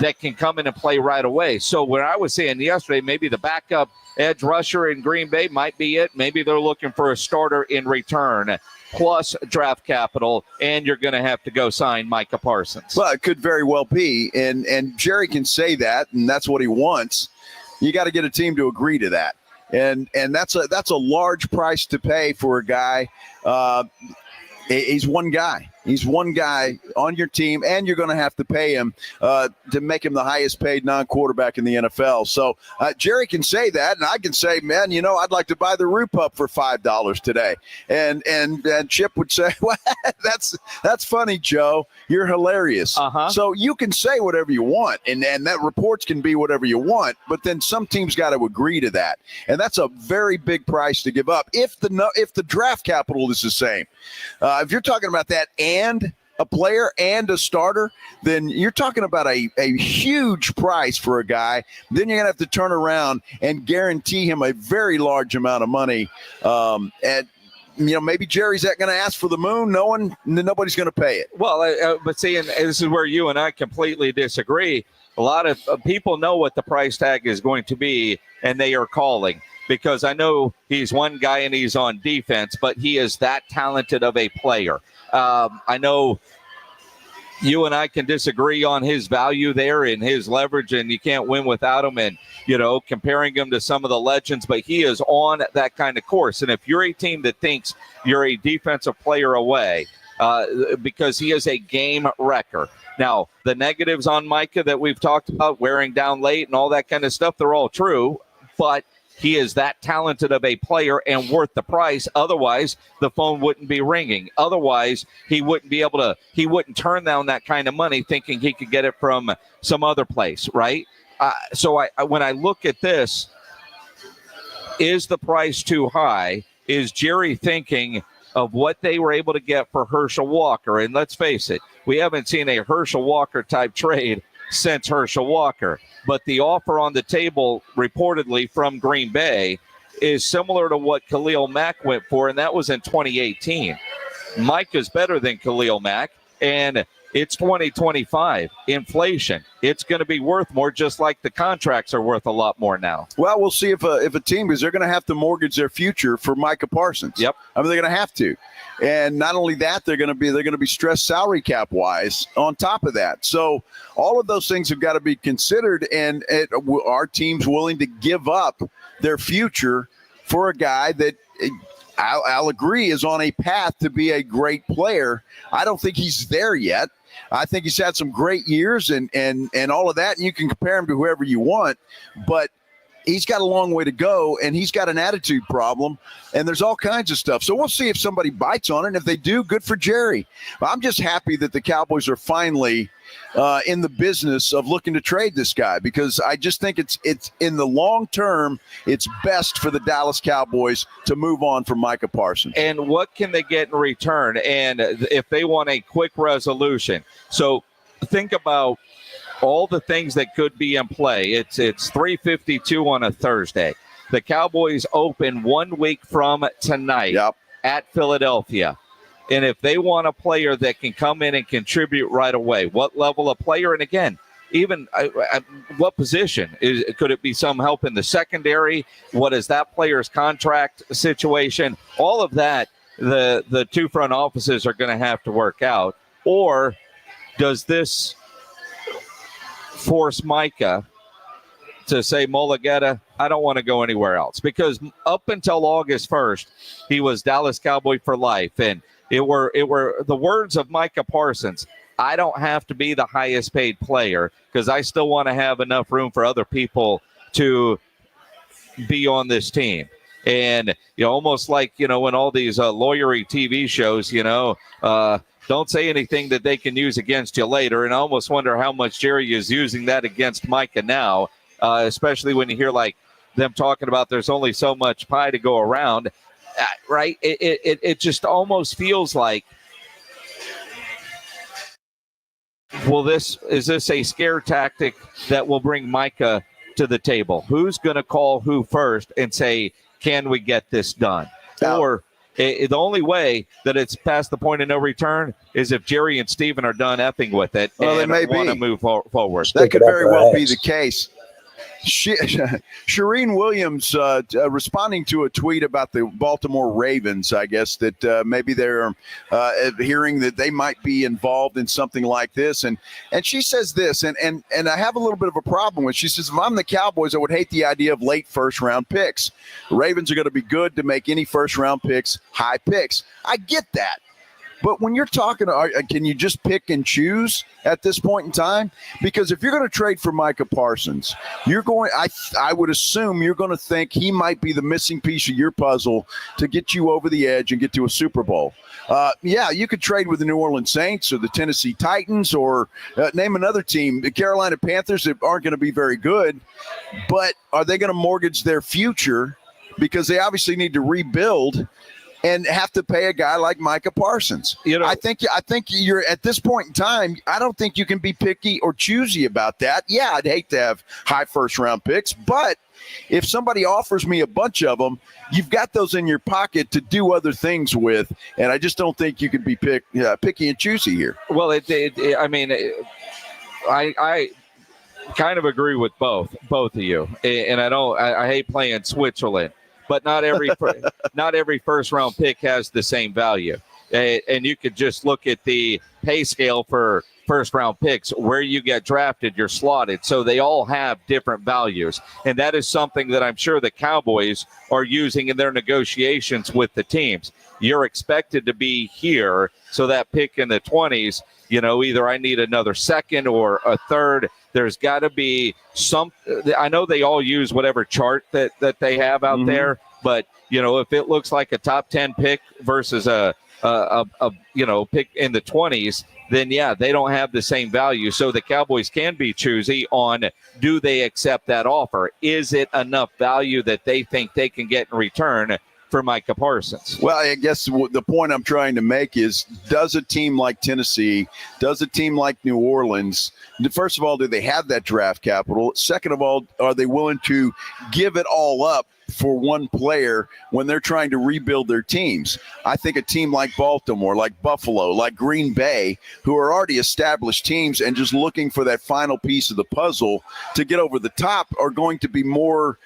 that can come in and play right away. So when I was saying yesterday, maybe the backup edge rusher in Green Bay might be it. Maybe they're looking for a starter in return, plus draft capital, and you're going to have to go sign Micah Parsons. Well, it could very well be, and Jerry can say that, and that's what he wants. You got to get a team to agree to that, and that's a large price to pay for a guy. He's one guy. He's one guy on your team, and you're going to have to pay him to make him the highest paid non-quarterback in the NFL. So Jerry can say that, and I can say, man, I'd like to buy the Roo Pup for $5 today. And Chip would say, well, that's funny, Joe. You're hilarious. So you can say whatever you want, and that reports can be whatever you want, but then some teams got to agree to that. And that's a very big price to give up if the draft capital is the same. If you're talking about that and a player and a starter, then you're talking about a huge price for a guy. Then you're going to have to turn around and guarantee him a very large amount of money. And maybe Jerry's not going to ask for the moon, knowing nobody's going to pay it. Well, but see, and this is where you and I completely disagree. A lot of people know what the price tag is going to be, and they are calling. Because I know he's one guy and he's on defense, but he is that talented of a player. I know you and I can disagree on his value there and his leverage, and you can't win without him, and, comparing him to some of the legends, but he is on that kind of course. And if you're a team that thinks you're a defensive player away, because he is a game wrecker. Now, the negatives on Micah that we've talked about, wearing down late and all that kind of stuff, they're all true, but he is that talented of a player and worth the price. Otherwise, the phone wouldn't be ringing. Otherwise, he wouldn't turn down that kind of money thinking he could get it from some other place, right? So when I look at this, is the price too high? Is Jerry thinking of what they were able to get for Herschel Walker? And let's face it, we haven't seen a Herschel Walker type trade since Herschel Walker. But the offer on the table reportedly from Green Bay is similar to what Khalil Mack went for, and that was in 2018. Mike is better than Khalil Mack, and it's 2025. Inflation. It's going to be worth more, just like the contracts are worth a lot more now. Well, we'll see if a team, because they're going to have to mortgage their future for Micah Parsons. Yep. I mean, they're going to have to. And not only that, they're going to be stressed salary cap wise on top of that. So all of those things have got to be considered. And are teams willing to give up their future for a guy that I'll agree is on a path to be a great player? I don't think he's there yet. I think he's had some great years and all of that. And you can compare him to whoever you want, but he's got a long way to go, and he's got an attitude problem, and there's all kinds of stuff. So we'll see if somebody bites on it, and if they do, good for Jerry. I'm just happy that the Cowboys are finally in the business of looking to trade this guy, because I just think it's in the long term, it's best for the Dallas Cowboys to move on from Micah Parsons. And what can they get in return? And if they want a quick resolution. So think about all the things that could be in play. It's 3:52 on a Thursday. The Cowboys open 1 week from tonight at Philadelphia. And if they want a player that can come in and contribute right away, what level of player? And again, even what position? Could it be some help in the secondary? What is that player's contract situation? All of that, the two front offices are going to have to work out. Or does this force Micah to say, Mulugeta, I don't want to go anywhere else? Because up until August 1st, he was Dallas Cowboy for life. And it were the words of Micah Parsons, I don't have to be the highest paid player because I still want to have enough room for other people to be on this team. And, almost like, when all these lawyery TV shows, don't say anything that they can use against you later. And I almost wonder how much Jerry is using that against Micah now, especially when you hear like them talking about there's only so much pie to go around, right? It just almost feels like, is this a scare tactic that will bring Micah to the table? Who's going to call who first and say, can we get this done? Or The only way that it's past the point of no return is if Jerry and Steven are done effing with it and want to move forward. That could very well be the case. Shireen Williams responding to a tweet about the Baltimore Ravens, I guess, that maybe they're hearing that they might be involved in something like this. And she says this, and I have a little bit of a problem with it. She says, if I'm the Cowboys, I would hate the idea of late first-round picks. The Ravens are going to be good to make any first-round picks high picks. I get that. But when you're talking, can you just pick and choose at this point in time? Because if you're going to trade for Micah Parsons, I would assume you're going to think he might be the missing piece of your puzzle to get you over the edge and get to a Super Bowl. Yeah, you could trade with the New Orleans Saints or the Tennessee Titans or name another team, the Carolina Panthers, that aren't going to be very good. But are they going to mortgage their future because they obviously need to rebuild and have to pay a guy like Micah Parsons? I think you're at this point in time, I don't think you can be picky or choosy about that. Yeah, I'd hate to have high first-round picks, but if somebody offers me a bunch of them, you've got those in your pocket to do other things with, and I just don't think you can be picky and choosy here. Well, I kind of agree with both of you, and I hate playing Switzerland. But not every first-round pick has the same value. And you could just look at the pay scale for first-round picks. Where you get drafted, you're slotted. So they all have different values. And that is something that I'm sure the Cowboys are using in their negotiations with the teams. You're expected to be here, so that pick in the 20s, either I need another second or a third. There's got to be some. I know they all use whatever chart that they have out there, but if it looks like a top 10 pick versus a pick in the 20s, then yeah, they don't have the same value. So the Cowboys can be choosy on, do they accept that offer? Is it enough value that they think they can get in return for Micah Parsons? Well, I guess the point I'm trying to make is, does a team like Tennessee, does a team like New Orleans, first of all, do they have that draft capital? Second of all, are they willing to give it all up for one player when they're trying to rebuild their teams? I think a team like Baltimore, like Buffalo, like Green Bay, who are already established teams and just looking for that final piece of the puzzle to get over the top, are going to be more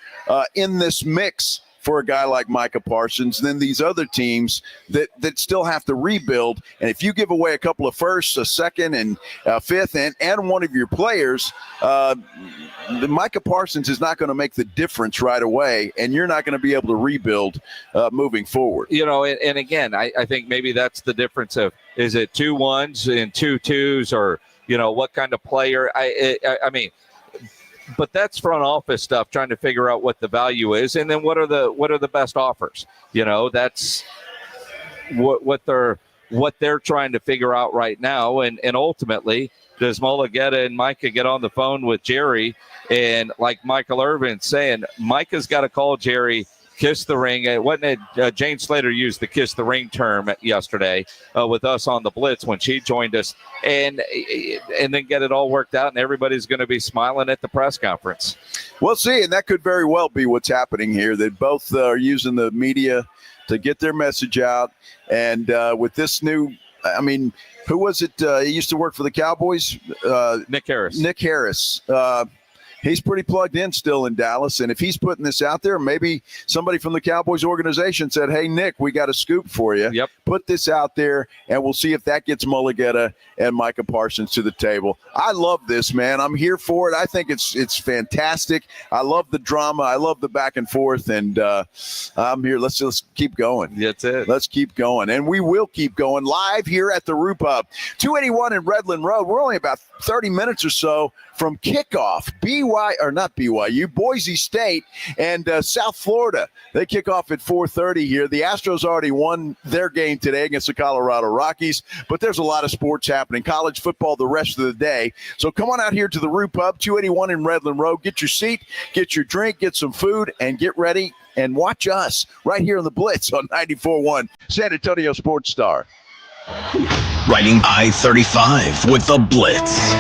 in this mix for a guy like Micah Parsons than these other teams that still have to rebuild. And if you give away a couple of firsts, a second and a fifth, and one of your players, the Micah Parsons is not going to make the difference right away, and you're not going to be able to rebuild moving forward. And again, I think maybe that's the difference of, is it 2 1s and 2 2s, or, what kind of player? I mean, but that's front office stuff, trying to figure out what the value is, and then what are the best offers. That's what they're trying to figure out right now, and ultimately, does Mulligetta and Micah get on the phone with Jerry, and like Michael Irvin saying, Micah's got to call Jerry, kiss the ring. Wasn't it Jane Slater used the kiss the ring term yesterday with us on the Blitz when she joined us, and then get it all worked out, and everybody's going to be smiling at the press conference. We'll see, and that could very well be what's happening here, that both are using the media to get their message out. And with this new, who was it? He used to work for the Cowboys? Nick Harris. Nick Harris. He's pretty plugged in still in Dallas, and if he's putting this out there, maybe somebody from the Cowboys organization said, hey, Nick, we got a scoop for you. Yep. Put this out there, and we'll see if that gets Mulligetta and Micah Parsons to the table. I love this, man. I'm here for it. I think it's fantastic. I love the drama. I love the back and forth, and I'm here. Let's keep going. That's it. Let's keep going, and we will keep going live here at the Roop Hub, 281 in Redland Road. We're only about 30 minutes or so from kickoff. Boise State and South Florida. They kick off at 4:30 here. The Astros already won their game today against the Colorado Rockies, but there's a lot of sports happening. College football the rest of the day. So come on out here to the Roop Hub, 281 in Redland Road. Get your seat, get your drink, get some food, and get ready and watch us right here on the Blitz on 94.1 San Antonio Sports Star. Riding I-35 with the Blitz.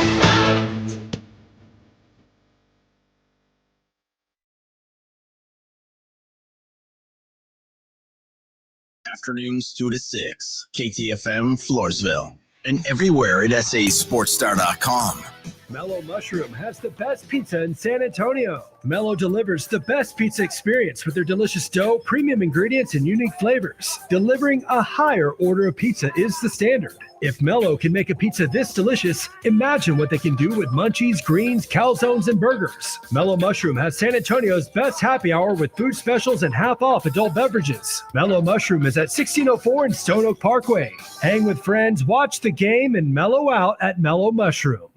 Afternoons 2 to 6. KTFM Floresville. And everywhere at sasportstar.com. Mellow Mushroom has the best pizza in San Antonio. Mellow delivers the best pizza experience with their delicious dough, premium ingredients, and unique flavors. Delivering a higher order of pizza is the standard. If Mellow can make a pizza this delicious, imagine what they can do with munchies, greens, calzones, and burgers. Mellow Mushroom has San Antonio's best happy hour with food specials and half-off adult beverages. Mellow Mushroom is at 1604 and Stone Oak Parkway. Hang with friends, watch the game, and mellow out at Mellow Mushroom.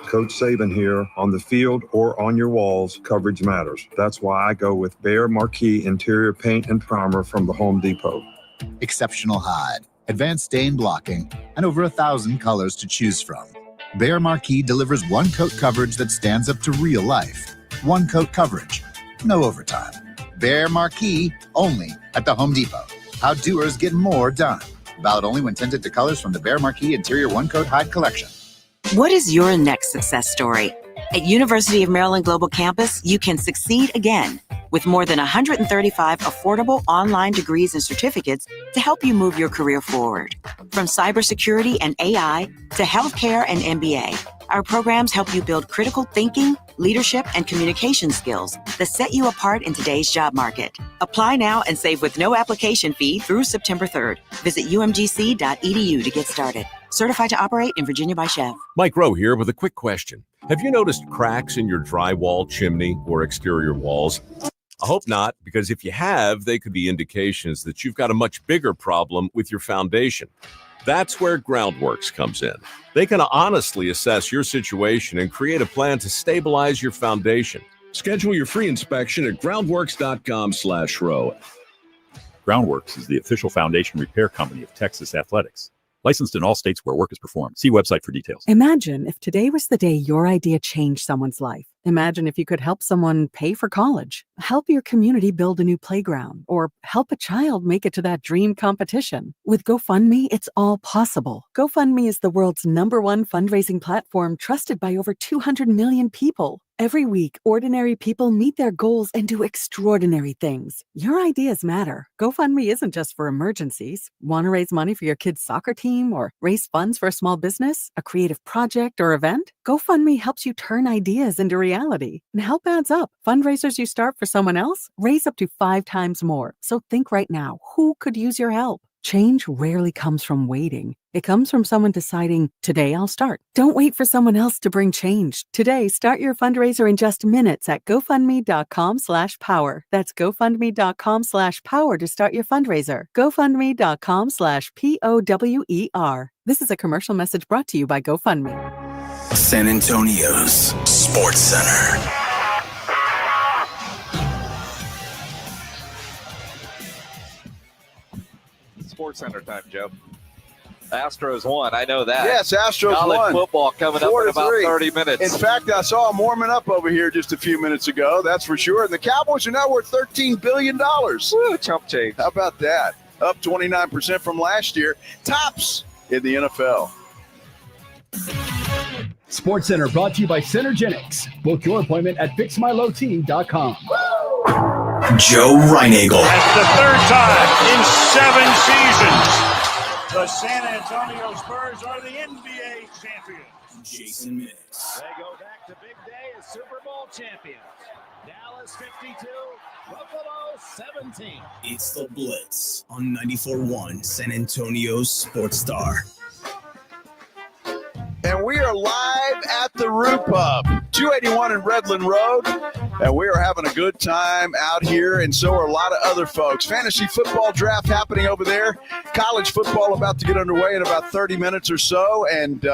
Coach Saban here. On the field or on your walls, coverage matters. That's why I go with Behr Marquee Interior Paint and Primer from the Home Depot. Exceptional hide, advanced stain blocking, and over 1,000 colors to choose from. Behr Marquee delivers one-coat coverage that stands up to real life. One-coat coverage, no overtime. Behr Marquee, only at the Home Depot. How doers get more done. Valid only when tinted to colors from the Behr Marquee Interior One-Coat Hide Collection. What is your next success story? At University of Maryland Global Campus, you can succeed again with more than 135 affordable online degrees and certificates to help you move your career forward. From cybersecurity and AI to healthcare and MBA, our programs help you build critical thinking, leadership, and communication skills that set you apart in today's job market. Apply now and save with no application fee through September 3rd. Visit umgc.edu to get started. Certified to operate in Virginia by Chev. Mike Rowe here with a quick question. Have you noticed cracks in your drywall, chimney, or exterior walls? I hope not, because if you have, they could be indications that you've got a much bigger problem with your foundation. That's where Groundworks comes in. They can honestly assess your situation and create a plan to stabilize your foundation. Schedule your free inspection at groundworks.com/row. Groundworks is the official foundation repair company of Texas Athletics. Licensed in all states where work is performed. See website for details. Imagine if today was the day your idea changed someone's life. Imagine if you could help someone pay for college, help your community build a new playground, or help a child make it to that dream competition. With GoFundMe, it's all possible. GoFundMe is the world's #1 fundraising platform trusted by over 200 million people. Every week, ordinary people meet their goals and do extraordinary things. Your ideas matter. GoFundMe isn't just for emergencies. Want to raise money for your kid's soccer team or raise funds for a small business, a creative project, or event? GoFundMe helps you turn ideas into reality. And help adds up. Fundraisers you start for someone else raise up to 5 times more. So think right now, who could use your help? Change rarely comes from waiting. It comes from someone deciding, today I'll start. Don't wait for someone else to bring change. Today, start your fundraiser in just minutes at GoFundMe.com/power. That's GoFundMe.com/power to start your fundraiser. GoFundMe.com/POWER. This is a commercial message brought to you by GoFundMe. San Antonio's Sports Center. Sports Center time, Joe. Astros won. I know that. Yes, Astros College won. Football coming up in about 30 minutes. In fact, I saw them warming up over here just a few minutes ago. That's for sure. And the Cowboys are now worth $13 billion. Woo, chump change. How about that? Up 29% from last year. Tops in the NFL. Sports Center brought to you by Synergenics. Book your appointment at fixmylowteam.com. Joe Reinagle. That's the third time in 7 seasons. The San Antonio Spurs are the NBA champions. Jason Minix. They go back to big day as Super Bowl champions. Dallas 52, Buffalo 17. It's the Blitz on 94.1 San Antonio's Sports Star. And we are live at the Root Pub, 281 in Redland Road. And we are having a good time out here, and so are a lot of other folks. Fantasy football draft happening over there. College football about to get underway in about 30 minutes or so. And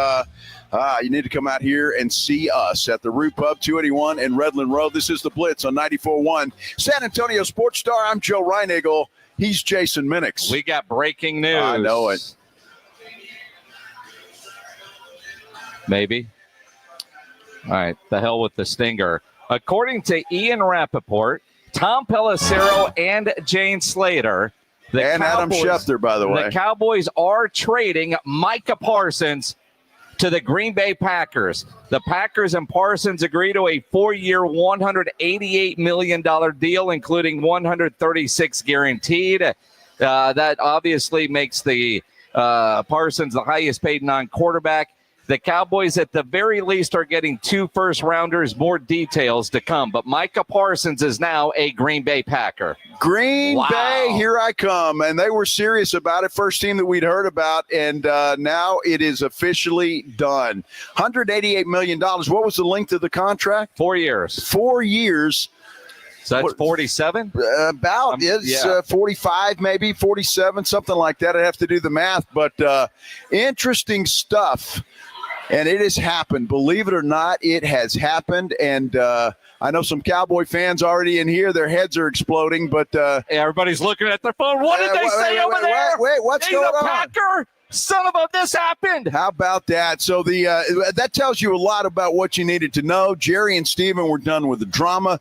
you need to come out here and see us at the Root Pub, 281 in Redland Road. This is the Blitz on 94.1 San Antonio Sports Star. I'm Joe Reinagle. He's Jason Minix. We got breaking news. I know it. Maybe. All right, the hell with the stinger. According to Ian Rappaport, Tom Pelissero, and Jane Slater, and Adam Schefter, by the way, the Cowboys are trading Micah Parsons to the Green Bay Packers. The Packers and Parsons agree to a 4-year, $188 million deal, including $136 guaranteed. That obviously makes the Parsons the highest paid non-quarterback. The Cowboys, at the very least, are getting 2 first-rounders. More details to come. But Micah Parsons is now a Green Bay Packer. Green Bay, here I come. And they were serious about it. First team that we'd heard about. And now it is officially done. $188 million. What was the length of the contract? 4 years. 4 years. So that's 47? About. It's 45, maybe 47, something like that. I'd have to do the math. But interesting stuff. And it has happened. Believe it or not, it has happened. And I know some Cowboy fans already in here. Their heads are exploding. But everybody's looking at their phone. What did they say over there? Wait, what's going on? Packer? Son of a, this happened. How about that? So that tells you a lot about what you needed to know. Jerry and Steven were done with the drama.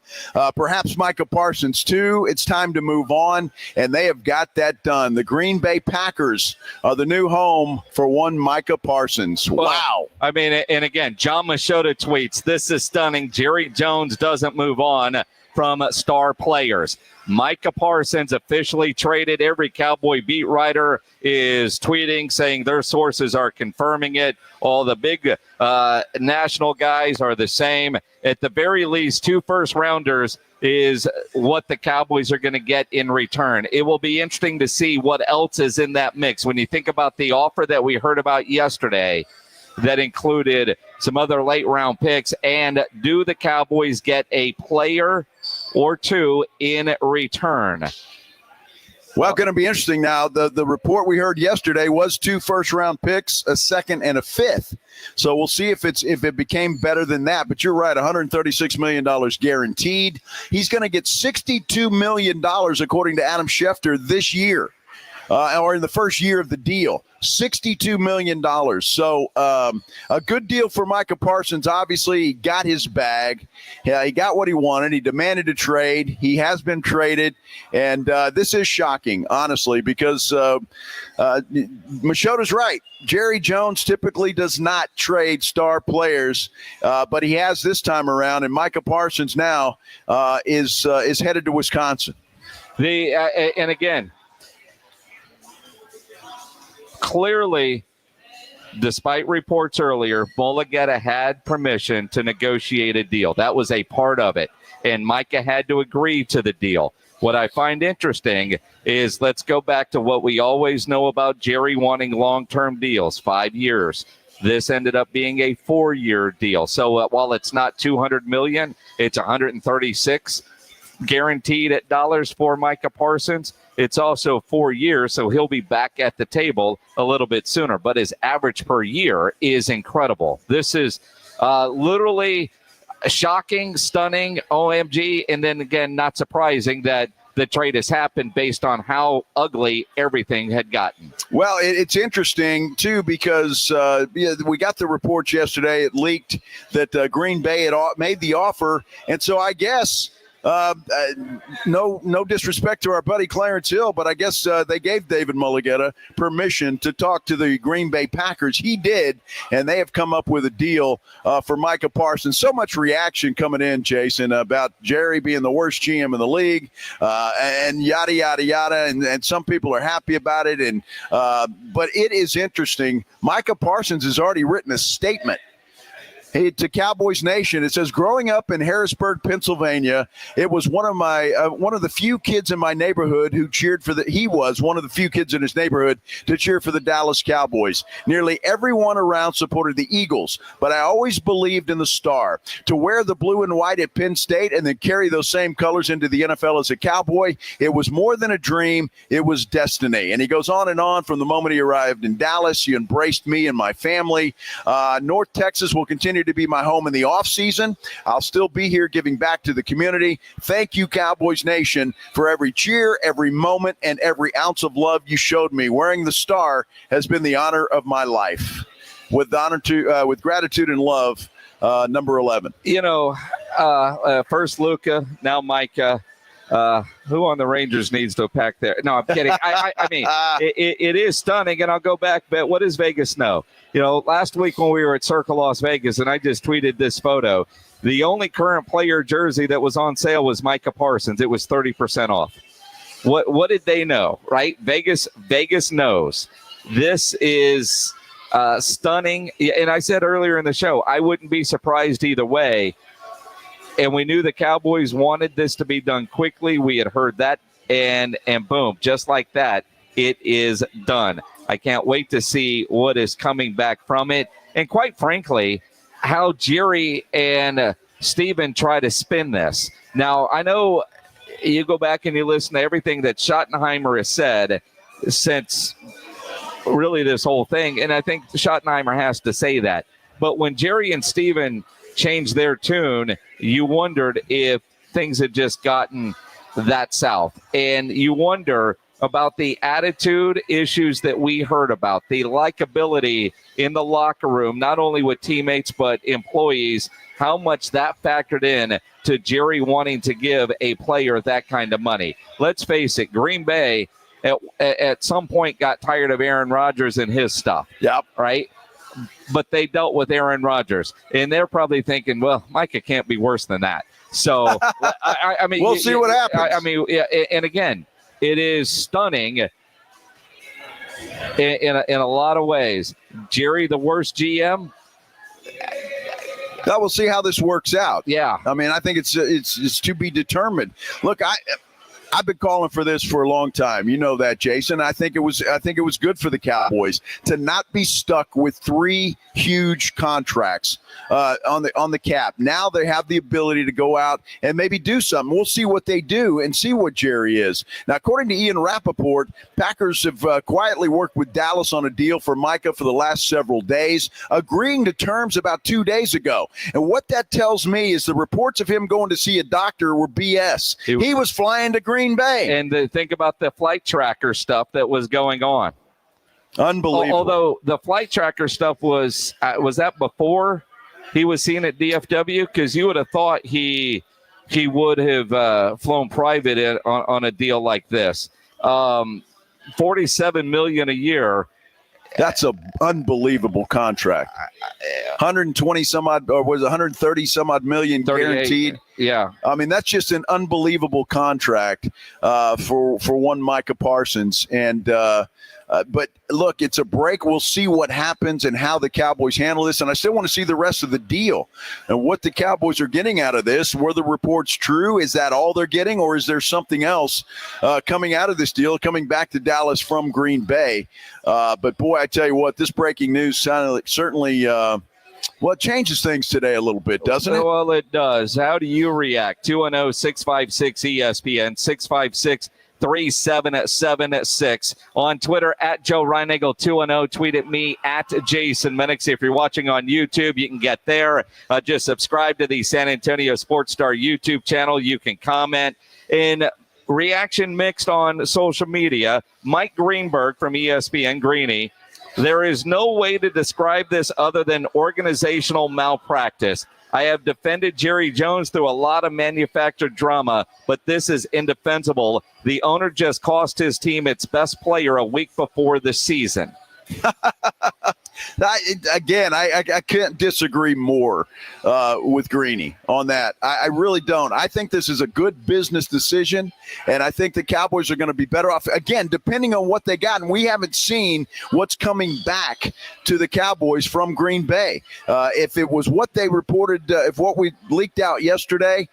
Perhaps Micah Parsons, too. It's time to move on, and they have got that done. The Green Bay Packers are the new home for one Micah Parsons. Wow. I mean, and again, John Machota tweets, this is stunning. Jerry Jones doesn't move on from star players. Micah Parsons officially traded. Every Cowboy beat writer is tweeting, saying their sources are confirming it. All the big national guys are the same. At the very least, 2 first-rounders is what the Cowboys are going to get in return. It will be interesting to see what else is in that mix. When you think about the offer that we heard about yesterday, that included some other late-round picks, and do the Cowboys get a player or 2 in return? Well, going to be interesting now. The report we heard yesterday was 2 first-round picks, a second and a fifth. So we'll see if it became better than that. But you're right, $136 million guaranteed. He's going to get $62 million, according to Adam Schefter, this year. Or in the first year of the deal, $62 million. So a good deal for Micah Parsons. Obviously, he got his bag. He got what he wanted. He demanded a trade. He has been traded. And this is shocking, honestly, because Machota's right. Jerry Jones typically does not trade star players, but he has this time around. And Micah Parsons now is headed to Wisconsin. And again, clearly, despite reports earlier, Mulligeta had permission to negotiate a deal. That was a part of it, and Micah had to agree to the deal. What I find interesting is, let's go back to what we always know about Jerry wanting long-term deals, 5 years. This ended up being a 4-year deal. So while it's not $200 million, it's $136 guaranteed at dollars for Micah Parsons. It's also 4 years, so he'll be back at the table a little bit sooner. But his average per year is incredible. This is literally shocking, stunning, OMG, and then again, not surprising that the trade has happened based on how ugly everything had gotten. Well, it's interesting, too, because we got the reports yesterday. It leaked that Green Bay had made the offer, and so I guess no disrespect to our buddy Clarence Hill, but I guess they gave David Mulligeta permission to talk to the Green Bay Packers. He did, and they have come up with a deal for Micah Parsons. So much reaction coming in, Jason, about Jerry being the worst GM in the league, and yada, yada, yada, and some people are happy about it. And but it is interesting. Micah Parsons has already written a statement to Cowboys Nation. It says, growing up in Harrisburg, Pennsylvania, it was one of the few kids in my neighborhood who cheered for he was one of the few kids in his neighborhood to cheer for the Dallas Cowboys. Nearly everyone around supported the Eagles, but I always believed in the Star. To wear the blue and white at Penn State and then carry those same colors into the NFL as a Cowboy, it was more than a dream, it was destiny. And he goes on and on. From the moment he arrived in Dallas, he embraced me and my family. North Texas will continue to be my home in the offseason. I'll still be here giving back to the community. Thank you, Cowboys Nation, for every cheer, every moment, and every ounce of love you showed me. Wearing the Star has been the honor of my life. With gratitude and love, number 11. First Luka, now Micah. Who on the Rangers needs to pack there? No, I'm kidding. I mean, it is stunning, and I'll go back. But what does Vegas know? Last week when we were at Circle Las Vegas, and I just tweeted this photo, the only current player jersey that was on sale was Micah Parsons. It was 30% off. What did they know, right? Vegas knows. This is stunning. And I said earlier in the show, I wouldn't be surprised either way. And we knew the Cowboys wanted this to be done quickly. We had heard that, and boom, just like that, it is done. I can't wait to see what is coming back from it. And quite frankly, how Jerry and Steven try to spin this. Now, I know you go back and you listen to everything that Schottenheimer has said since really this whole thing, and I think Schottenheimer has to say that. But when Jerry and Steven changed their tune, you wondered if things had just gotten that south. And you wonder about the attitude issues that we heard about, the likability in the locker room, not only with teammates but employees, how much that factored in to Jerry wanting to give a player that kind of money. Let's face it, Green Bay at some point got tired of Aaron Rodgers and his stuff. Yep. Right? But they dealt with Aaron Rodgers, and they're probably thinking, well, Micah can't be worse than that. So, I mean, we'll see what happens. I mean, and again, it is stunning in a lot of ways. Jerry, the worst GM. Now we'll see how this works out. Yeah, I mean, I think it's to be determined. Look, I've been calling for this for a long time. You know that, Jason. I think it was good for the Cowboys to not be stuck with 3 huge contracts on the cap. Now they have the ability to go out and maybe do something. We'll see what they do and see what Jerry is. Now, according to Ian Rappaport, Packers have quietly worked with Dallas on a deal for Micah for the last several days, agreeing to terms about 2 days ago. And what that tells me is the reports of him going to see a doctor were BS. He was flying to Green Bay. And think about the flight tracker stuff that was going on. Unbelievable. Although the flight tracker stuff was that before he was seen at DFW? Because you would have thought he would have flown private on a deal like this. $47 million a year. That's an unbelievable contract. 120 some odd, or was it 130 some odd million guaranteed? Yeah. I mean, that's just an unbelievable contract for one Micah Parsons. And but look, it's a break. We'll see what happens and how the Cowboys handle this. And I still want to see the rest of the deal and what the Cowboys are getting out of this. Were the reports true? Is that all they're getting, or is there something else coming out of this deal, coming back to Dallas from Green Bay? But boy, I tell you what, this breaking news certainly it changes things today a little bit, doesn't it? Well, it does. How do you react? 210-656-ESPN, 656-3776. On Twitter, at Joe Reinagle 210. Tweet at me, at Jason Minix. If you're watching on YouTube, you can get there. Just subscribe to the San Antonio Sports Star YouTube channel. You can comment. In reaction mixed on social media, Mike Greenberg from ESPN, Greeny, there is no way to describe this other than organizational malpractice. I have defended Jerry Jones through a lot of manufactured drama, but this is indefensible. The owner just cost his team its best player a week before the season. I can't disagree more with Greeny on that. I really don't. I think this is a good business decision, and I think the Cowboys are going to be better off, again, depending on what they got. And we haven't seen what's coming back to the Cowboys from Green Bay. If it was what they reported, if what we leaked out yesterday,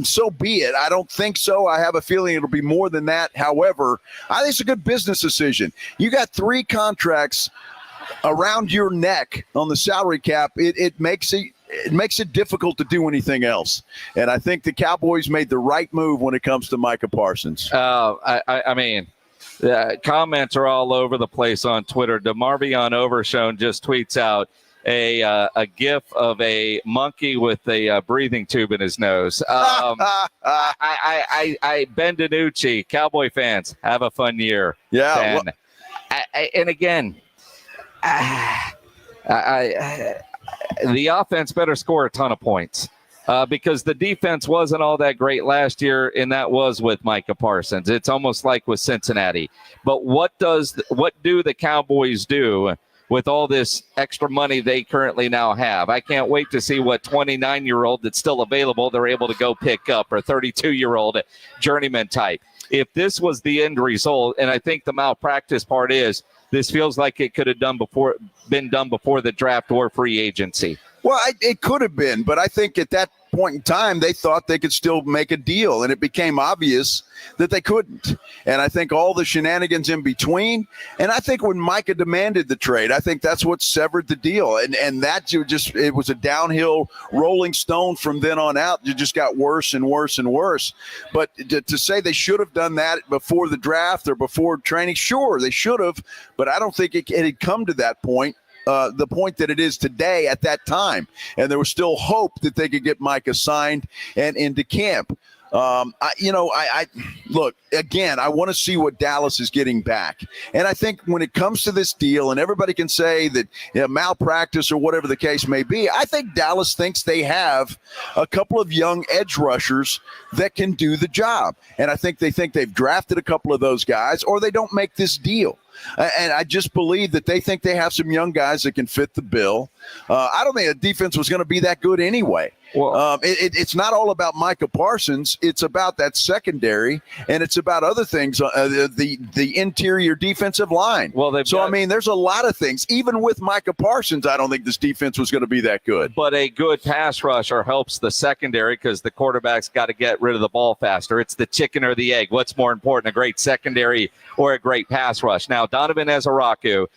so be it. I don't think so. I have a feeling it'll be more than that. However, I think it's a good business decision. You got 3 contracts around your neck on the salary cap. It makes it difficult to do anything else. And I think the Cowboys made the right move when it comes to Micah Parsons. I mean, comments are all over the place on Twitter. DeMarvion Overshone just tweets out a gif of a monkey with a breathing tube in his nose. Ben DiNucci, Cowboy fans, have a fun year. Yeah. And again, the offense better score a ton of points because the defense wasn't all that great last year, and that was with Micah Parsons. It's almost like with Cincinnati. But what do the Cowboys do with all this extra money they currently now have? I can't wait to see what 29-year-old that's still available they're able to go pick up, or 32-year-old journeyman type. if this was the end result, and I think the malpractice part is, this feels like it could have been done before the draft or free agency. Well, it could have been, but I think at that point in time, they thought they could still make a deal, and it became obvious that they couldn't. And I think all the shenanigans in between, and I think when Micah demanded the trade, I think that's what severed the deal. And that it was a downhill rolling stone from then on out. It just got worse and worse and worse. But to say they should have done that before the draft or before training, sure, they should have, but I don't think it had come to that point. The point that it is today at that time. And there was still hope that they could get Micah signed and into camp. Look, again, I want to see what Dallas is getting back. And I think when it comes to this deal, and everybody can say that malpractice or whatever the case may be, I think Dallas thinks they have a couple of young edge rushers that can do the job. And I think they've drafted a couple of those guys, or they don't make this deal. And I just believe that they think they have some young guys that can fit the bill. I don't think the defense was going to be that good anyway. Well, it's not all about Micah Parsons. It's about that secondary, and it's about other things, the interior defensive line. There's a lot of things. Even with Micah Parsons, I don't think this defense was going to be that good. But a good pass rusher helps the secondary because the quarterback's got to get rid of the ball faster. It's the chicken or the egg. What's more important, a great secondary or a great pass rush? Now, Donovan Ezaraku,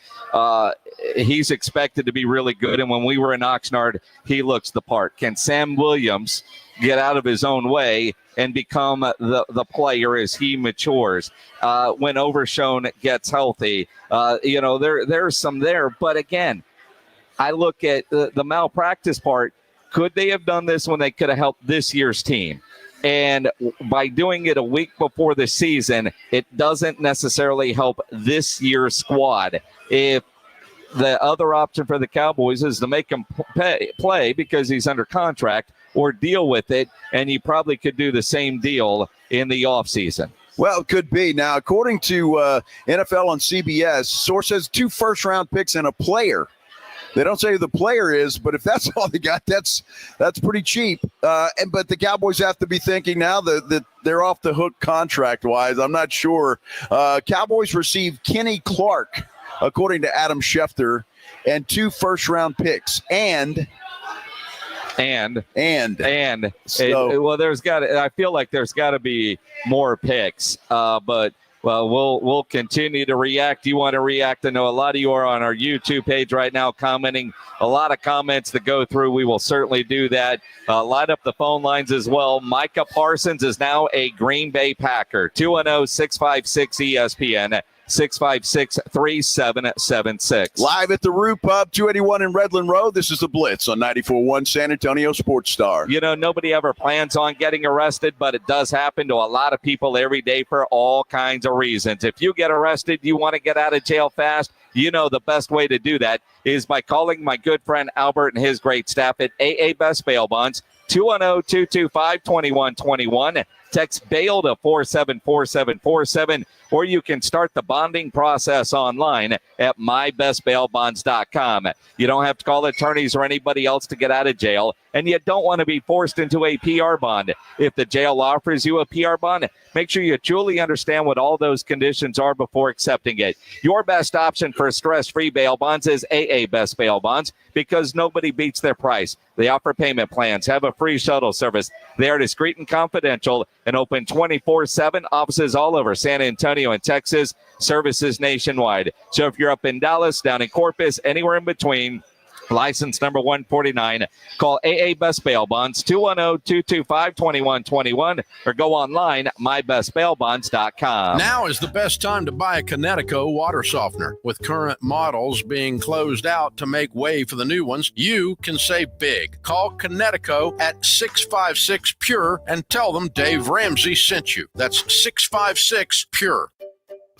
he's expected to be really good, and when we were in Oxnard, he looks the part. Can Sam Williams get out of his own way and become the player as he matures? When Overshone gets healthy, there's some there. But again, I look at the malpractice part. Could they have done this when they could have helped this year's team? And by doing it a week before the season, it doesn't necessarily help this year's squad. If the other option for the Cowboys is to make him play because he's under contract, or deal with it, and you probably could do the same deal in the offseason. Well, it could be. Now, according to NFL on CBS, source says 2 first-round picks and a player. They don't say who the player is, but if that's all they got, that's pretty cheap. But the Cowboys have to be thinking now that they're off the hook contract-wise. I'm not sure. Cowboys received Kenny Clark, according to Adam Schefter, and 2 first-round picks. I feel like there's got to be more picks, but we'll continue to react. You want to react? I know a lot of you are on our YouTube page right now commenting. A lot of comments to go through. We will certainly do that. Light up the phone lines as well. Micah Parsons is now a Green Bay Packer. 210-656-ESPN. 656-3776. Live at the Root Pub, 281 in Redland Road. This is the Blitz on 94.1 San Antonio Sports Star. Nobody ever plans on getting arrested, but it does happen to a lot of people every day for all kinds of reasons. If you get arrested, you want to get out of jail fast, the best way to do that is by calling my good friend Albert and his great staff at AA Best Bail Bonds, 210-225-2121. Text bail to 474747, or you can start the bonding process online at mybestbailbonds.com. You don't have to call attorneys or anybody else to get out of jail, and you don't want to be forced into a PR bond. If the jail offers you a PR bond, make sure you truly understand what all those conditions are before accepting it. Your best option for stress-free bail bonds is AA Best Bail Bonds, because nobody beats their price. They offer payment plans, have a free shuttle service. They are discreet and confidential and open 24/7. Offices all over San Antonio and Texas, services nationwide. So if you're up in Dallas, down in Corpus, anywhere in between, license number 149, call AA Best Bail Bonds, 210-225-2121, or go online, mybestbailbonds.com. Now is the best time to buy a Connecticut water softener. With current models being closed out to make way for the new ones, you can save big. Call Connecticut at 656-PURE and tell them Dave Ramsey sent you. That's 656-PURE.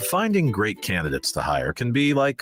Finding great candidates to hire can be like,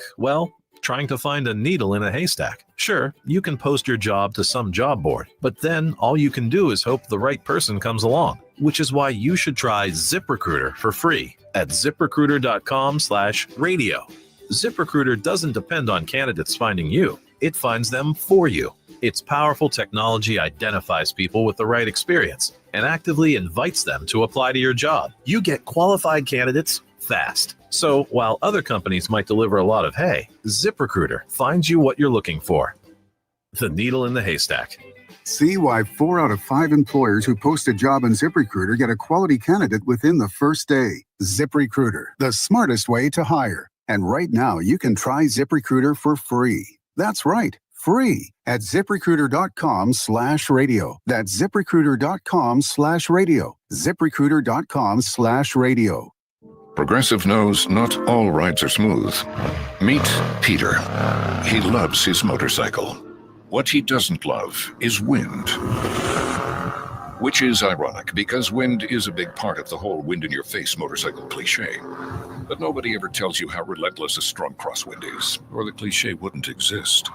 trying to find a needle in a haystack. Sure, you can post your job to some job board, but then all you can do is hope the right person comes along, which is why you should try ZipRecruiter for free at ZipRecruiter.com/radio. ZipRecruiter doesn't depend on candidates finding you. It finds them for you. Its powerful technology identifies people with the right experience and actively invites them to apply to your job. You get qualified candidates fast. So while other companies might deliver a lot of hay, ZipRecruiter finds you what you're looking for. The needle in the haystack. See why 4 out of 5 employers who post a job on ZipRecruiter get a quality candidate within the first day. ZipRecruiter, the smartest way to hire. And right now, you can try ZipRecruiter for free. That's right, free at ZipRecruiter.com/radio. That's ZipRecruiter.com/radio. ZipRecruiter.com/radio. Progressive knows not all rides are smooth. Meet Peter. He loves his motorcycle. What he doesn't love is wind. Which is ironic, because wind is a big part of the whole wind-in-your-face motorcycle cliche. But nobody ever tells you how relentless a strong crosswind is, or the cliche wouldn't exist.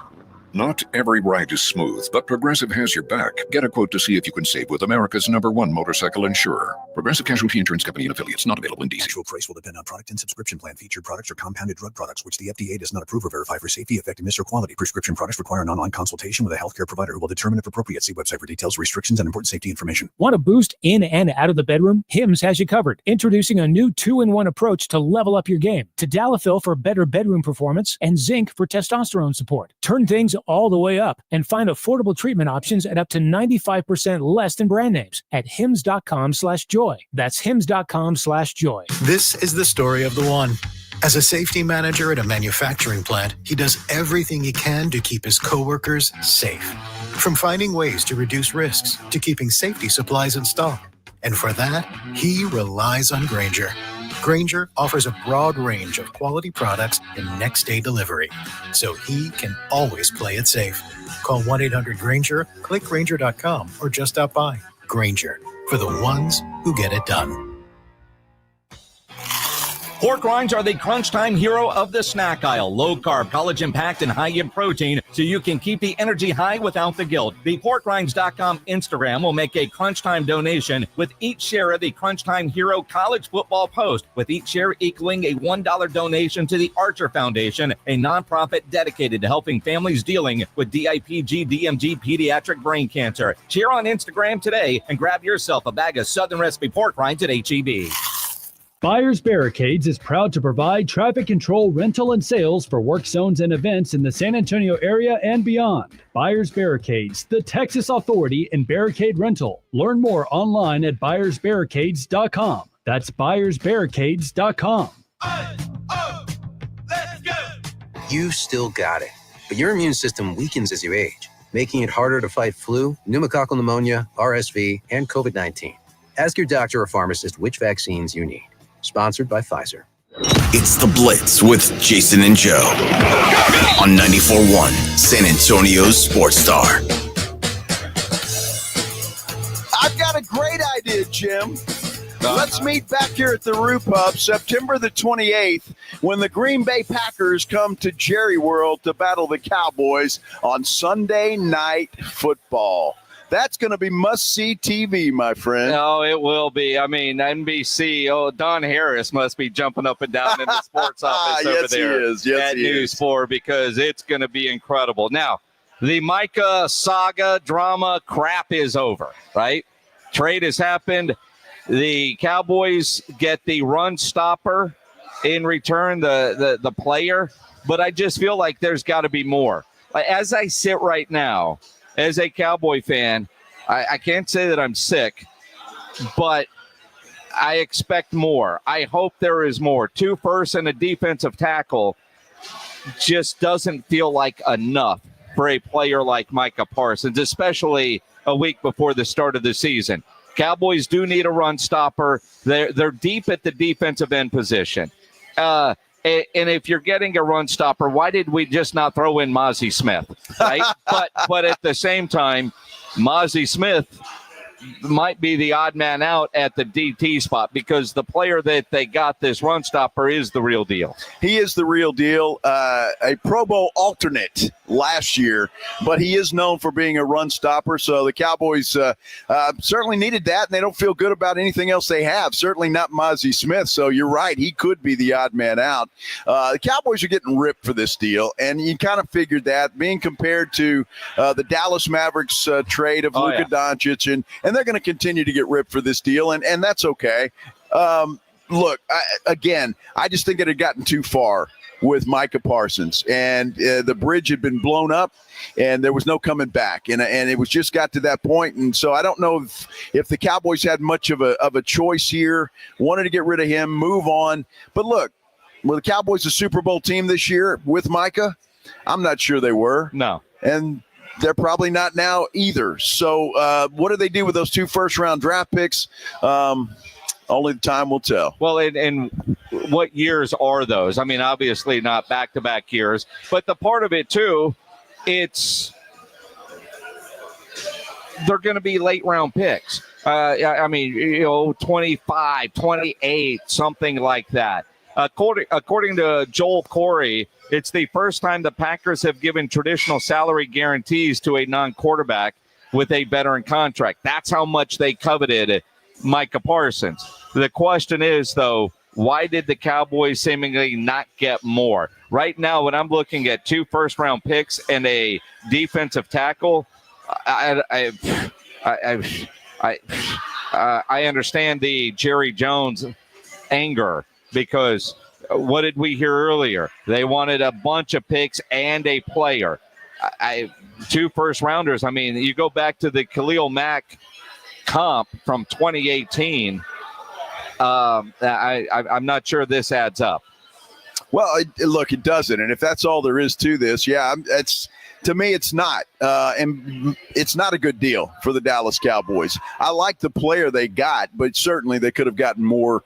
Not every ride is smooth, but Progressive has your back. Get a quote to see if you can save with America's #1 motorcycle insurer. Progressive Casualty Insurance Company and affiliates, not available in DC. Actual price will depend on product and subscription plan. Featured products are compounded drug products, which the FDA does not approve or verify for safety, effectiveness, or quality. Prescription products require an online consultation with a healthcare provider who will determine if appropriate. See website for details, restrictions, and important safety information. Want a boost in and out of the bedroom? Hims has you covered. Introducing a new 2-in-1 approach to level up your game. Tadalafil for better bedroom performance and zinc for testosterone support. Turn things all the way up and find affordable treatment options at up to 95% less than brand names at hims.com/joy. That's hims.com/joy. This is the story of the one. As a safety manager at a manufacturing plant, he does everything he can to keep his coworkers safe. From finding ways to reduce risks to keeping safety supplies in stock. And for that, he relies on Grainger. Grainger offers a broad range of quality products and next-day delivery, so he can always play it safe. Call 1-800-GRAINGER, click Grainger.com, or just stop by. Grainger, for the ones who get it done. Pork rinds are the crunch time hero of the snack aisle. Low carb, collagen packed, and high in protein, so you can keep the energy high without the guilt. The PorkRinds.com Instagram will make a crunch time donation with each share of the Crunch Time Hero College Football Post, with each share equaling a $1 donation to the Archer Foundation, a nonprofit dedicated to helping families dealing with DIPG, DMG, pediatric brain cancer. Share on Instagram today and grab yourself a bag of Southern Recipe pork rinds at HEB. Buyers Barricades is proud to provide traffic control, rental, and sales for work zones and events in the San Antonio area and beyond. Buyers Barricades, the Texas authority in barricade rental. Learn more online at buyersbarricades.com. That's buyersbarricades.com. You've still got it, but your immune system weakens as you age, making it harder to fight flu, pneumococcal pneumonia, RSV, and COVID-19. Ask your doctor or pharmacist which vaccines you need. Sponsored by Pfizer. It's The Blitz with Jason and Joe on 94.1 San Antonio's Sports Star. I've got a great idea, Jim. Let's meet back here at the Roo Pub September the 28th when the Green Bay Packers come to Jerry World to battle the Cowboys on Sunday Night Football. That's going to be must-see TV, my friend. Oh, it will be. I mean, NBC, Don Harris must be jumping up and down in the sports office over there at News 4 because it's going to be incredible. Now, the Micah saga drama crap is over, right? Trade has happened. The Cowboys get the run stopper in return, the player, but I just feel like there's got to be more. As I sit right now, as a Cowboy fan, I can't say that I'm sick, but I expect more. I hope there is more. 2 firsts and a defensive tackle just doesn't feel like enough for a player like Micah Parsons, especially a week before the start of the season. Cowboys do need a run stopper. They're deep at the defensive end position. And if you're getting a run stopper, why did we just not throw in Mozzie Smith, right? but at the same time, Mozzie Smith might be the odd man out at the DT spot because the player that they got, this run stopper, is the real deal. He is the real deal. A Pro Bowl alternate last year, but he is known for being a run stopper. So the Cowboys certainly needed that, and they don't feel good about anything else they have. Certainly not Mozzie Smith. So you're right. He could be the odd man out. The Cowboys are getting ripped for this deal, and you kind of figured that being compared to the Dallas Mavericks trade of Luka Doncic, and they're going to continue to get ripped for this deal, and that's okay. Look, I just think it had gotten too far with Micah Parsons, and the bridge had been blown up, and there was no coming back, and it was just got to that point. And so I don't know if the Cowboys had much of a choice here, wanted to get rid of him, move on. But look, were the Cowboys a Super Bowl team this year with Micah? I'm not sure they were. No. And they're probably not now either. So what do they do with those 2 first-round draft picks? Only the time will tell. Well, and what years are those? I mean, obviously not back-to-back years, but the part of it too, they're going to be late-round picks. I mean, 25, 28, something like that. According to Joel Corey, it's the first time the Packers have given traditional salary guarantees to a non-quarterback with a veteran contract. That's how much they coveted Micah Parsons. The question is, though, why did the Cowboys seemingly not get more? Right now, when I'm looking at 2 first-round picks and a defensive tackle, I understand the Jerry Jones anger, because what did we hear earlier? They wanted a bunch of picks and a player. 2 first-rounders. I mean, you go back to the Khalil Mack comp from 2018. I'm not sure this adds up. Well, look, it doesn't. And if that's all there is to this, to me, it's not. And it's not a good deal for the Dallas Cowboys. I like the player they got, but certainly they could have gotten more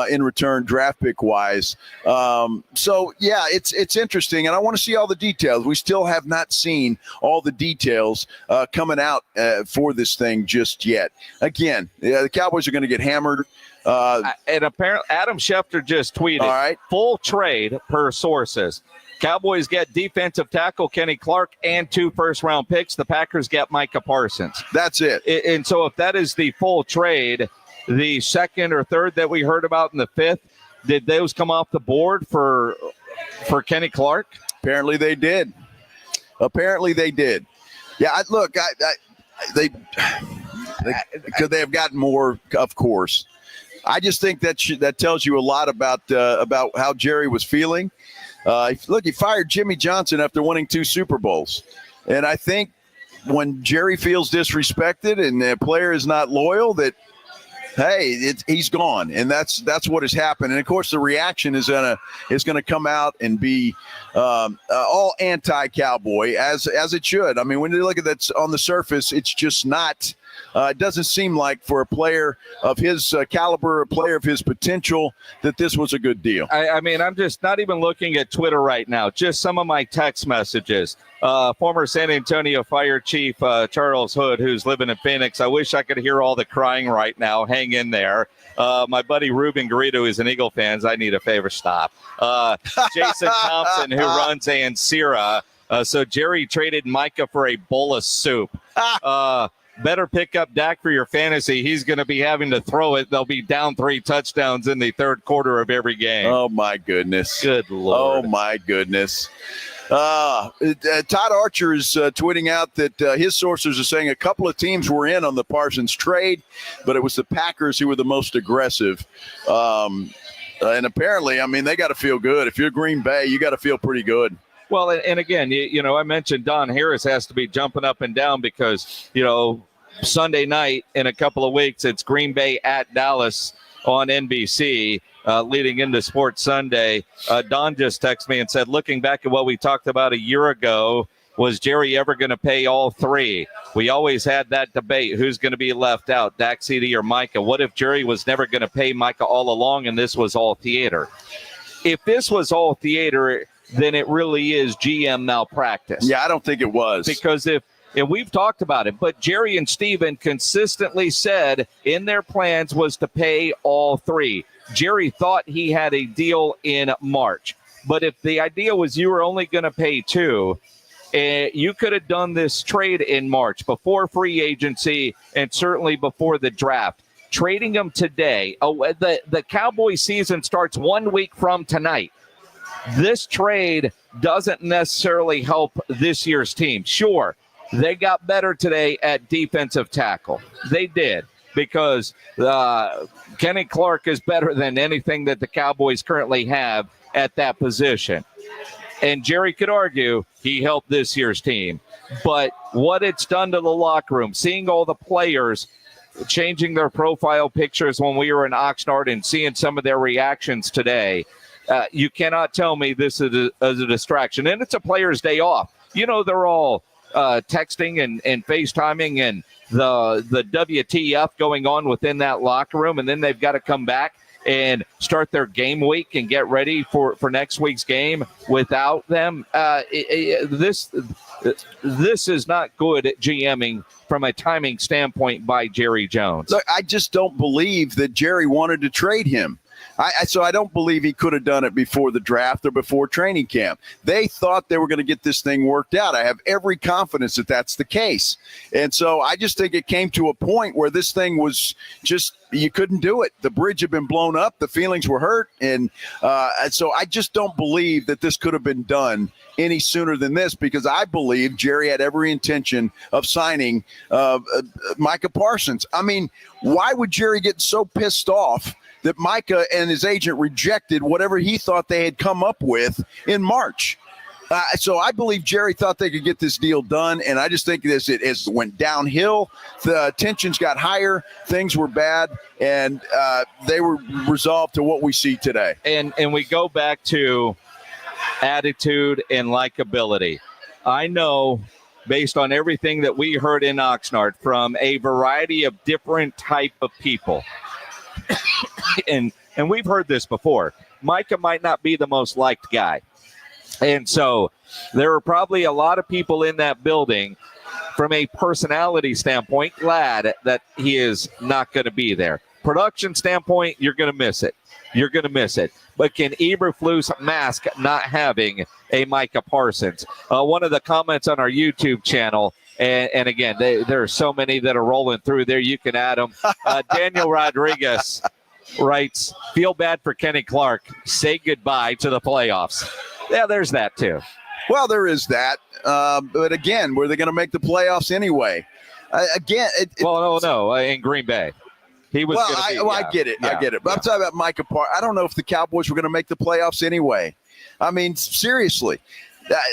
in return draft pick wise. It's interesting. And I want to see all the details. We still have not seen all the details coming out for this thing just yet. Again, the Cowboys are going to get hammered. And apparently Adam Schefter just tweeted, full trade per sources. Cowboys get defensive tackle Kenny Clark and 2 first-round picks. The Packers get Micah Parsons. That's it. And so if that is the full trade, the 2nd or 3rd that we heard about in the 5th, did those come off the board for Kenny Clark? Apparently they did. Yeah, they could they have gotten more, of course. I just think that tells you a lot about how Jerry was feeling. Look, he fired Jimmy Johnson after winning 2 Super Bowls. And I think when Jerry feels disrespected and the player is not loyal, that, hey, he's gone. And that's what has happened. And, of course, the reaction is gonna come out and be all anti-Cowboy, as it should. I mean, when you look at that on the surface, it's just not – it doesn't seem like for a player of his caliber, a player of his potential, that this was a good deal. I mean, I'm just not even looking at Twitter right now. Just some of my text messages. Former San Antonio Fire Chief Charles Hood, who's living in Phoenix. I wish I could hear all the crying right now. Hang in there. My buddy Ruben Garrido is an Eagle fan. I need a favor. Stop. Jason Thompson, who runs Ansira. So Jerry traded Micah for a bowl of soup. Better pick up Dak for your fantasy. He's going to be having to throw it. They'll be down 3 touchdowns in the 3rd quarter of every game. Oh, my goodness. Good Lord. Oh, my goodness. Todd Archer is tweeting out that his sources are saying a couple of teams were in on the Parsons trade, but it was the Packers who were the most aggressive. And apparently, I mean, they got to feel good. If you're Green Bay, you got to feel pretty good. Well, and again, I mentioned Don Harris has to be jumping up and down because, Sunday night in a couple of weeks, it's Green Bay at Dallas on NBC leading into Sports Sunday. Don just texted me and said, looking back at what we talked about a year ago, was Jerry ever going to pay all 3? We always had that debate. Who's going to be left out, Dak, CD, or Micah? What if Jerry was never going to pay Micah all along and this was all theater? If this was all theater, then it really is GM malpractice. Yeah, I don't think it was. Because if And we've talked about it, but Jerry and Steven consistently said in their plans was to pay all three. Jerry thought he had a deal in March, but if the idea was you were only going to pay two, you could have done this trade in March before free agency and certainly before the draft. Trading them today, the Cowboys season starts 1 week from tonight. This trade doesn't necessarily help this year's team. Sure, they got better today at defensive tackle. They did, because Kenny Clark is better than anything that the Cowboys currently have at that position. And Jerry could argue he helped this year's team. But what it's done to the locker room, seeing all the players changing their profile pictures when we were in Oxnard and seeing some of their reactions today, you cannot tell me this is a distraction. And it's a player's day off. You know, they're all texting and FaceTiming and the WTF going on within that locker room, and then they've got to come back and start their game week and get ready for next week's game without them. This is not good at GMing from a timing standpoint by Jerry Jones. Look, I just don't believe that Jerry wanted to trade him. So I don't believe he could have done it before the draft or before training camp. They thought they were going to get this thing worked out. I have every confidence that that's the case. And so I just think it came to a point where this thing was just, you couldn't do it. The bridge had been blown up. The feelings were hurt. And so I just don't believe that this could have been done any sooner than this, because I believe Jerry had every intention of signing Micah Parsons. I mean, why would Jerry get so pissed off that Micah and his agent rejected whatever he thought they had come up with in March? So I believe Jerry thought they could get this deal done, and I just think as it went downhill, the tensions got higher, things were bad, and they were resolved to what we see today. And we go back to attitude and likability. I know, based on everything that we heard in Oxnard from a variety of different type of people, and we've heard this before, Micah might not be the most liked guy. And so there are probably a lot of people in that building from a personality standpoint glad that he is not going to be there. Production standpoint, you're going to miss it. You're going to miss it. But can Eberflus mask not having a Micah Parsons? One of the comments on our YouTube channel, and again, there are so many that are rolling through there. You can add them. Daniel Rodriguez writes, feel bad for Kenny Clark. Say goodbye to the playoffs. Yeah, there's that too. Well, there is that. But again, were they going to make the playoffs anyway? No, in Green Bay. He was going to be. I get it. Yeah, I get it. But I'm talking about Micah Parsons. I don't know if the Cowboys were going to make the playoffs anyway. I mean, seriously,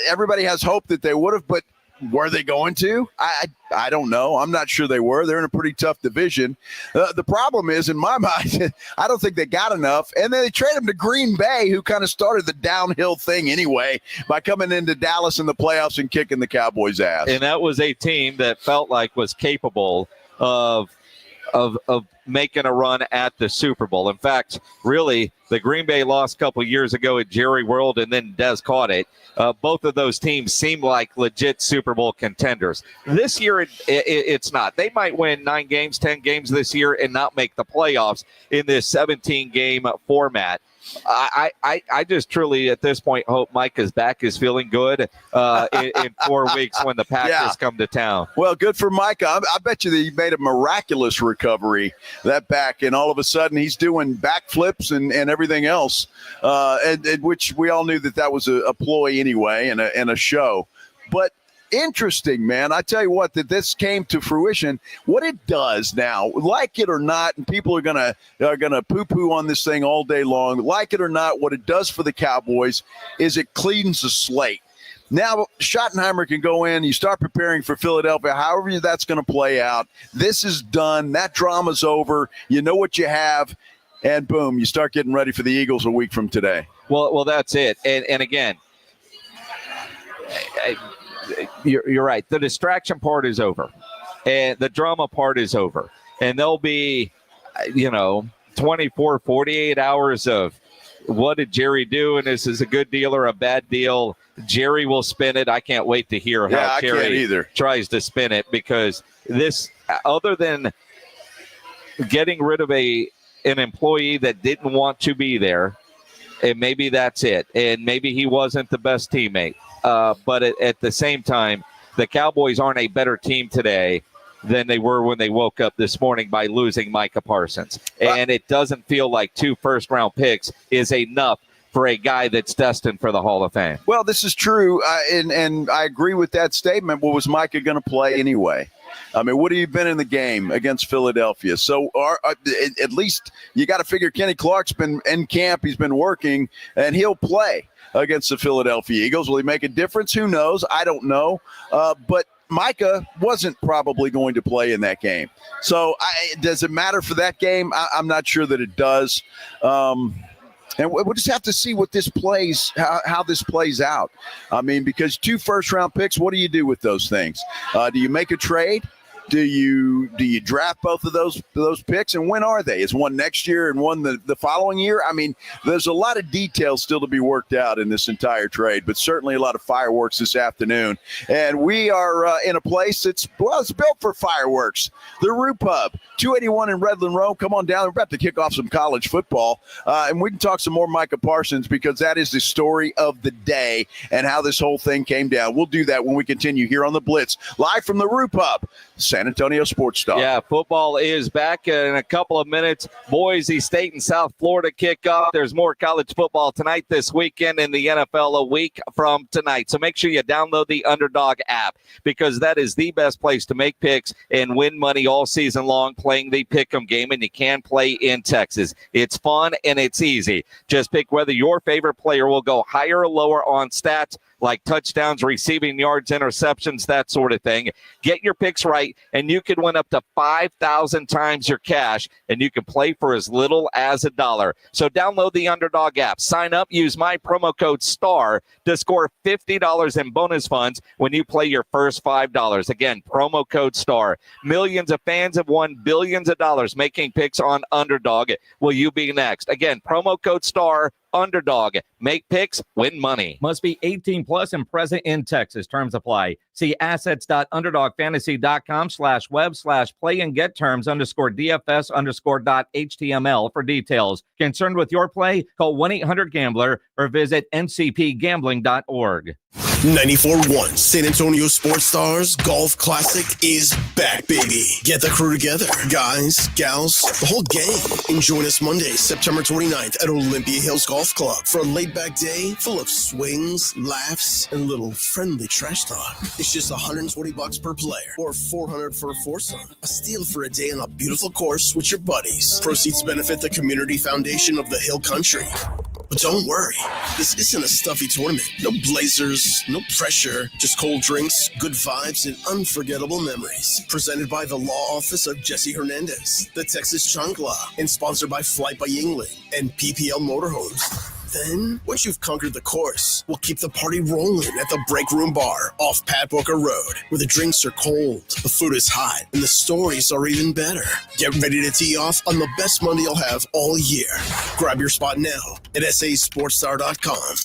everybody has hope that they would have, but were they going to? I don't know. I'm not sure they were. They're in a pretty tough division. The problem is, in my mind, I don't think they got enough. And then they traded them to Green Bay, who kind of started the downhill thing anyway by coming into Dallas in the playoffs and kicking the Cowboys' ass. And that was a team that felt like was capable of making a run at the Super Bowl. In fact, really, the Green Bay lost a couple years ago at Jerry World, and then Des caught it. Both of those teams seem like legit Super Bowl contenders. This year, it's not. They might win 9 games, 10 games this year and not make the playoffs in this 17-game format. I just truly, at this point, hope Micah's back is feeling good in 4 weeks when the Packers come to town. Well, good for Micah. I bet you that he made a miraculous recovery, that back, and all of a sudden he's doing backflips and everything else, and which we all knew that was a ploy anyway and a show. But interesting, man. I tell you what, that this came to fruition. What it does now, like it or not, and people are gonna poo-poo on this thing all day long. Like it or not, what it does for the Cowboys is it cleans the slate. Now, Schottenheimer can go in. You start preparing for Philadelphia, however that's going to play out. This is done. That drama's over. You know what you have, and boom, you start getting ready for the Eagles a week from today. Well, that's it. And again, you're right. The distraction part is over, and the drama part is over. And there'll be, 24, 48 hours of what did Jerry do? And this is a good deal or a bad deal. Jerry will spin it. I can't wait to hear how Jerry tries to spin it, because this, other than getting rid of an employee that didn't want to be there, and maybe that's it, and maybe he wasn't the best teammate. But at the same time, the Cowboys aren't a better team today than they were when they woke up this morning by losing Micah Parsons. And it doesn't feel like 2 first-round picks is enough for a guy that's destined for the Hall of Fame. Well, this is true, and I agree with that statement. What was Micah going to play anyway? I mean, would he have been in the game against Philadelphia? So at least you got to figure Kenny Clark's been in camp. He's been working, and he'll play against the Philadelphia Eagles. Will he make a difference? Who knows? I don't know. But Micah wasn't probably going to play in that game. So does it matter for that game? I'm not sure that it does. And we'll just have to see what this plays, how this plays out. I mean, because 2 first-round picks, what do you do with those things? Do you make a trade? Do you draft both of those picks? And when are they? Is one next year and one the following year? I mean, there's a lot of details still to be worked out in this entire trade, but certainly a lot of fireworks this afternoon. And we are in a place it's built for fireworks. The Roo Pub, 281 in Redland Road. Come on down. We're about to kick off some college football. And we can talk some more Micah Parsons, because that is the story of the day and how this whole thing came down. We'll do that when we continue here on the Blitz, live from the Roo Pub, San Antonio Sports Star. Yeah, football is back in a couple of minutes. Boise State and South Florida kick off. There's more college football tonight, this weekend, in the NFL a week from tonight. So make sure you download the Underdog app, because that is the best place to make picks and win money all season long playing the Pick'em game, and you can play in Texas. It's fun and it's easy. Just pick whether your favorite player will go higher or lower on stats like touchdowns, receiving yards, interceptions, that sort of thing. Get your picks right, and you can win up to 5,000 times your cash, and you can play for as little as $1. So download the Underdog app. Sign up. Use my promo code STAR to score $50 in bonus funds when you play your first $5. Again, promo code STAR. Millions of fans have won billions of dollars making picks on Underdog. Will you be next? Again, promo code STAR. Underdog. Make picks, win money. Must be 18 plus and present in Texas. Terms apply. See assets.underdogfantasy.com/web/play and get terms _DFS_.html for details. Concerned with your play? Call 1-800-GAMBLER or visit ncpgambling.org. 94.1 San Antonio Sports Stars Golf Classic is back, baby. Get the crew together. Guys, gals, the whole gang. And join us Monday, September 29th at Olympia Hills Golf Club for a laid-back day full of swings, laughs, and a little friendly trash talk. It's just $120 per player or $400 for a foursome. A steal for a day on a beautiful course with your buddies. Proceeds benefit the Community Foundation of the Hill Country. But don't worry, this isn't a stuffy tournament. No blazers, no pressure, just cold drinks, good vibes, and unforgettable memories. Presented by the Law Office of Jesse Hernandez, the Texas Chancla, and sponsored by Flight by Yingling and PPL Motorhomes. Then, once you've conquered the course, we'll keep the party rolling at the Break Room Bar off Pat Booker Road, where the drinks are cold, the food is hot, and the stories are even better. Get ready to tee off on the best money you'll have all year. Grab your spot now at sasportstar.com.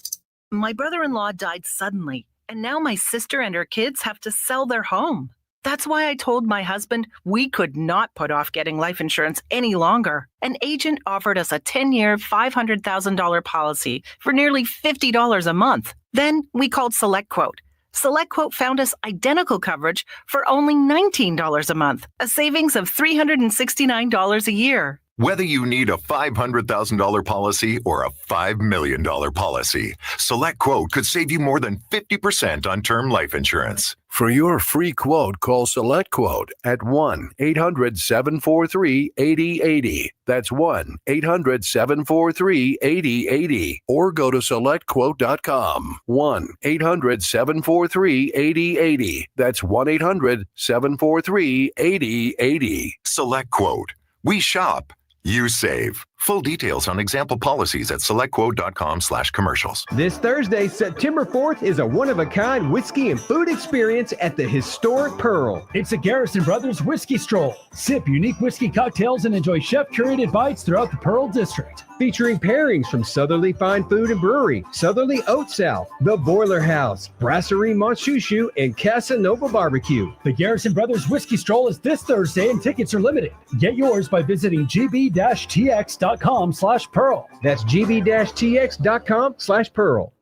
My brother-in-law died suddenly, and now my sister and her kids have to sell their home. That's why I told my husband we could not put off getting life insurance any longer. An agent offered us a 10-year, $500,000 policy for nearly $50 a month. Then we called SelectQuote. SelectQuote found us identical coverage for only $19 a month, a savings of $369 a year. Whether you need a $500,000 policy or a $5 million policy, SelectQuote could save you more than 50% on term life insurance. For your free quote, call SelectQuote at 1-800-743-8080. That's 1-800-743-8080. Or go to SelectQuote.com. 1-800-743-8080. That's 1-800-743-8080. SelectQuote. We shop. You save. Full details on example policies at selectquote.com/commercials. This Thursday, September 4th, is a one-of-a-kind whiskey and food experience at the historic Pearl. It's a Garrison Brothers whiskey stroll. Sip unique whiskey cocktails and enjoy chef-curated bites throughout the Pearl District. Featuring pairings from Southerly Fine Food and Brewery, Southerly Oat South, The Boiler House, Brasserie Montchouchou, and Casanova Barbecue. The Garrison Brothers whiskey stroll is this Thursday and tickets are limited. Get yours by visiting gb-tx.com/pearl. That's gb-tx.com/pearl.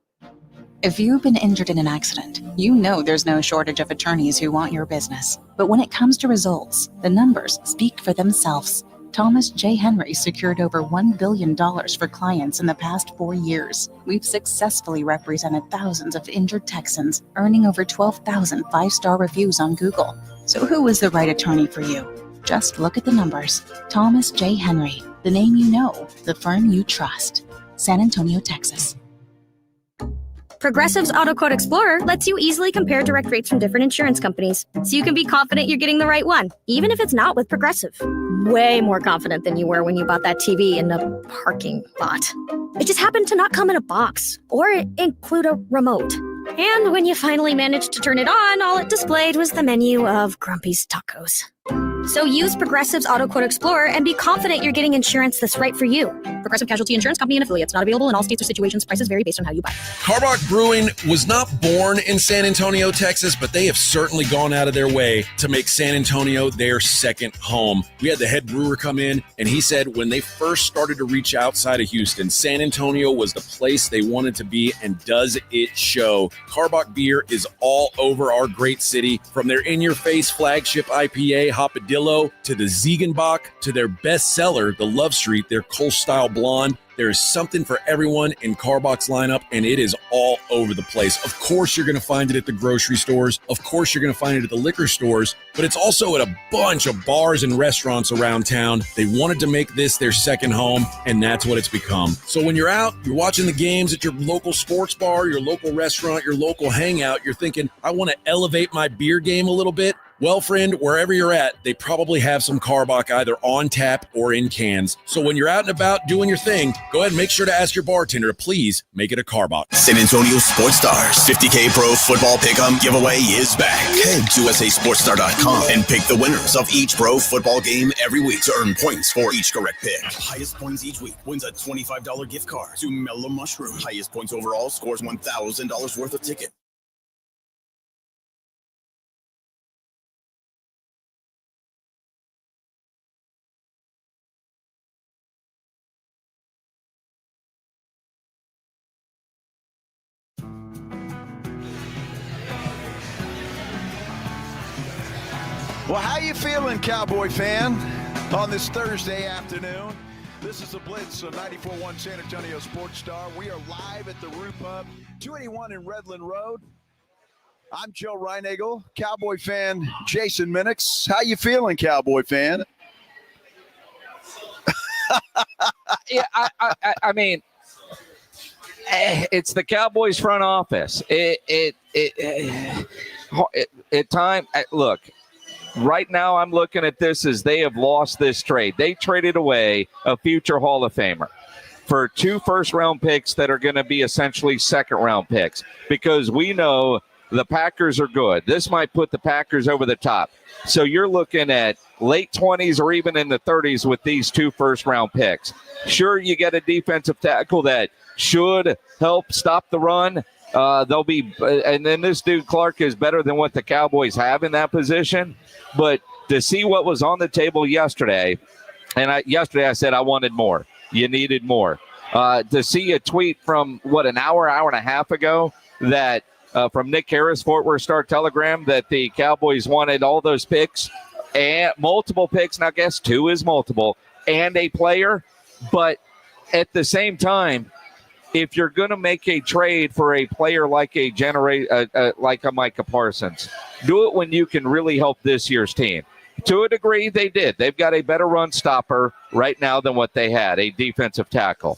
If you've been injured in an accident, you know there's no shortage of attorneys who want your business. But when it comes to results, the numbers speak for themselves. Thomas J. Henry secured over $1 billion for clients in the past 4 years. We've successfully represented thousands of injured Texans, earning over 12,000 five-star reviews on Google. So who is the right attorney for you? Just look at the numbers. Thomas J. Henry, the name you know, the firm you trust. San Antonio, Texas. Progressive's Auto Quote Explorer lets you easily compare direct rates from different insurance companies, so you can be confident you're getting the right one, even if it's not with Progressive. Way more confident than you were when you bought that TV in the parking lot. It just happened to not come in a box or include a remote. And when you finally managed to turn it on, all it displayed was the menu of Grumpy's Tacos. So use Progressive's Auto Quote Explorer and be confident you're getting insurance that's right for you. Progressive Casualty Insurance Company and affiliates. Not available in all states or situations. Prices vary based on how you buy. Karbach Brewing was not born in San Antonio, Texas, but they have certainly gone out of their way to make San Antonio their second home. We had the head brewer come in, and he said when they first started to reach outside of Houston, San Antonio was the place they wanted to be, and does it show. Karbach beer is all over our great city, from their in-your-face flagship IPA, Hopadillo, to the Ziegenbach, to their bestseller, the Love Street, their Kolsch-style blonde. There is something for everyone in Karbach's lineup, and it is all over the place. Of course, you're going to find it at the grocery stores. Of course, you're going to find it at the liquor stores, but it's also at a bunch of bars and restaurants around town. They wanted to make this their second home, and that's what it's become. So when you're out, you're watching the games at your local sports bar, your local restaurant, your local hangout, you're thinking, I want to elevate my beer game a little bit. Well, friend, wherever you're at, they probably have some Karbach either on tap or in cans. So when you're out and about doing your thing, go ahead and make sure to ask your bartender to please make it a Karbach. San Antonio Sports Stars 50K Pro Football Pick'em giveaway is back. Head to USASportsStar.com and pick the winners of each pro football game every week to earn points for each correct pick. Highest points each week wins a $25 gift card to Mellow Mushroom. Highest points overall scores $1,000 worth of ticket. Well, how you feeling, Cowboy fan, on this Thursday afternoon? This is the Blitz on 94.1 San Antonio Sports Star. We are live at the Root Pub, 281 in Redland Road. I'm Joe Reinagel, Cowboy fan Jason Minix. How you feeling, Cowboy fan? Yeah, I mean, it's the Cowboys front office. Look. Right now, I'm looking at this as they have lost this trade. They traded away a future Hall of Famer for 2 first-round picks that are going to be essentially second-round picks, because we know the Packers are good. This might put the Packers over the top. So you're looking at late 20s or even in the 30s with these 2 first-round picks. Sure, you get a defensive tackle that should help stop the run. They'll be, and then this dude Clark is better than what the Cowboys have in that position. But to see what was on the table yesterday, and yesterday I said I wanted more. You needed more. To see a tweet from an hour and a half ago that from Nick Harris, Fort Worth Star-Telegram, that the Cowboys wanted all those picks and multiple picks. Now, I guess 2 is multiple, and a player. But at the same time, if you're going to make a trade for a player like a Micah Parsons, do it when you can really help this year's team. To a degree, they did. They've got a better run stopper right now than what they had, a defensive tackle.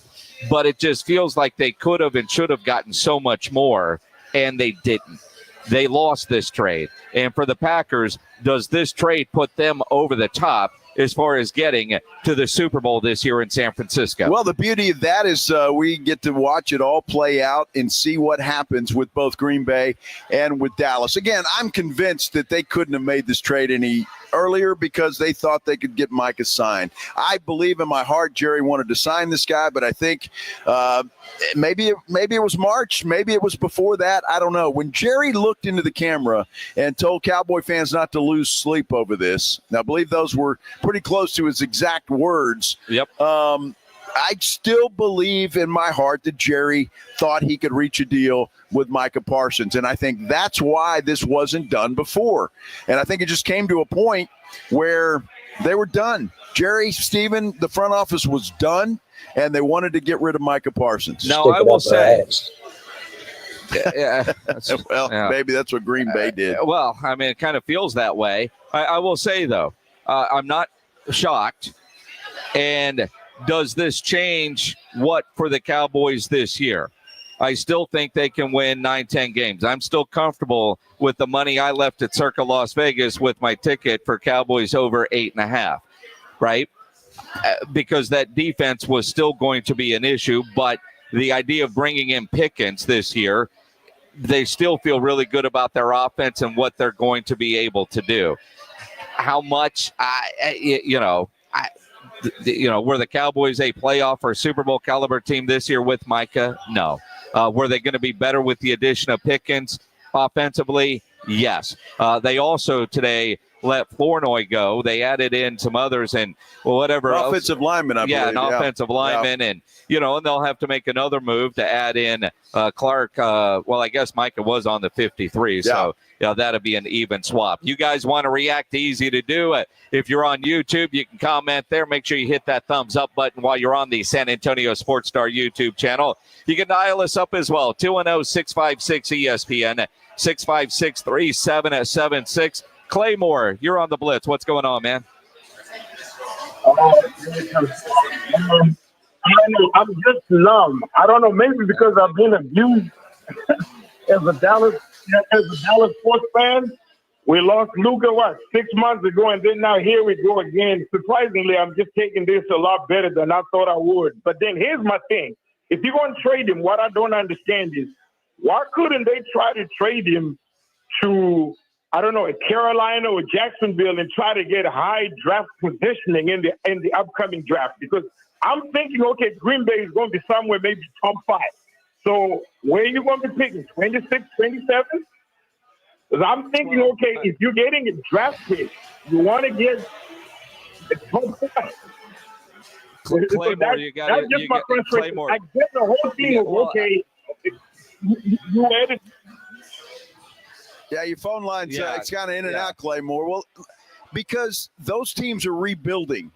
But it just feels like they could have and should have gotten so much more, and they didn't. They lost this trade. And for the Packers, does this trade put them over the top as far as getting to the Super Bowl this year in San Francisco. Well, the beauty of that is we get to watch it all play out and see what happens with both Green Bay and with Dallas. Again, I'm convinced that they couldn't have made this trade any earlier because they thought they could get Micah signed. I believe in my heart Jerry wanted to sign this guy, but I think maybe it was March, maybe it was before that. I don't know. When Jerry looked into the camera and told Cowboy fans not to lose sleep over this, and I believe those were pretty close to his exact words. Yep. I still believe in my heart that Jerry thought he could reach a deal with Micah Parsons, and I think that's why this wasn't done before. And I think it just came to a point where they were done. Jerry, Steven, the front office was done, and they wanted to get rid of Micah Parsons. Now, I will say, maybe that's what Green Bay did. Well, I mean, it kind of feels that way. I will say, though, I'm not shocked. And does this change what for the Cowboys this year? I still think they can win 9-10 games. I'm still comfortable with the money I left at Circa Las Vegas with my ticket for Cowboys over 8.5, right? Because that defense was still going to be an issue, but the idea of bringing in Pickens this year, they still feel really good about their offense and what they're going to be able to do. How much, were the Cowboys a playoff or Super Bowl caliber team this year with Micah? No. Were they going to be better with the addition of Pickens offensively? Yes. They also today let Flournoy go. They added in some others and whatever offensive lineman, I believe. Yeah, an offensive lineman. And, and they'll have to make another move to add in Clark. I guess Micah was on the 53. So, that'll be an even swap. You guys want to react? Easy to do. If you're on YouTube, you can comment there. Make sure you hit that thumbs up button while you're on the San Antonio Sports Star YouTube channel. You can dial us up as well. 210-656-ESPN, 656-3776. Claymore, you're on the Blitz. What's going on, man? I'm just numb. I don't know, maybe because I've been abused as a Dallas sports fan. We lost Luka, 6 months ago, and then now here we go again. Surprisingly, I'm just taking this a lot better than I thought I would. But then here's my thing. If you're going to trade him, what I don't understand is why couldn't they try to trade him to, I don't know, Carolina or Jacksonville and try to get high draft positioning in the upcoming draft? Because I'm thinking, okay, Green Bay is going to be somewhere maybe top 5. So where are you going to be picking, 26, 27? Because I'm thinking, okay, if you're getting a draft pick, you want to get the top 5. Claymore, you got it. That's just my frustration. I get the whole thing okay. You added. Yeah, your phone line's it's kind of in and out, Claymore. Well, because those teams are rebuilding,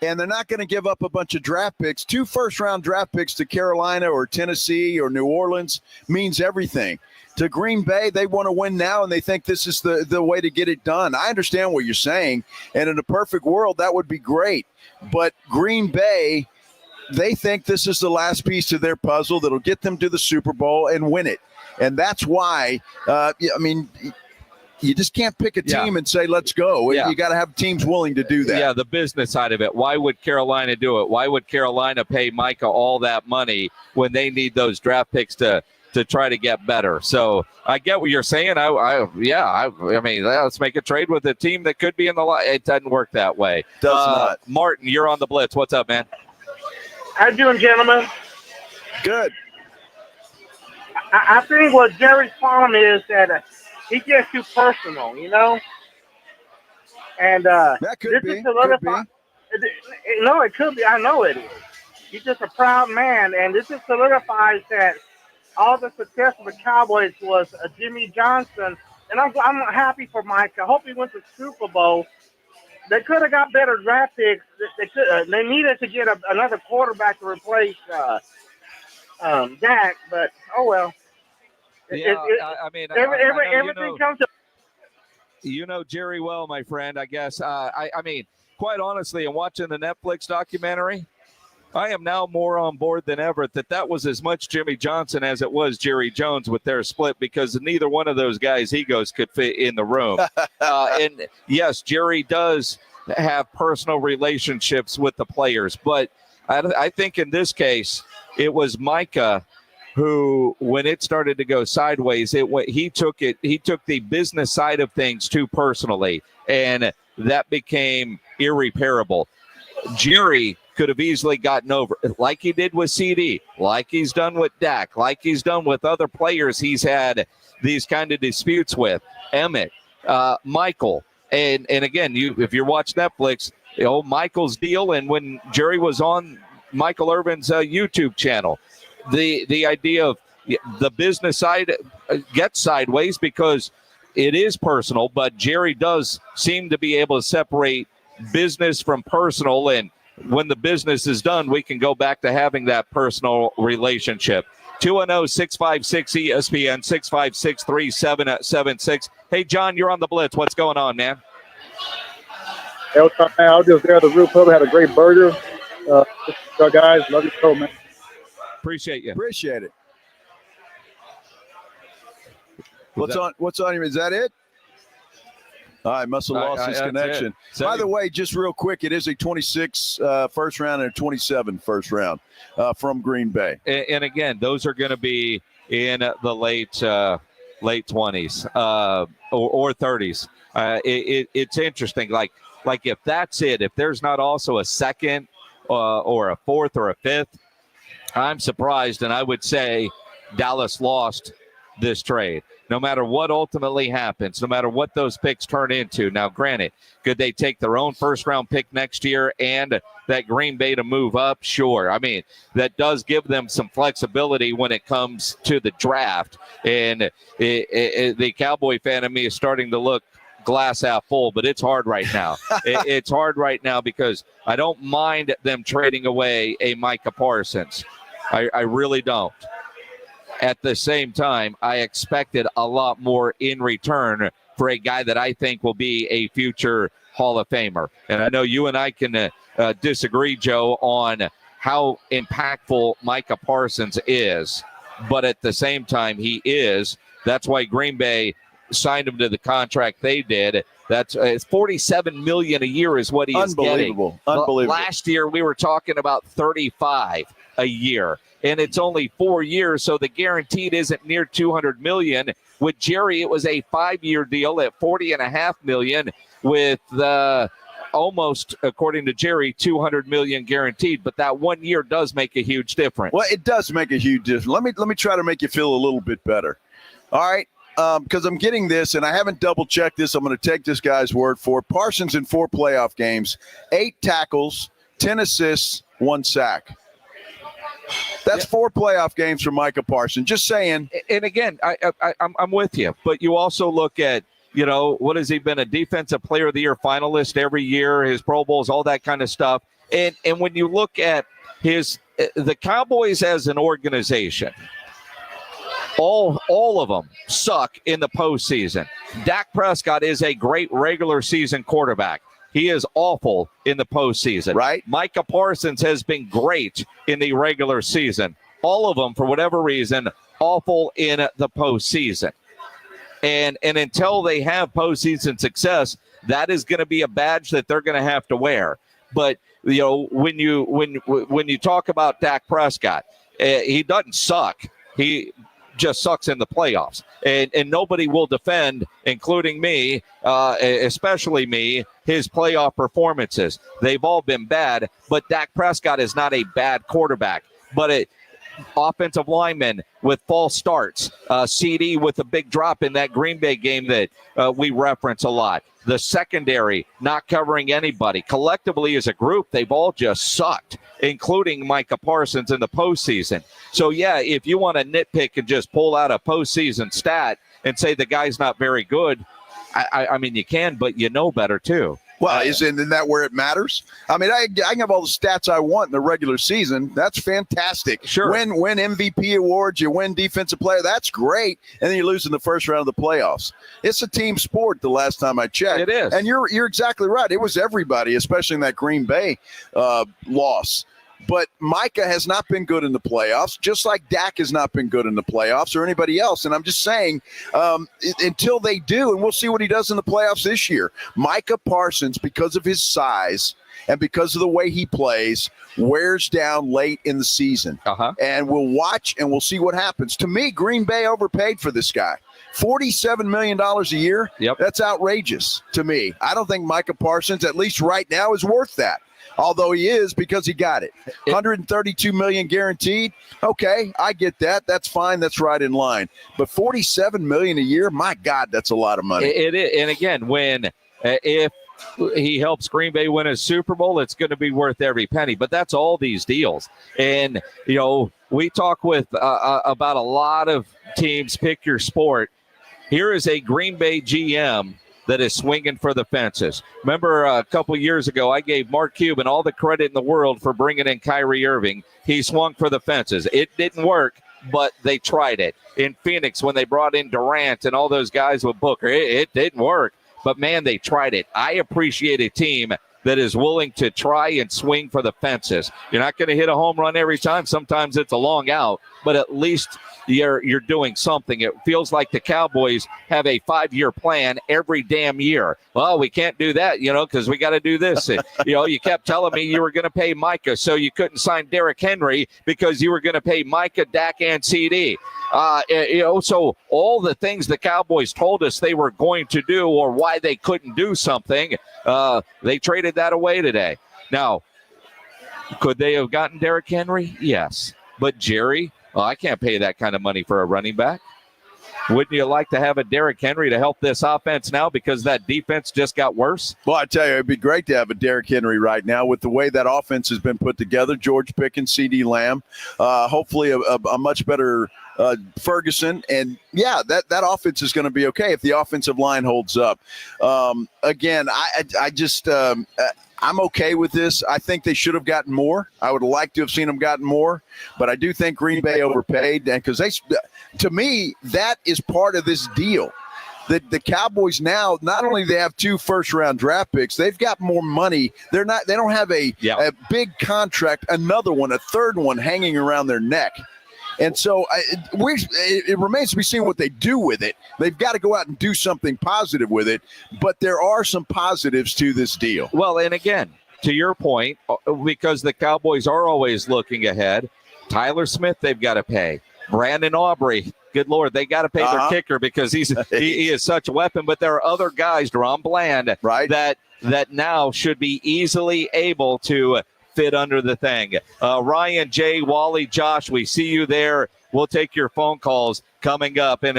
and they're not going to give up a bunch of draft picks. 2 first-round draft picks to Carolina or Tennessee or New Orleans means everything. To Green Bay, they want to win now, and they think this is the way to get it done. I understand what you're saying, and in a perfect world, that would be great. But Green Bay, they think this is the last piece to their puzzle that'll get them to the Super Bowl and win it. And that's why, you just can't pick a team and say, let's go. You got to have teams willing to do that. Yeah, the business side of it. Why would Carolina do it? Why would Carolina pay Micah all that money when they need those draft picks to try to get better? So I get what you're saying. I mean, let's make a trade with a team that could be in the line. It doesn't work that way. Does not. Martin, you're on the Blitz. What's up, man? How you doing, gentlemen? Good. I think what Jerry's problem is that he gets too personal, And that could be. No, it could be. I know it is. He's just a proud man, and this just solidifies that all the success of the Cowboys was Jimmy Johnson. And I'm happy for Mike. I hope he wins the Super Bowl. They could have got better draft picks. They needed to get another quarterback to replace Dak, but oh well. Everything comes to. You know Jerry well, my friend. I guess. I mean, quite honestly, in watching the Netflix documentary, I am now more on board than ever that was as much Jimmy Johnson as it was Jerry Jones with their split, because neither one of those guys' egos could fit in the room. And yes, Jerry does have personal relationships with the players. But I think in this case, it was Micah who, when it started to go sideways, he took the business side of things too personally, and that became irreparable. Jerry could have easily gotten over, like he did with CD, like he's done with Dak, like he's done with other players he's had these kind of disputes with, Emmett, Michael. And again, if you're watching Netflix, Michael's deal, and when Jerry was on Michael Irvin's YouTube channel, the idea of the business side gets sideways because it is personal, but Jerry does seem to be able to separate business from personal, and when the business is done, we can go back to having that personal relationship. 210-656-ESPN, 656-3776. Hey, John, you're on the Blitz. What's going on, man? Hey, what's up, man? I was just there at the Root Pub. Had a great burger. Guys, love you so, man. Appreciate you. Appreciate it. What's on him? Is that it? I must have lost his connection. By the way, just real quick, it is a 26 first round and a 27 first round from Green Bay. And again, those are going to be in the late 20s or 30s. It's interesting. Like if that's it, if there's not also a second or a fourth or a fifth, I'm surprised, and I would say Dallas lost this trade. No matter what ultimately happens, no matter what those picks turn into. Now, granted, could they take their own first-round pick next year and that Green Bay to move up? Sure. I mean, that does give them some flexibility when it comes to the draft. And the Cowboy fan of me is starting to look glass half full, but it's hard right now. It's hard right now because I don't mind them trading away a Micah Parsons. I really don't. At the same time, I expected a lot more in return for a guy that I think will be a future Hall of Famer. And I know you and I can disagree, Joe, on how impactful Micah Parsons is. But at the same time, he is. That's why Green Bay signed him to the contract they did. That's it's $47 million a year is what he is getting. Unbelievable. Last year, we were talking about $35 a year. And it's only 4 years, so the guaranteed isn't near $200 million. With Jerry, it was a 5-year deal at $40.5 million, with almost, according to Jerry, $200 million guaranteed. But that 1 year does make a huge difference. Well, it does make a huge difference. Let me try to make you feel a little bit better. All right, because I'm getting this, and I haven't double-checked this. I'm going to take this guy's word for it. Parsons in 4 playoff games, 8 tackles, 10 assists, 1 sack. That's 4 playoff games for Micah Parsons. Just saying. And again, I'm with you. But you also look at, what has he been? A Defensive Player of the Year finalist every year, his Pro Bowls, all that kind of stuff. And when you look at the Cowboys as an organization, all of them suck in the postseason. Dak Prescott is a great regular season quarterback. He is awful in the postseason. Right. Micah Parsons has been great in the regular season. All of them, for whatever reason, awful in the postseason. And until they have postseason success, that is going to be a badge that they're going to have to wear. But when you talk about Dak Prescott, he doesn't suck. He just sucks in the playoffs. And nobody will defend, including me, especially me, his playoff performances. They've all been bad, but Dak Prescott is not a bad quarterback. But offensive lineman with false starts, CD with a big drop in that Green Bay game that we reference a lot. The secondary not covering anybody. Collectively as a group, they've all just sucked, including Micah Parsons in the postseason. So, yeah, if you want to nitpick and just pull out a postseason stat and say the guy's not very good, I mean, you can, but you know better, too. Well, isn't that where it matters? I mean, I can have all the stats I want in the regular season. That's fantastic. Sure. Win MVP awards, you win defensive player. That's great. And then you lose in the first round of the playoffs. It's a team sport the last time I checked. It is. And you're exactly right. It was everybody, especially in that Green Bay loss. But Micah has not been good in the playoffs, just like Dak has not been good in the playoffs or anybody else. And I'm just saying, until they do, and we'll see what he does in the playoffs this year, Micah Parsons, because of his size and because of the way he plays, wears down late in the season. And we'll watch and we'll see what happens. To me, Green Bay overpaid for this guy. $47 million a year? That's outrageous to me. I don't think Micah Parsons, at least right now, is worth that. Although he is, because he got it. $132 million guaranteed. Okay, I get that. That's fine. That's right in line. But $47 million a year, my God, that's a lot of money. It is. And again, if he helps Green Bay win a Super Bowl, it's going to be worth every penny. But that's all these deals. And, we talk with about a lot of teams, pick your sport. Here is a Green Bay GM that is swinging for the fences. Remember a couple years ago, I gave Mark Cuban all the credit in the world for bringing in Kyrie Irving. He swung for the fences. It didn't work, but they tried it. In Phoenix, when they brought in Durant and all those guys with Booker, it didn't work. But, man, they tried it. I appreciate a team that is willing to try and swing for the fences. You're not going to hit a home run every time. Sometimes it's a long out, but at least you're doing something. It feels like the Cowboys have a 5-year plan every damn year. Well, we can't do that, because we got to do this. You kept telling me you were going to pay Micah, so you couldn't sign Derrick Henry because you were going to pay Micah, Dak, and CD. So all the things the Cowboys told us they were going to do or why they couldn't do something, they traded that away today. Now, could they have gotten Derrick Henry? Yes. But Jerry, I can't pay that kind of money for a running back. Wouldn't you like to have a Derrick Henry to help this offense now because that defense just got worse? Well, I tell you, it'd be great to have a Derrick Henry right now with the way that offense has been put together. George Pickens, CD Lamb, hopefully a much better Ferguson. And, yeah, that offense is going to be okay if the offensive line holds up. Again, I'm okay with this. I think they should have gotten more. I would like to have seen them gotten more, but I do think Green Bay overpaid. And because to me, that is part of this deal. The Cowboys now, not only they have 2 first-round draft picks, they've got more money. They don't have a big contract, another one, a third one hanging around their neck. And so it remains to be seen what they do with it. They've got to go out and do something positive with it. But there are some positives to this deal. Well, and again, to your point, because the Cowboys are always looking ahead, Tyler Smith they've got to pay. Brandon Aubrey, good Lord, they got to pay their kicker because he is such a weapon. But there are other guys, Deron Bland, that now should be easily able to fit under the thing. Ryan, Jay, Wally, Josh, we see you there. We'll take your phone calls coming up. And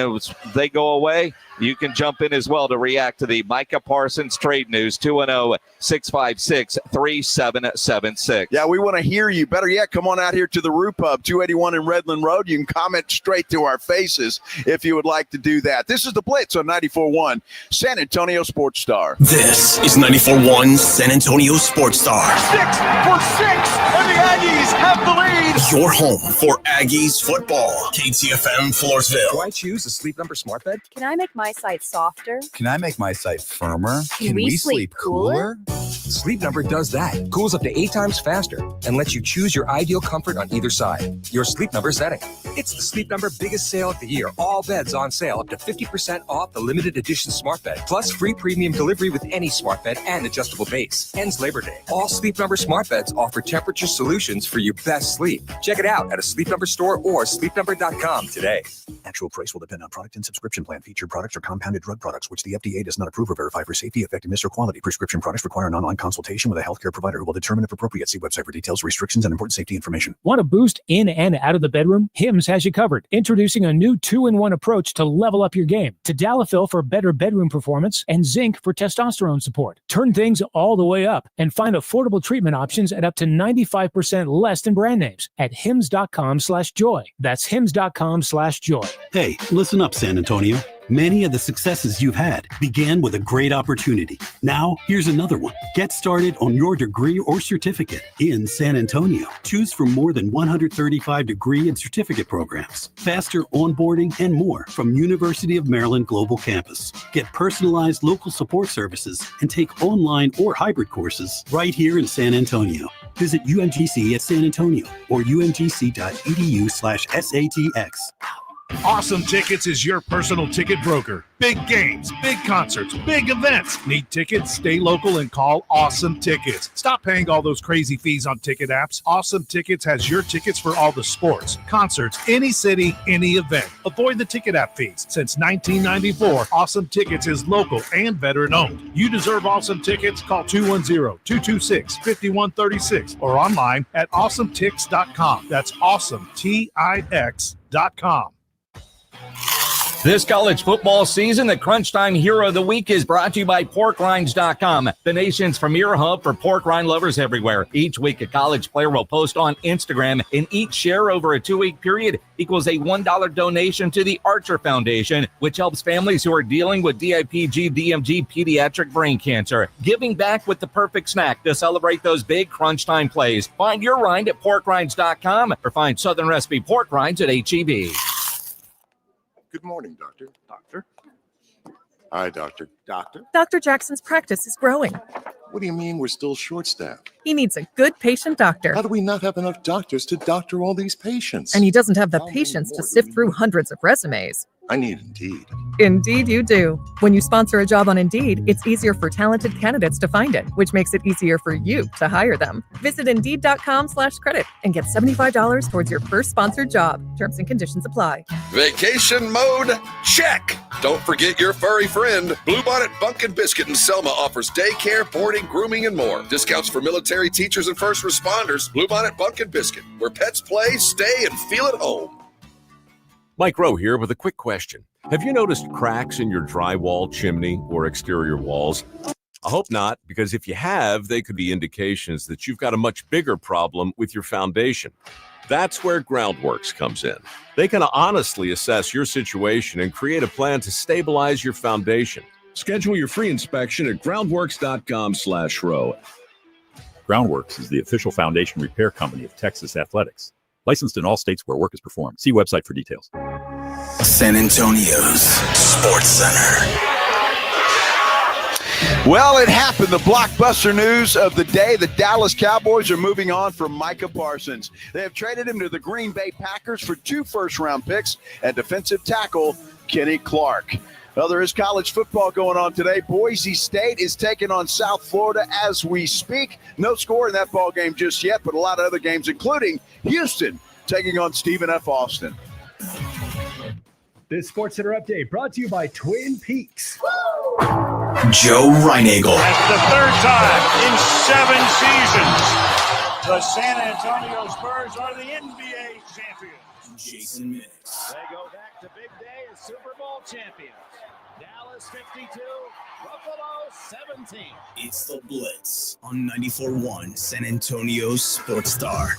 they go away, you can jump in as well to react to the Micah Parsons trade news, 210-656-3776. Yeah, we want to hear you. Better yet, come on out here to the Roo Pub, 281 in Redland Road. You can comment straight to our faces if you would like to do that. This is the Blitz on 94.1 San Antonio Sports Star. This is 94.1 San Antonio Sports Star. 6 for 6, and the Aggies have the lead. Your home for Aggies football. KTFM Floresville. Do I choose a Sleep Number smart bed? Can I make my site softer? Can I make my site firmer? Can we sleep cooler? Sleep Number does that. Cools up to 8 times faster and lets you choose your ideal comfort on either side. Your Sleep Number setting. It's the Sleep Number biggest sale of the year. All beds on sale up to 50% off the limited edition smart bed. Plus free premium delivery with any smart bed and adjustable base. Ends Labor Day. All Sleep Number smart beds offer temperature solutions for your best sleep. Check it out at a Sleep Number store or sleepnumber.com today. Actual price will depend on product and subscription plan. Featured products are compounded drug products, which the FDA does not approve or verify for safety, effectiveness, or quality. Prescription products require an online consultation with a healthcare provider who will determine if appropriate. See website for details, restrictions, and important safety information. Want to boost in and out of the bedroom? Hims has you covered. Introducing a new 2-in-1 approach to level up your game. Tadalafil for better bedroom performance and zinc for testosterone support. Turn things all the way up and find affordable treatment options at up to 95% less than brand names at hims.com/joy. That's hims.com/joy. Hey, listen up, San Antonio. Many of the successes you've had began with a great opportunity. Now, here's another one. Get started on your degree or certificate in San Antonio. Choose from more than 135 degree and certificate programs, faster onboarding, and more from University of Maryland Global Campus. Get personalized local support services and take online or hybrid courses right here in San Antonio. Visit UMGC at San Antonio or umgc.edu/SATX. Awesome Tickets is your personal ticket broker. Big games, big concerts, big events. Need tickets? Stay local and call Awesome Tickets. Stop paying all those crazy fees on ticket apps. Awesome Tickets has your tickets for all the sports, concerts, any city, any event. Avoid the ticket app fees. Since 1994, Awesome Tickets is local and veteran-owned. You deserve Awesome Tickets. Call 210-226-5136 or online at awesometix.com. That's awesometix.com. This college football season, the Crunch Time Hero of the Week is brought to you by PorkRinds.com, the nation's premier hub for pork rind lovers everywhere. Each week, a college player will post on Instagram, and each share over a 2-week period equals a $1 donation to the Archer Foundation, which helps families who are dealing with DIPG, DMG, pediatric brain cancer. Giving back with the perfect snack to celebrate those big Crunch Time plays. Find your rind at PorkRinds.com or find Southern Recipe pork rinds at HEB. Good morning, Doctor. Doctor? Hi, Doctor. Doctor? Dr. Jackson's practice is growing. What do you mean we're still short-staffed? He needs a good patient doctor. How do we not have enough doctors to doctor all these patients? And he doesn't have the patience to sift through hundreds of resumes. I need Indeed. Indeed you do. When you sponsor a job on Indeed, it's easier for talented candidates to find it, which makes it easier for you to hire them. Visit Indeed.com/credit and get $75 towards your first sponsored job. Terms and conditions apply. Vacation mode? Check. Don't forget your furry friend. Bluebonnet Bunkin' Biscuit in Selma offers daycare, boarding, grooming, and more. Discounts for military teachers and first responders. Bluebonnet Bunkin' Biscuit, where pets play, stay, and feel at home. Mike Rowe here with a quick question. Have you noticed cracks in your drywall, chimney, or exterior walls? I hope not, because if you have, they could be indications that you've got a much bigger problem with your foundation. That's where Groundworks comes in. They can honestly assess your situation and create a plan to stabilize your foundation. Schedule your free inspection at groundworks.com/row. Groundworks is the official foundation repair company of Texas Athletics. Licensed in all states where work is performed. See website for details. San Antonio's Sports Center. Well, it happened. The blockbuster news of the day. The Dallas Cowboys are moving on from Micah Parsons. They have traded him to the Green Bay Packers for 2 first-round picks and defensive tackle Kenny Clark. Well, there is college football going on today. Boise State is taking on South Florida as we speak. No score in that ball game just yet, but a lot of other games, including Houston taking on Stephen F. Austin. This Sports Center update brought to you by Twin Peaks. Joe Reinagel. That's the third time in 7 seasons. The San Antonio Spurs are the NBA champions. Jason Minix. They go back to big day as Super Bowl champions. Dallas 52, Buffalo 17. It's the Blitz on 94.1 San Antonio Sports Star.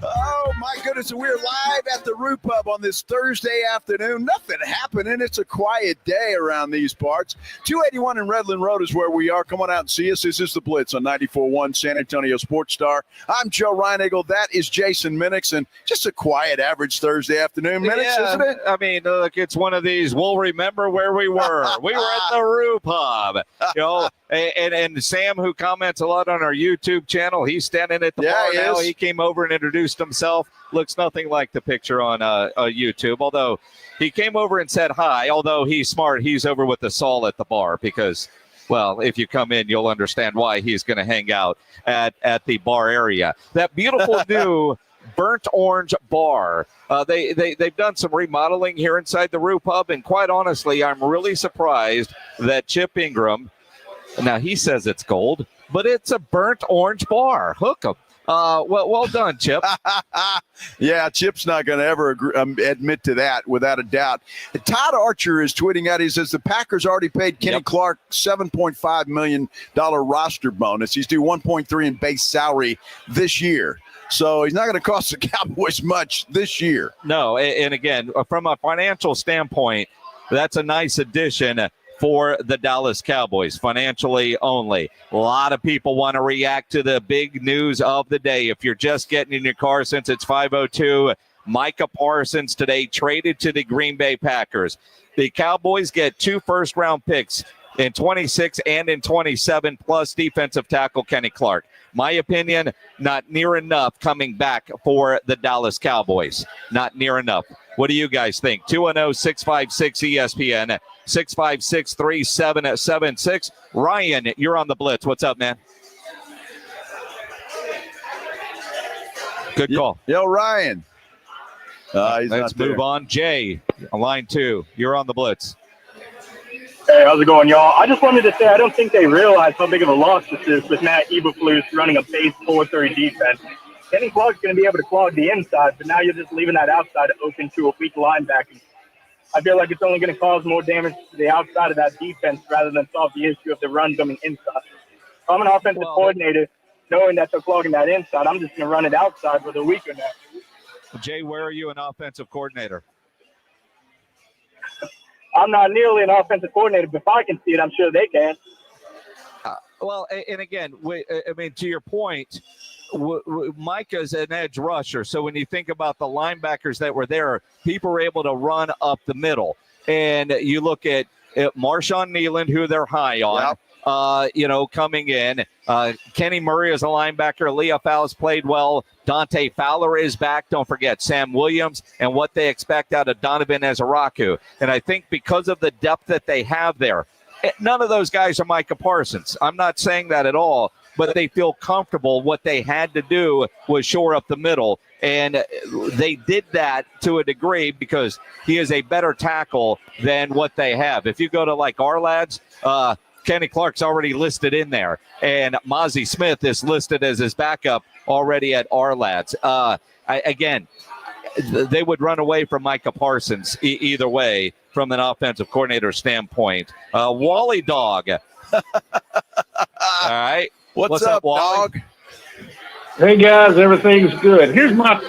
Oh, my goodness. We're live at the Root Pub on this Thursday afternoon. Nothing happening. It's a quiet day around these parts. 281 and Redland Road is where we are. Come on out and see us. This is the Blitz on 94.1 San Antonio Sports Star. I'm Joe Reinagel. That is Jason Minix. And just a quiet, average Thursday afternoon, Minix, isn't it? I mean, look, it's one of these. We'll remember where we were. We were at the Root Pub. You know, and Sam, who comments a lot on our YouTube channel, he's standing at the bar now. He came over and introduced himself. Looks nothing like the picture on YouTube, although he came over and said hi. Although he's smart, he's over with the Saul at the bar because, well, if you come in, you'll understand why he's going to hang out at the bar area. That beautiful new burnt orange bar. They've done some remodeling here inside the Root Pub, and quite honestly, I'm really surprised that Chip Ingram, now he says it's gold, but it's a burnt orange bar. Hook 'em. Well done, Chip. Yeah, Chip's not going to ever admit to that without a doubt. Todd Archer is tweeting out. He says the Packers already paid Kenny Clark $7.5 million roster bonus. He's due $1.3 in base salary this year. So he's not going to cost the Cowboys much this year. No, and again, from a financial standpoint, that's a nice addition for the Dallas Cowboys, financially only. A lot of people want to react to the big news of the day. If you're just getting in your car since it's 5:02, Micah Parsons today traded to the Green Bay Packers. The Cowboys get 2 first-round picks in 26 and in 27, plus defensive tackle Kenny Clark. My opinion, not near enough coming back for the Dallas Cowboys. Not near enough. What do you guys think? 210-656-ESPN, 656-3776. Ryan, you're on the Blitz. What's up, man? Good call. Yo, Ryan. Let's move on. Jay, on line 2. You're on the Blitz. Hey, how's it going, y'all? I just wanted to say I don't think they realize how big of a loss this is with Matt Eberflus running a base 4-3 defense. Kenny Clark's going to be able to clog the inside, but now you're just leaving that outside open to a weak linebacker. I feel like it's only going to cause more damage to the outside of that defense rather than solve the issue of the run coming inside. If I'm an offensive coordinator, knowing that they're clogging that inside, I'm just going to run it outside with a weaker net. Jay, where are you an offensive coordinator? I'm not nearly an offensive coordinator, but if I can see it, I'm sure they can. Well, and again, I mean, to your point, Micah's an edge rusher. So when you think about the linebackers that were there, people were able to run up the middle. And you look at Marshawn Nealand, who they're high on. Yep. Coming in. Kenny Murray is a linebacker. Leah Fowles played well. Dante Fowler is back. Don't forget Sam Williams and what they expect out of Donovan Ezaraku. And I think because of the depth that they have there, none of those guys are Micah Parsons. I'm not saying that at all, but they feel comfortable. What they had to do was shore up the middle. And they did that to a degree because he is a better tackle than what they have. If you go to like our lads, Kenny Clark's already listed in there, and Mozzie Smith is listed as his backup already at our lads. Again, they would run away from Micah Parsons either way from an offensive coordinator standpoint. Wally Dog. All right. What's up, Wally? Dog? Hey, guys, everything's good. Here's my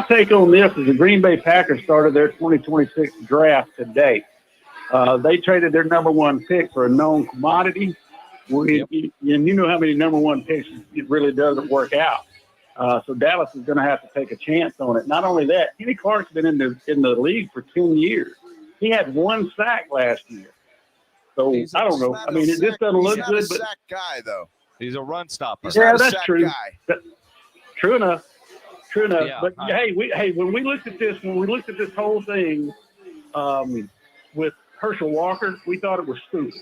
take on this is the Green Bay Packers started their 2026 draft today. They traded their number 1 pick for a known commodity. And you know how many number 1 picks it really doesn't work out. So Dallas is going to have to take a chance on it. Not only that, Kenny Clark's been in the league for 10 years. He had 1 sack last year. So I don't know. I mean, it just doesn't look good. He's not a sack guy, though. He's a run stopper. Yeah, that's true. True enough. Yeah, but when we looked at this whole thing with Herschel Walker, we thought it was stupid.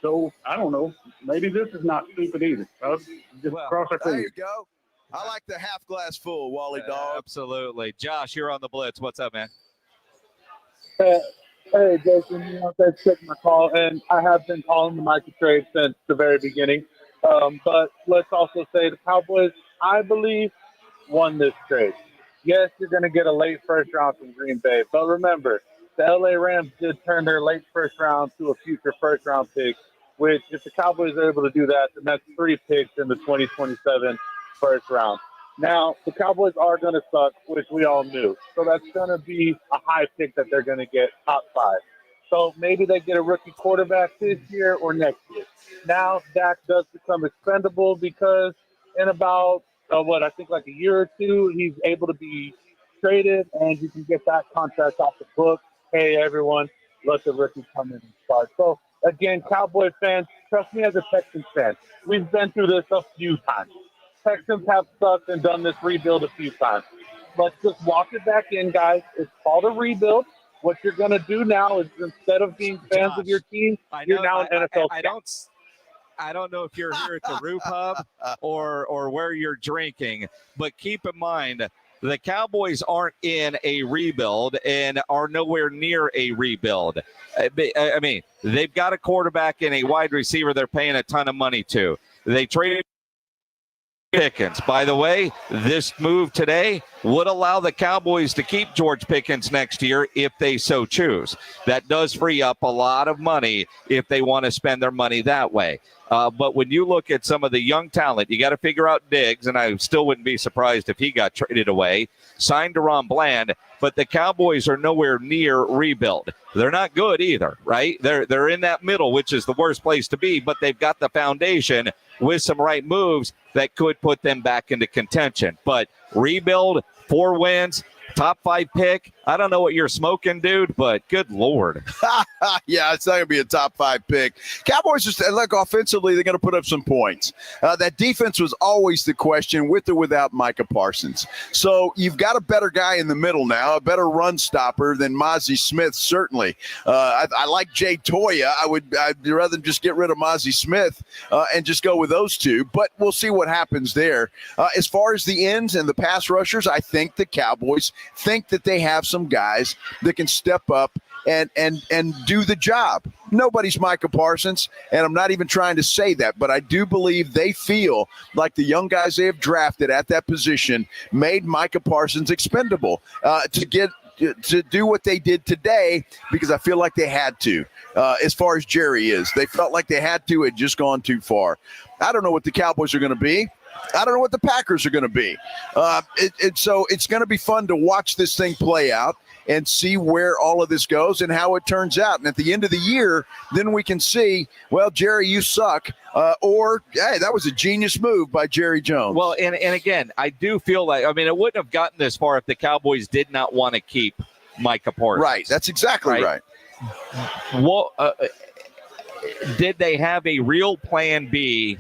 So I don't know. Maybe this is not stupid either. Just cross our fingers. There you go. I like the half glass full, Wally Dog. Absolutely. Josh, you're on the Blitz. What's up, man? Hey, Jason. Thanks for taking my call. And I have been calling the Micah trade since the very beginning. But let's also say the Cowboys, I believe, won this trade. Yes, you're going to get a late first round from Green Bay. But remember, the LA Rams did turn their late first round to a future first round pick, which if the Cowboys are able to do that, then that's 3 picks in the 2027 first round. Now, the Cowboys are going to suck, which we all knew. So that's going to be a high pick that they're going to get, top 5. So maybe they get a rookie quarterback this year or next year. Now, Dak does become expendable because in about, I think like a year or 2, he's able to be traded and you can get that contract off the book. Hey, everyone, let the rookie come in and start. So, again, Cowboy fans, trust me as a Texans fan, we've been through this a few times. Texans have sucked and done this rebuild a few times. Let's just walk it back in, guys. It's called a rebuild. What you're going to do now is instead of being fans of your team, you're now an NFL fan. I don't know if you're here at the Roof Hub or where you're drinking, but keep in mind the Cowboys aren't in a rebuild and are nowhere near a rebuild. I mean, they've got a quarterback and a wide receiver they're paying a ton of money to. They traded Pickens. By the way, this move today would allow the Cowboys to keep George Pickens next year if they so choose. That does free up a lot of money if they want to spend their money that way. But when you look at some of the young talent, you got to figure out Diggs, and I still wouldn't be surprised if he got traded away. Signed Deron Bland, but the Cowboys are nowhere near rebuild. They're not good either, right? They're in that middle, which is the worst place to be, but they've got the foundation with some right moves that could put them back into contention. But rebuild, 4 wins, top 5 pick. I don't know what you're smoking, dude, but good Lord. Yeah, it's not going to be a top 5 pick. Cowboys, look, offensively, they're going to put up some points. That defense was always the question, with or without Micah Parsons. So you've got a better guy in the middle now, a better run stopper than Mozzie Smith, certainly. I like Jay Toya. I'd rather just get rid of Mozzie Smith and just go with those two, but we'll see what happens there. As far as the ends and the pass rushers, I think the Cowboys think that they have some guys that can step up and do the job. Nobody's Micah Parsons, and I'm not even trying to say that, but I do believe they feel like the young guys they have drafted at that position made Micah Parsons expendable to do what they did today, because I feel like they had to. As far as Jerry is, they felt like they had to. It just gone too far. I don't know what the Cowboys are going to be. I don't know what the Packers are going to be. So it's going to be fun to watch this thing play out and see where all of this goes and how it turns out. And at the end of the year, then we can see, well, Jerry, you suck. Or, hey, that was a genius move by Jerry Jones. Well, and again, I do feel like, I mean, it wouldn't have gotten this far if the Cowboys did not want to keep Micah Parsons. Right. That's exactly right. Well, did they have a real plan B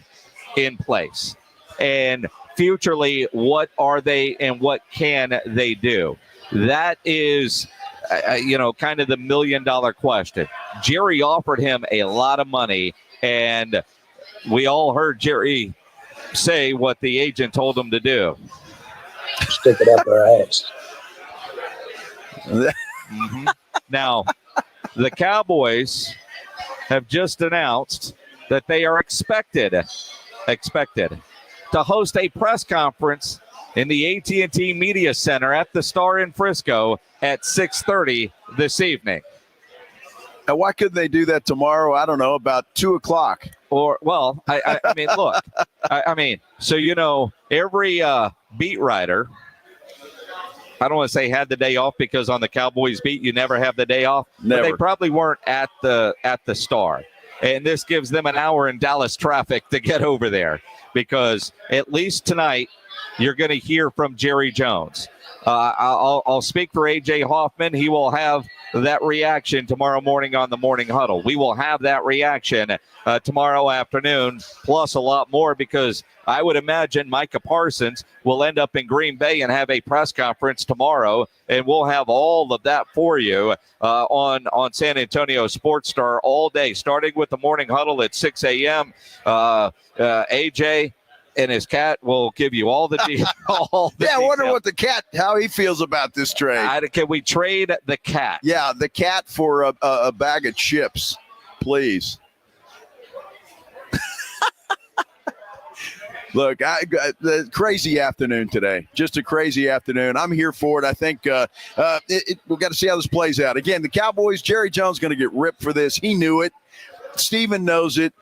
in place? And futurely, what are they and what can they do? That is, kind of the $1 million question. Jerry offered him a lot of money, and we all heard Jerry say what the agent told him to do. Stick it up our ass. Mm-hmm. Now, the Cowboys have just announced that they are expected to host a press conference in the AT&T Media Center at the Star in Frisco at 6:30 this evening. Now, why couldn't they do that tomorrow? I don't know, about 2 o'clock. Or, well, I mean, look, so, every beat writer, I don't want to say had the day off, because on the Cowboys beat, you never have the day off. Never. But they probably weren't at the Star. And this gives them an hour in Dallas traffic to get over there, because at least tonight you're going to hear from Jerry Jones. I'll speak for A.J. Hoffman. He will have that reaction tomorrow morning on the Morning Huddle. We will have that reaction tomorrow afternoon, plus a lot more, because I would imagine Micah Parsons will end up in Green Bay and have a press conference tomorrow, and we'll have all of that for you on San Antonio Sports Star all day, starting with the Morning Huddle at 6 a.m. AJ and his cat will give you all the details. I wonder what how he feels about this trade. Can we trade the cat? Yeah, the cat for a bag of chips, please. Look, the crazy afternoon today. Just a crazy afternoon. I'm here for it. I think we've got to see how this plays out. Again, the Cowboys, Jerry Jones going to get ripped for this. He knew it. Steven knows it.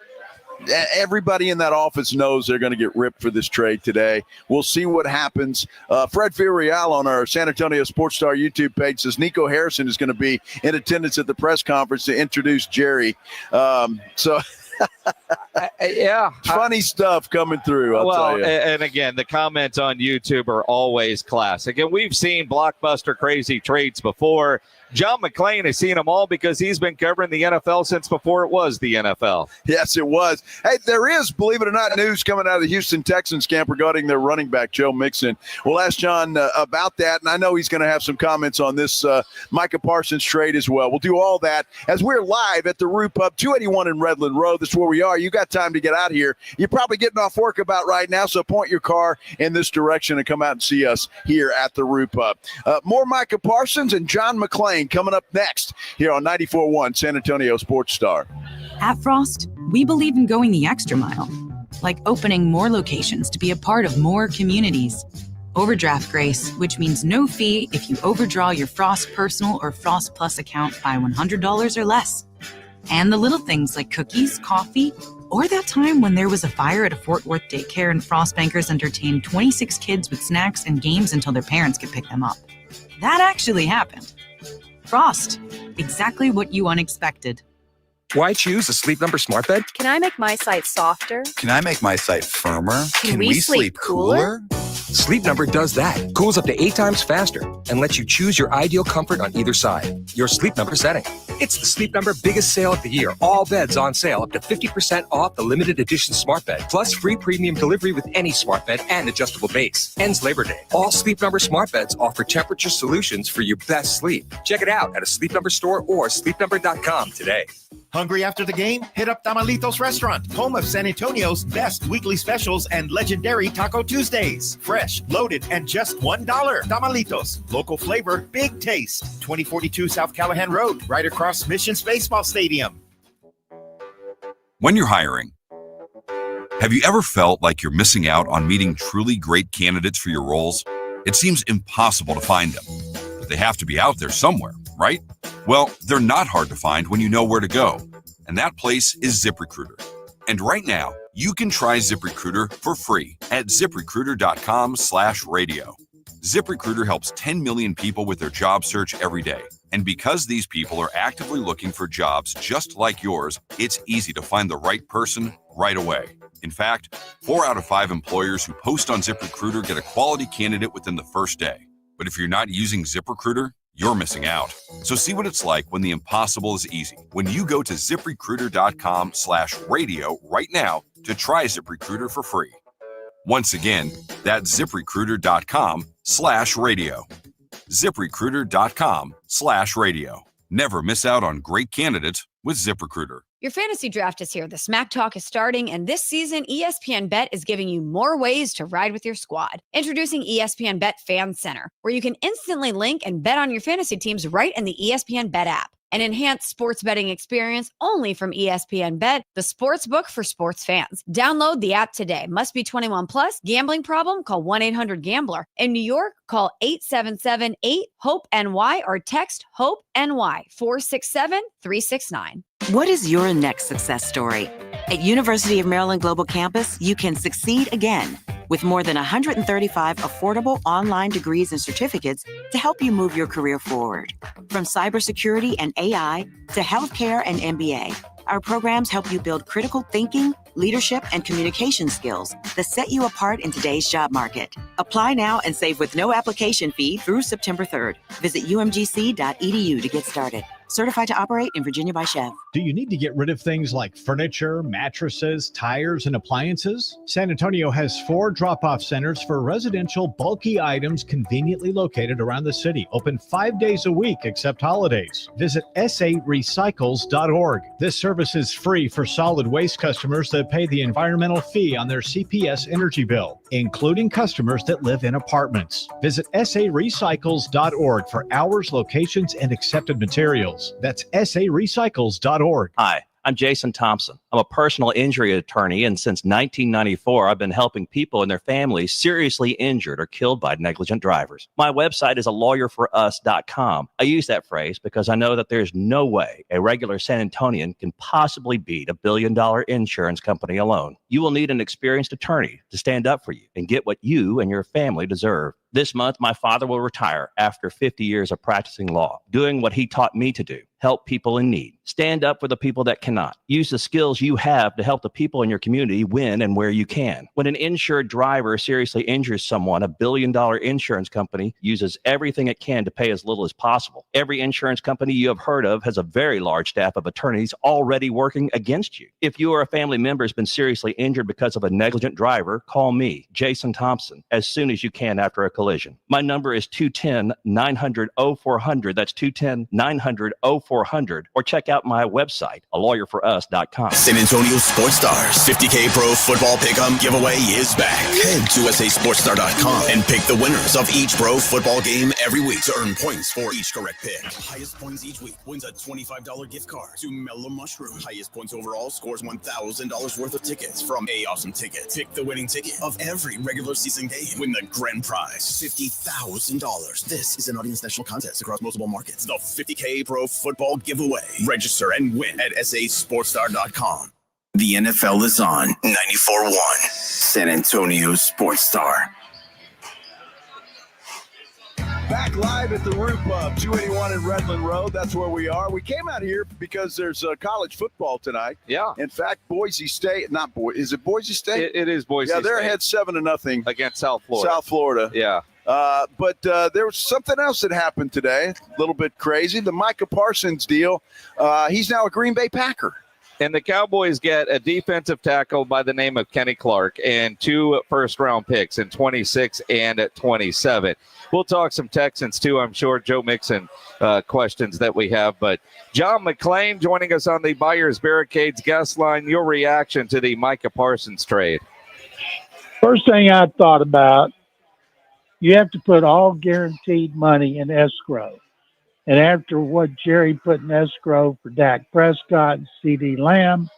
Everybody in that office knows they're going to get ripped for this trade today. We'll see what happens. Fred Villarreal on our San Antonio Sports Star YouTube page says Nico Harrison is going to be in attendance at the press conference to introduce Jerry. Yeah. Funny stuff coming through, I'll tell you. And again, the comments on YouTube are always classic. And we've seen blockbuster crazy trades before. John McClain has seen them all because he's been covering the NFL since before it was the NFL. Yes, it was. Hey, there is, believe it or not, news coming out of the Houston Texans camp regarding their running back, Joe Mixon. We'll ask John about that, and I know he's going to have some comments on this Micah Parsons trade as well. We'll do all that as we're live at the Root Pub, 281 in Redland Road. That's where we are. You got time to get out here. You're probably getting off work about right now, so point your car in this direction and come out and see us here at the Root Pub. More Micah Parsons and John McClain coming up next here on 94.1 San Antonio Sports Star. At Frost, we believe in going the extra mile, like opening more locations to be a part of more communities. Overdraft grace, which means no fee if you overdraw your Frost Personal or Frost Plus account by $100 or less. And the little things like cookies, coffee, or that time when there was a fire at a Fort Worth daycare and Frost bankers entertained 26 kids with snacks and games until their parents could pick them up. That actually happened. Frost, exactly what you unexpected. Why choose a Sleep Number smart bed? Can I make my site softer? Can I make my site firmer? Can we sleep cooler? Sleep Number does that. Cools up to 8 times faster and lets you choose your ideal comfort on either side. Your Sleep Number setting. It's the Sleep Number biggest sale of the year. All beds on sale, up to 50% off the limited edition smart bed. Plus free premium delivery with any smart bed and adjustable base. Ends Labor Day. All Sleep Number smart beds offer temperature solutions for your best sleep. Check it out at a Sleep Number store or sleepnumber.com today. Hungry after the game? Hit up Tamalitos Restaurant, home of San Antonio's best weekly specials and legendary Taco Tuesdays. Fresh, loaded, and just $1. Tamalitos, local flavor, big taste. 2042 South Callahan Road, right across Mission's Baseball Stadium. When you're hiring, have you ever felt like you're missing out on meeting truly great candidates for your roles? It seems impossible to find them, but they have to be out there somewhere, right? Well, they're not hard to find when you know where to go, and that place is ZipRecruiter. And right now, you can try ZipRecruiter for free at ZipRecruiter.com/radio. ZipRecruiter helps 10 million people with their job search every day. And because these people are actively looking for jobs just like yours, it's easy to find the right person right away. In fact, 4 out of 5 employers who post on ZipRecruiter get a quality candidate within the first day. But if you're not using ZipRecruiter, you're missing out. So see what it's like when the impossible is easy. When you go to ZipRecruiter.com/radio right now to try ZipRecruiter for free. Once again, that's ZipRecruiter.com/radio. ZipRecruiter.com/radio. Never miss out on great candidates with ZipRecruiter. Your fantasy draft is here. The Smack Talk is starting, and this season, ESPN Bet is giving you more ways to ride with your squad. Introducing ESPN Bet Fan Center, where you can instantly link and bet on your fantasy teams right in the ESPN Bet app. An enhanced sports betting experience only from ESPN Bet, the sports book for sports fans. Download the app today. Must be 21 plus. Gambling problem? Call 1-800-GAMBLER. In New York, call 877-8-HOPE-NY or text HOPE-NY 467-369. What is your next success story? At University of Maryland Global Campus, you can succeed again with more than 135 affordable online degrees and certificates to help you move your career forward. From cybersecurity and AI to healthcare and MBA, our programs help you build critical thinking, leadership, and communication skills that set you apart in today's job market. Apply now and save with no application fee through September 3rd. Visit umgc.edu to get started. Certified to operate in Virginia by Chev. Do you need to get rid of things like furniture, mattresses, tires, and appliances? San Antonio has 4 drop-off centers for residential bulky items conveniently located around the city. Open 5 days a week except holidays. Visit sarecycles.org. This service is free for solid waste customers that pay the environmental fee on their CPS energy bill, including customers that live in apartments. Visit sarecycles.org for hours, locations, and accepted materials. That's sarecycles.org. Hi, I'm Jason Thompson. I'm a personal injury attorney, and since 1994, I've been helping people and their families seriously injured or killed by negligent drivers. My website is alawyerforus.com. I use that phrase because I know that there's no way a regular San Antonian can possibly beat $1 billion insurance company alone. You will need an experienced attorney to stand up for you and get what you and your family deserve. This month, my father will retire after 50 years of practicing law, doing what he taught me to do, help people in need. Stand up for the people that cannot. Use the skills you have to help the people in your community win and where you can. When an insured driver seriously injures someone, $1 billion insurance company uses everything it can to pay as little as possible. Every insurance company you have heard of has a very large staff of attorneys already working against you. If you or a family member has been seriously injured because of a negligent driver, call me, Jason Thompson, as soon as you can after a collision. My number is 210-900-0400. That's 210-900-0400. Or check out my website, alawyerforus.com. San Antonio Sports Stars 50K Pro Football Pick'em giveaway is back. Head to sasportstar.com and pick the winners of each pro football game every week to earn points for each correct pick. Highest points each week wins a $25 gift card to Mellow Mushroom. Highest points overall scores $1,000 worth of tickets from A Awesome Ticket. Pick the winning ticket of every regular season game. Win the grand prize, $50,000. This is an audience national contest across multiple markets. The 50K Pro Football Giveaway. Register and win at sasportstar.com. The NFL is on 94.1 San Antonio Sports Star. Back live at the Root Pub, 281 in Redland Road. That's where we are. We came out here because there's college football tonight. Yeah. In fact, Boise State, is it Boise State? It is Boise State. Yeah, they're ahead 7-0 against South Florida. South Florida. Yeah. But there was something else that happened today, a little bit crazy. The Micah Parsons deal. He's now a Green Bay Packer. And the Cowboys get a defensive tackle by the name of Kenny Clark and 2 first-round picks in 26 and 27. We'll talk some Texans, too, I'm sure. Joe Mixon questions that we have. But John McClain joining us on the Buyers Barricades guest line. Your reaction to the Micah Parsons trade? First thing I thought about, you have to put all guaranteed money in escrow. And after what Jerry put in escrow for Dak Prescott and CeeDee Lamb,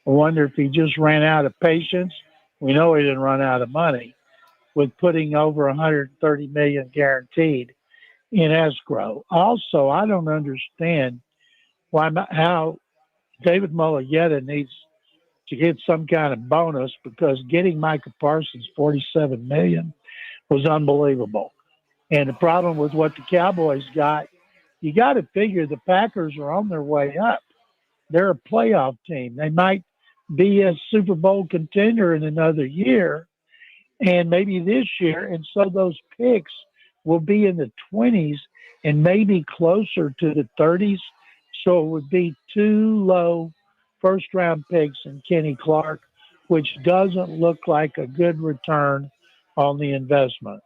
I wonder if he just ran out of patience. We know he didn't run out of money with putting over $130 million guaranteed in escrow. Also, I don't understand how David Mulugheta needs to get some kind of bonus, because getting Micah Parsons $47 million was unbelievable. And the problem with what the Cowboys got, you got to figure the Packers are on their way up. They're a playoff team. They might be a Super Bowl contender in another year, and maybe this year. And so those picks will be in the 20s and maybe closer to the 30s. So it would be 2 low first-round picks in Kenny Clark, which doesn't look like a good return on the investment.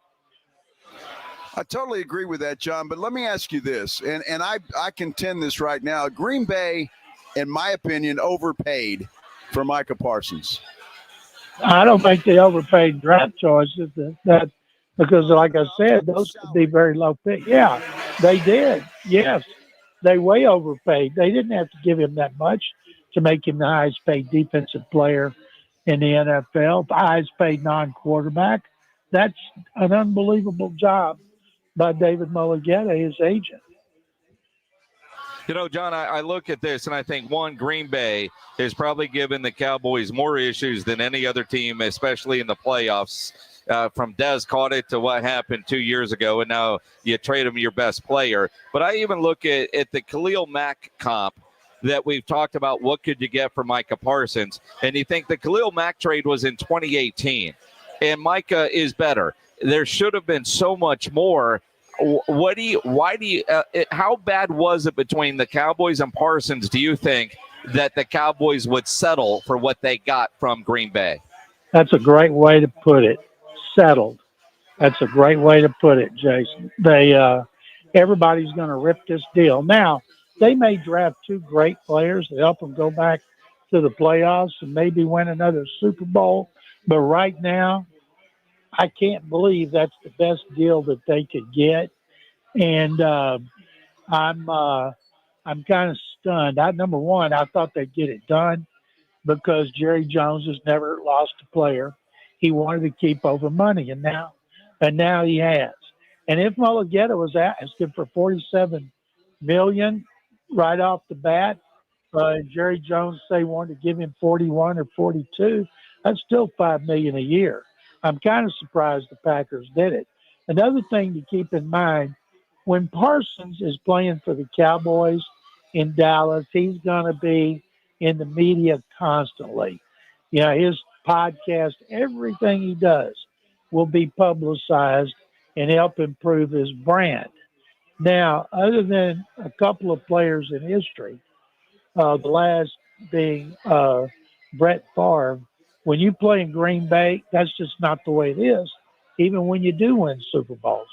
I totally agree with that, John. But let me ask you this, and I contend this right now. Green Bay, in my opinion, overpaid for Micah Parsons. I don't think they overpaid draft choices. That because, like I said, those could be very low picks. Yeah, they did. Yes, they way overpaid. They didn't have to give him that much to make him the highest paid defensive player in the NFL, the highest paid non-quarterback. That's an unbelievable job by David Mulugheta, his agent. You know, John, I look at this and I think, one, Green Bay has probably given the Cowboys more issues than any other team, especially in the playoffs. From Des Cauditt to what happened 2 years ago, and now you trade him your best player. But I even look at the Khalil Mack comp that we've talked about. What could you get for Micah Parsons? And you think the Khalil Mack trade was in 2018, and Micah is better. There should have been so much more. How bad was it between the Cowboys and Parsons, do you think, that the Cowboys would settle for what they got from Green Bay? That's a great way to put it. Settled. That's a great way to put it, Jason. Everybody's going to rip this deal. Now, they may draft 2 great players to help them go back to the playoffs and maybe win another Super Bowl. But right now, I can't believe that's the best deal that they could get. And I'm kind of stunned. Number one, I thought they'd get it done because Jerry Jones has never lost a player. He wanted to keep over money, and now he has. And if Mulugheta was asking for $47 million right off the bat, Jerry Jones say wanted to give him 41 or 42, that's still $5 million a year. I'm kind of surprised the Packers did it. Another thing to keep in mind, when Parsons is playing for the Cowboys in Dallas, he's going to be in the media constantly. You know, his podcast, everything he does will be publicized and help improve his brand. Now, other than a couple of players in history, the last being Brett Favre, when you play in Green Bay, that's just not the way it is. even when you do win Super Bowls.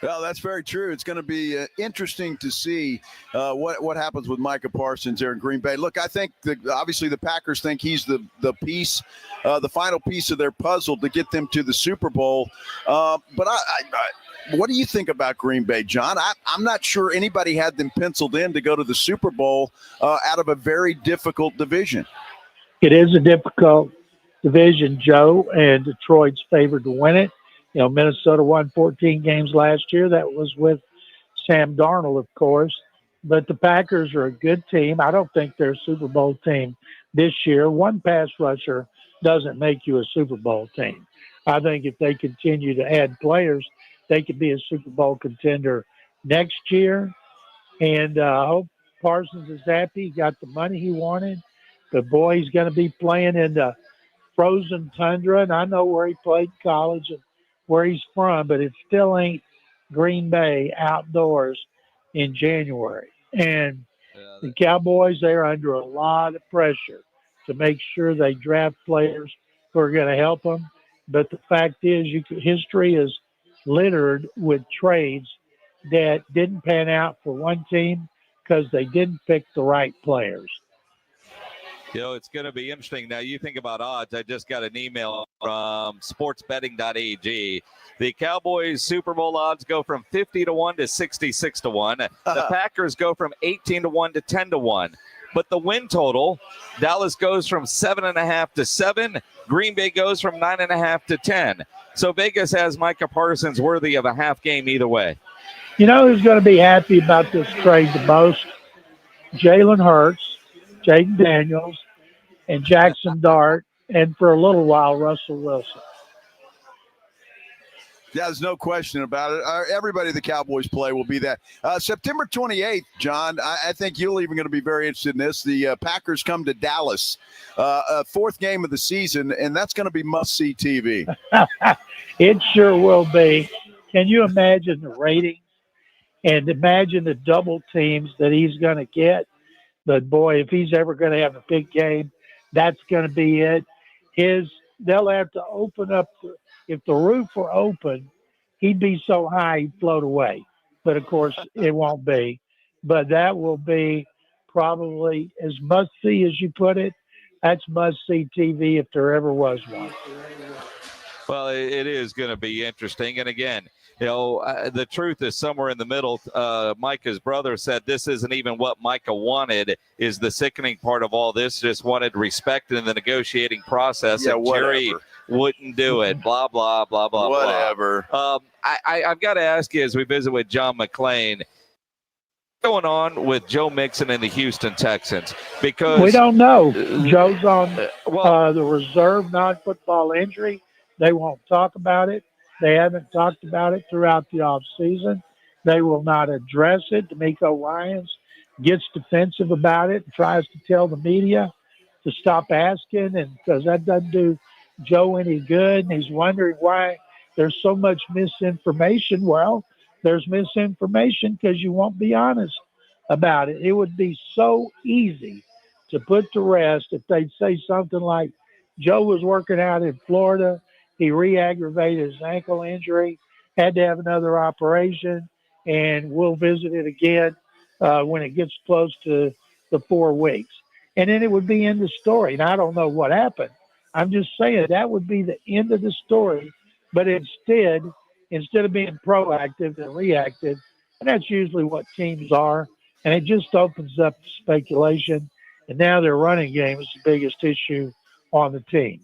Well, that's very true. It's going to be interesting to see what happens with Micah Parsons there in Green Bay. Look, I think obviously the Packers think he's the piece, the final piece of their puzzle to get them to the Super Bowl. But what do you think about Green Bay, John? I'm not sure anybody had them penciled in to go to the Super Bowl out of a very difficult division. It is a difficult division, Joe, and Detroit's favored to win it. You know, Minnesota won 14 games last year. That was with Sam Darnold, of course. But the Packers are a good team. I don't think they're a Super Bowl team this year. One pass rusher doesn't make you a Super Bowl team. I think if they continue to add players, they could be a Super Bowl contender next year. And I hope Parsons is happy. He got the money he wanted. But, boy, he's going to be playing in the frozen tundra. And I know where he played college and where he's from, but it still ain't Green Bay outdoors in January. And the Cowboys, they're under a lot of pressure to make sure they draft players who are going to help them. But the fact is, history is littered with trades that didn't pan out for one team because they didn't pick the right players. You know, it's going to be interesting. Now, you think about odds. I just got an email from sportsbetting.ag. The Cowboys Super Bowl odds go from 50-1 to 66-1. The Packers go from 18-1 to 10-1. But the win total, Dallas goes from 7.5 to 7. Green Bay goes from 9.5 to 10. So Vegas has Micah Parsons worthy of a half game either way. You know who's going to be happy about this trade the most? Jalen Hurts, Jaden Daniels, and Jackson Dart, and for a little while, Russell Wilson. Yeah, there's no question about it. Everybody the Cowboys play will be that. September 28th, John, I think you're even going to be very interested in this. The Packers come to Dallas, fourth game of the season, and that's going to be must-see TV. It sure will be. Can you imagine the ratings? And imagine the double teams that he's going to get. But, boy, if he's ever going to have a big game, that's going to be it. They'll have to open up. If the roof were open, he'd be so high he'd float away. But, of course, it won't be. But that will be probably as must-see as you put it. That's must-see TV if there ever was one. Well, it is going to be interesting. And, again, you know, the truth is somewhere in the middle. Micah's brother said this isn't even what Micah wanted, is the sickening part of all this. Just wanted respect in the negotiating process. Yeah, and Jerry wouldn't do it. Blah, blah, blah, blah, whatever. Blah. I've got to ask you, as we visit with John McClain, what's going on with Joe Mixon and the Houston Texans? Because we don't know. Joe's on the reserve non-football injury. They won't talk about it. They haven't talked about it throughout the offseason. They will not address it. D'Amico Ryans gets defensive about it and tries to tell the media to stop asking, and because that doesn't do Joe any good. And he's wondering why there's so much misinformation. Well, there's misinformation because you won't be honest about it. It would be so easy to put to rest if they'd say something like, Joe was working out in Florida. He re-aggravated his ankle injury, had to have another operation, and we'll visit it again when it gets close to the 4 weeks. And then it would be in the story. And I don't know what happened. I'm just saying that would be the end of the story. But instead of being proactive and reactive, and that's usually what teams are, and it just opens up speculation. And now their running game is the biggest issue on the team.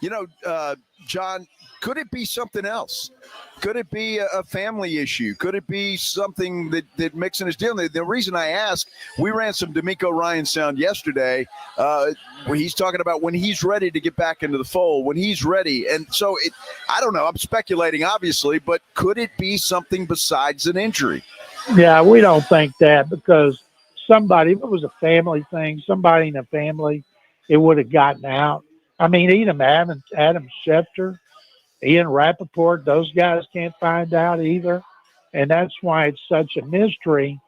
You know, John, could it be something else? Could it be a family issue? Could it be something that Mixon is dealing with? The reason I ask, we ran some D'Amico Ryan sound yesterday where he's talking about when he's ready to get back into the fold, when he's ready. And so I don't know. I'm speculating, obviously, but could it be something besides an injury? Yeah, we don't think that because somebody, if it was a family thing, somebody in the family, it would have gotten out. I mean, even Adam Schefter, Ian Rappaport, those guys can't find out either. And that's why it's such a mystery.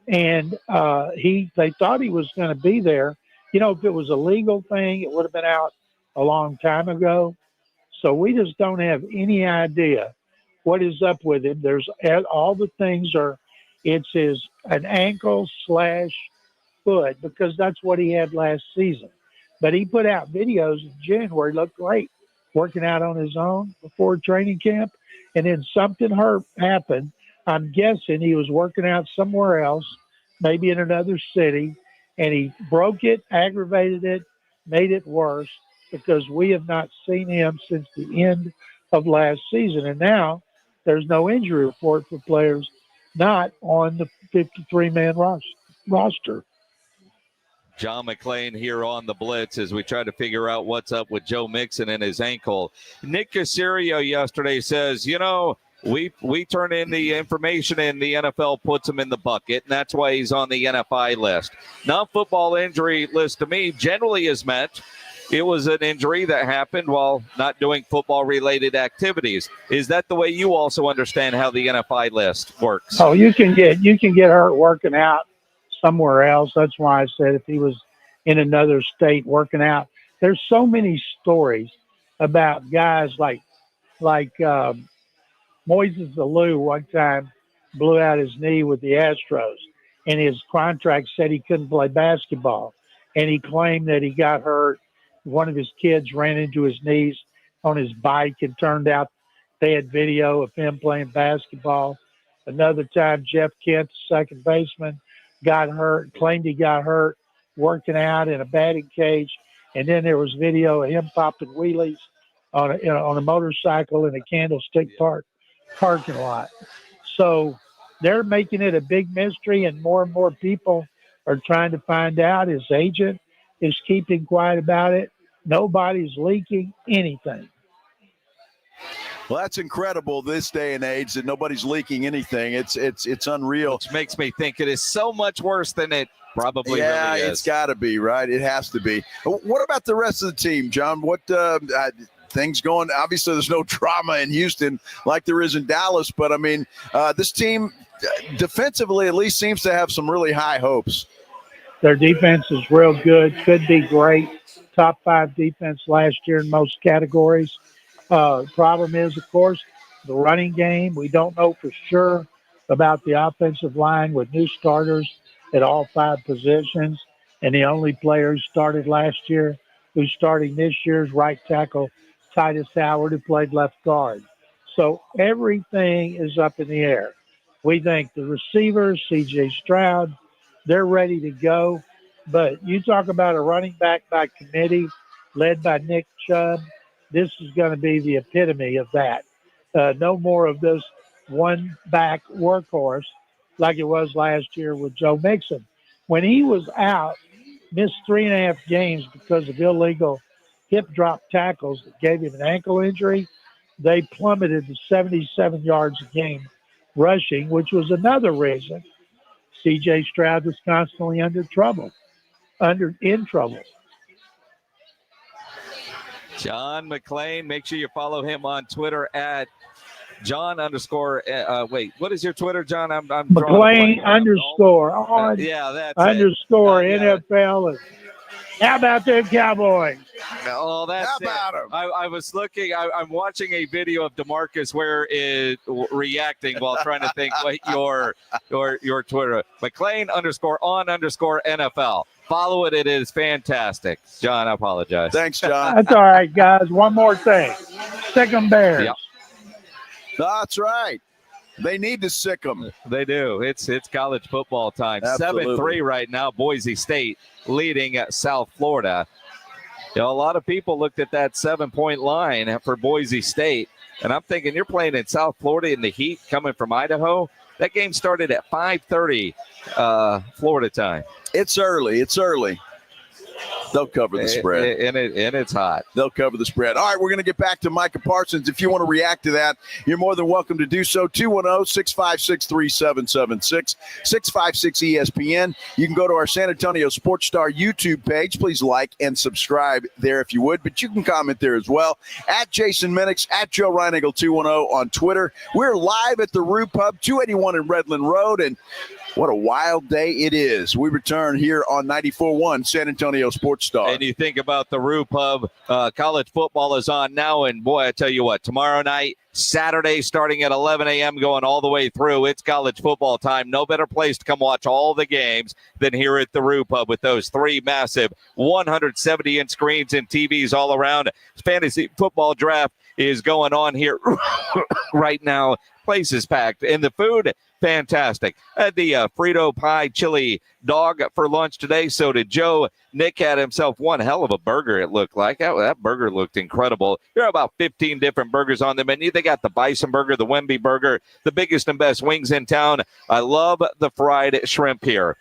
And they thought he was going to be there. You know, if it was a legal thing, it would have been out a long time ago. So we just don't have any idea what is up with him. There's all the things are, it's an ankle / foot, because that's what he had last season. But he put out videos in June where he looked great, working out on his own before training camp. And then something happened. I'm guessing he was working out somewhere else, maybe in another city, and he broke it, aggravated it, made it worse, because we have not seen him since the end of last season. And now there's no injury report for players not on the 53-man roster. John McClain here on the Blitz as we try to figure out what's up with Joe Mixon and his ankle. Nick Caserio yesterday says, we turn in the information and the NFL puts him in the bucket, and that's why he's on the NFI list. Non-football injury list to me generally is meant it was an injury that happened while not doing football-related activities. Is that the way you also understand how the NFI list works? Oh, you can get hurt working out somewhere else. That's why I said if he was in another state working out. There's so many stories about guys like Moises Alou one time blew out his knee with the Astros, and his contract said he couldn't play basketball, and he claimed that he got hurt. One of his kids ran into his knees on his bike, and turned out they had video of him playing basketball. Another time, Jeff Kent, the second baseman, got hurt, claimed he got hurt working out in a batting cage. And then there was video of him popping wheelies on a motorcycle in a Candlestick Park parking lot. So they're making it a big mystery, and more people are trying to find out. His agent is keeping quiet about it. Nobody's leaking anything. Well, that's incredible this day and age that nobody's leaking anything. It's unreal. Which makes me think it is so much worse than it probably really is. Yeah, it's got to be, right? It has to be. What about the rest of the team, John? What things going? Obviously, there's no drama in Houston like there is in Dallas, but, I mean, this team defensively at least seems to have some really high hopes. Their defense is real good, could be great. Top 5 defense last year in most categories. Problem is, of course, the running game. We don't know for sure about the offensive line with new starters at all 5 positions. And the only player who started last year who's starting this year is right tackle Titus Howard, who played left guard. So everything is up in the air. We think the receivers, C.J. Stroud, they're ready to go. But you talk about a running back by committee led by Nick Chubb. This is going to be the epitome of that. No more of this one-back workhorse like it was last year with Joe Mixon. When he was out, missed 3.5 games because of illegal hip drop tackles that gave him an ankle injury, they plummeted to 77 yards a game rushing, which was another reason C.J. Stroud was constantly in trouble. John McClain, make sure you follow him on Twitter at John _ wait, what is your Twitter, John? I'm McClain _ yeah, that's _ it. NFL. And how about them Cowboys? Oh, that's how about him? I was looking. I'm watching a video of DeMarcus Ware reacting while trying to think what your Twitter. McClain _ NFL. Follow it. It is fantastic. John, I apologize. Thanks, John. That's all right, guys. One more thing. Sick 'em Bears. Yep. That's right. They need to sick them. They do. It's college football time. Absolutely. 7-3 right now. Boise State leading at South Florida. A lot of people looked at that 7-point line for Boise State, and I'm thinking you're playing in South Florida in the heat coming from Idaho. That game started at 5:30 Florida time. It's early. They'll cover the spread. And it's hot. They'll cover the spread. All right, we're going to get back to Micah Parsons. If you want to react to that, you're more than welcome to do so. 210-656-3776, 656-ESPN. You can go to our San Antonio Sports Star YouTube page. Please like and subscribe there if you would, but you can comment there as well. At Jason Minix, at Joe Reinagle 210 on Twitter. We're live at the Rue Pub, 281 in Redland Road, and What a wild day it is. We return here on 94.1 San Antonio Sports Star. And you think about the Roo Pub, college football is on now, and boy, I tell you what, tomorrow night, Saturday, starting at 11 a.m., going all the way through, it's college football time. No better place to come watch all the games than here at the Roo Pub with those three massive 170-inch screens and TVs all around. Fantasy football draft is going on here right now. Place is packed, and the food, fantastic. I had the Frito pie chili dog for lunch today. So did Joe. Nick had himself one hell of a burger, it looked like. That burger looked incredible. There are about 15 different burgers on the menu. They got the bison burger, the Wemby burger, the biggest and best wings in town. I love the fried shrimp here.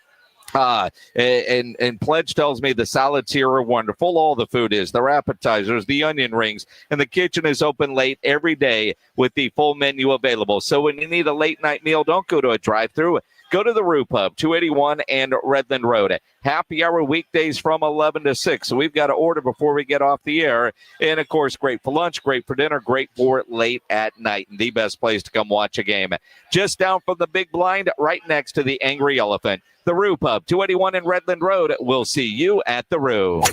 And Pledge tells me the salads here are wonderful. All the food is, their appetizers, the onion rings, and the kitchen is open late every day with the full menu available. So when you need a late night meal, don't go to a drive-thru. Go to the Roo Pub, 281 and Redland Road. Happy hour weekdays from 11 to 6. So we've got to order before we get off the air. And, of course, great for lunch, great for dinner, great for late at night. And the best place to come watch a game. Just down from the big blind, right next to the Angry Elephant. The Roo Pub, 281 and Redland Road. We'll see you at the Roo.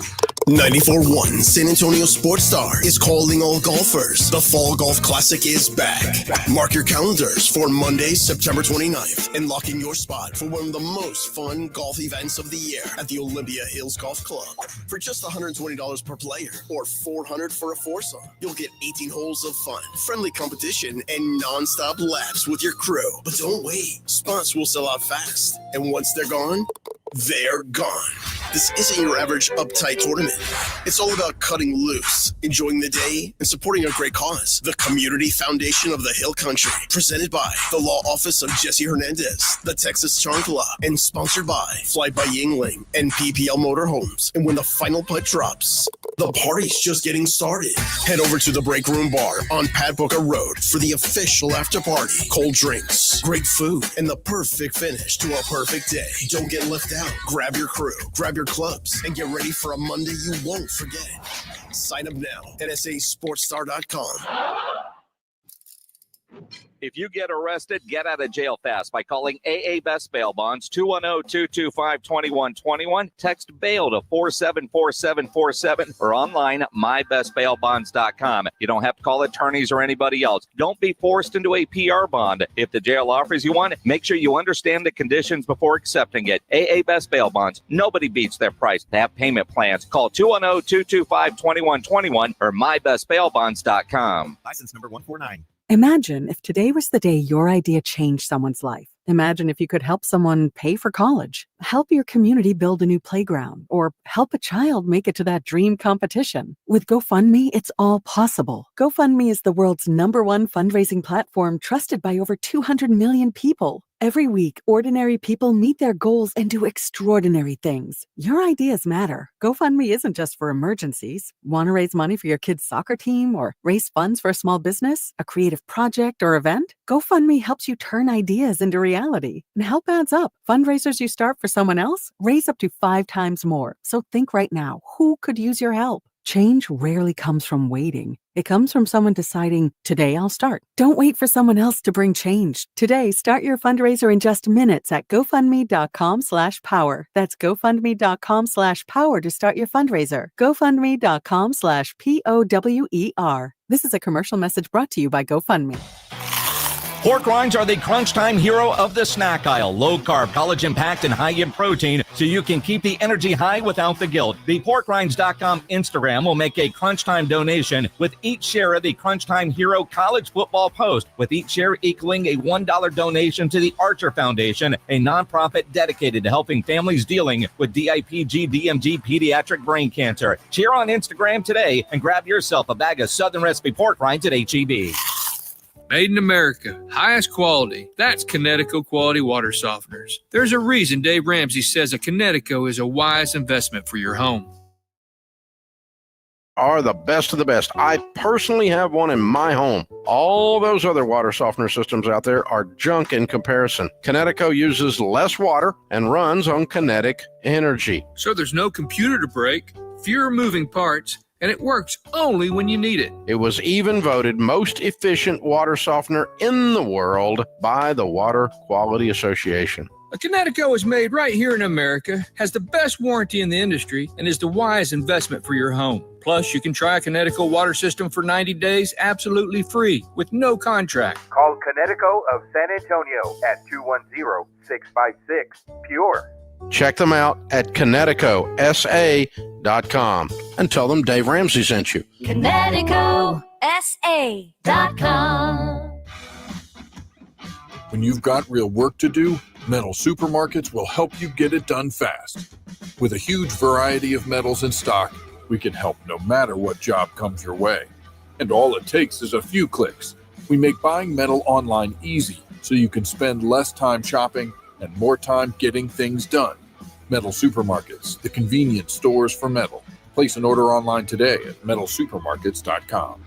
94.1 San Antonio Sports Star is calling all golfers. The Fall Golf Classic is back. Mark your calendars for Monday, September 29th, and lock in your spot for one of the most fun golf events of the year at the Olympia Hills Golf Club. For just $120 per player or $400 for a foursome, you'll get 18 holes of fun, friendly competition, and non-stop laps with your crew. But don't wait. Spots will sell out fast, and once they're gone, they're gone. This isn't your average uptight tournament. It's all about cutting loose, enjoying the day, and supporting a great cause. The Community Foundation of the Hill Country, presented by the Law Office of Jesse Hernandez, the Texas Charm Club, and sponsored by Fly by Yingling and PPL Motorhomes. And when the final putt drops, the party's just getting started. Head over to the Break Room Bar on Pat Booker Road for the official after party. Cold drinks, great food, and the perfect finish to a perfect day. Don't get left out. Grab your crew, grab your clubs, and get ready for a Monday you won't forget. Sign up now at sasportstar.com. If you get arrested, get out of jail fast by calling AA Best Bail Bonds, 210-225-2121. Text bail to 474747 or online, mybestbailbonds.com. You don't have to call attorneys or anybody else. Don't be forced into a PR bond. If the jail offers you one, make sure you understand the conditions before accepting it. AA Best Bail Bonds. Nobody beats their price. They have payment plans. Call 210-225-2121 or mybestbailbonds.com. License number 149. Imagine if today was the day your idea changed someone's life. Imagine if you could help someone pay for college, help your community build a new playground, or help a child make it to that dream competition. With GoFundMe, it's all possible. GoFundMe is the world's #1 fundraising platform trusted by over 200 million people. Every week, ordinary people meet their goals and do extraordinary things. Your ideas matter. GoFundMe isn't just for emergencies. Want to raise money for your kid's soccer team or raise funds for a small business, a creative project, or event? GoFundMe helps you turn ideas into reality. And help adds up. Fundraisers you start for someone else raise up to 5 times more. So think right now, who could use your help? Change rarely comes from waiting. It comes from someone deciding, today I'll start. Don't wait for someone else to bring change. Today, start your fundraiser in just minutes at GoFundMe.com/power. That's GoFundMe.com/power to start your fundraiser. GoFundMe.com/POWER. This is a commercial message brought to you by GoFundMe. Pork rinds are the crunch time hero of the snack aisle. Low carb, collagen packed, and high in protein, so you can keep the energy high without the guilt. The PorkRinds.com Instagram will make a crunch time donation with each share of the Crunch Time Hero college football post, with each share equaling a $1 donation to the Archer Foundation, a nonprofit dedicated to helping families dealing with DIPG, DMG, pediatric brain cancer. Share on Instagram today and grab yourself a bag of Southern Recipe pork rinds at HEB. Made in America, highest quality. That's Connecticut quality water softeners. There's a reason Dave Ramsey says a Connecticut is a wise investment for your home. Are the best of the best. I personally have one in my home. All those other water softener systems out there are junk in comparison. Connecticut uses less water and runs on kinetic energy. So there's no computer to break, fewer moving parts, and it works only when you need it. It was even voted most efficient water softener in the world by the Water Quality Association. A Connecticut is made right here in America, has the best warranty in the industry, and is the wise investment for your home. Plus, you can try a Connecticut water system for 90 days absolutely free with no contract. Call Connecticut of San Antonio at 210-656-PURE. Check them out at ConnecticutSA.com and tell them Dave Ramsey sent you. ConnecticutSA.com. When you've got real work to do, Metal Supermarkets will help you get it done fast. With a huge variety of metals in stock, we can help no matter what job comes your way. And all it takes is a few clicks. We make buying metal online easy so you can spend less time shopping and more time getting things done. Metal Supermarkets, the convenience stores for metal. Place an order online today at metalsupermarkets.com.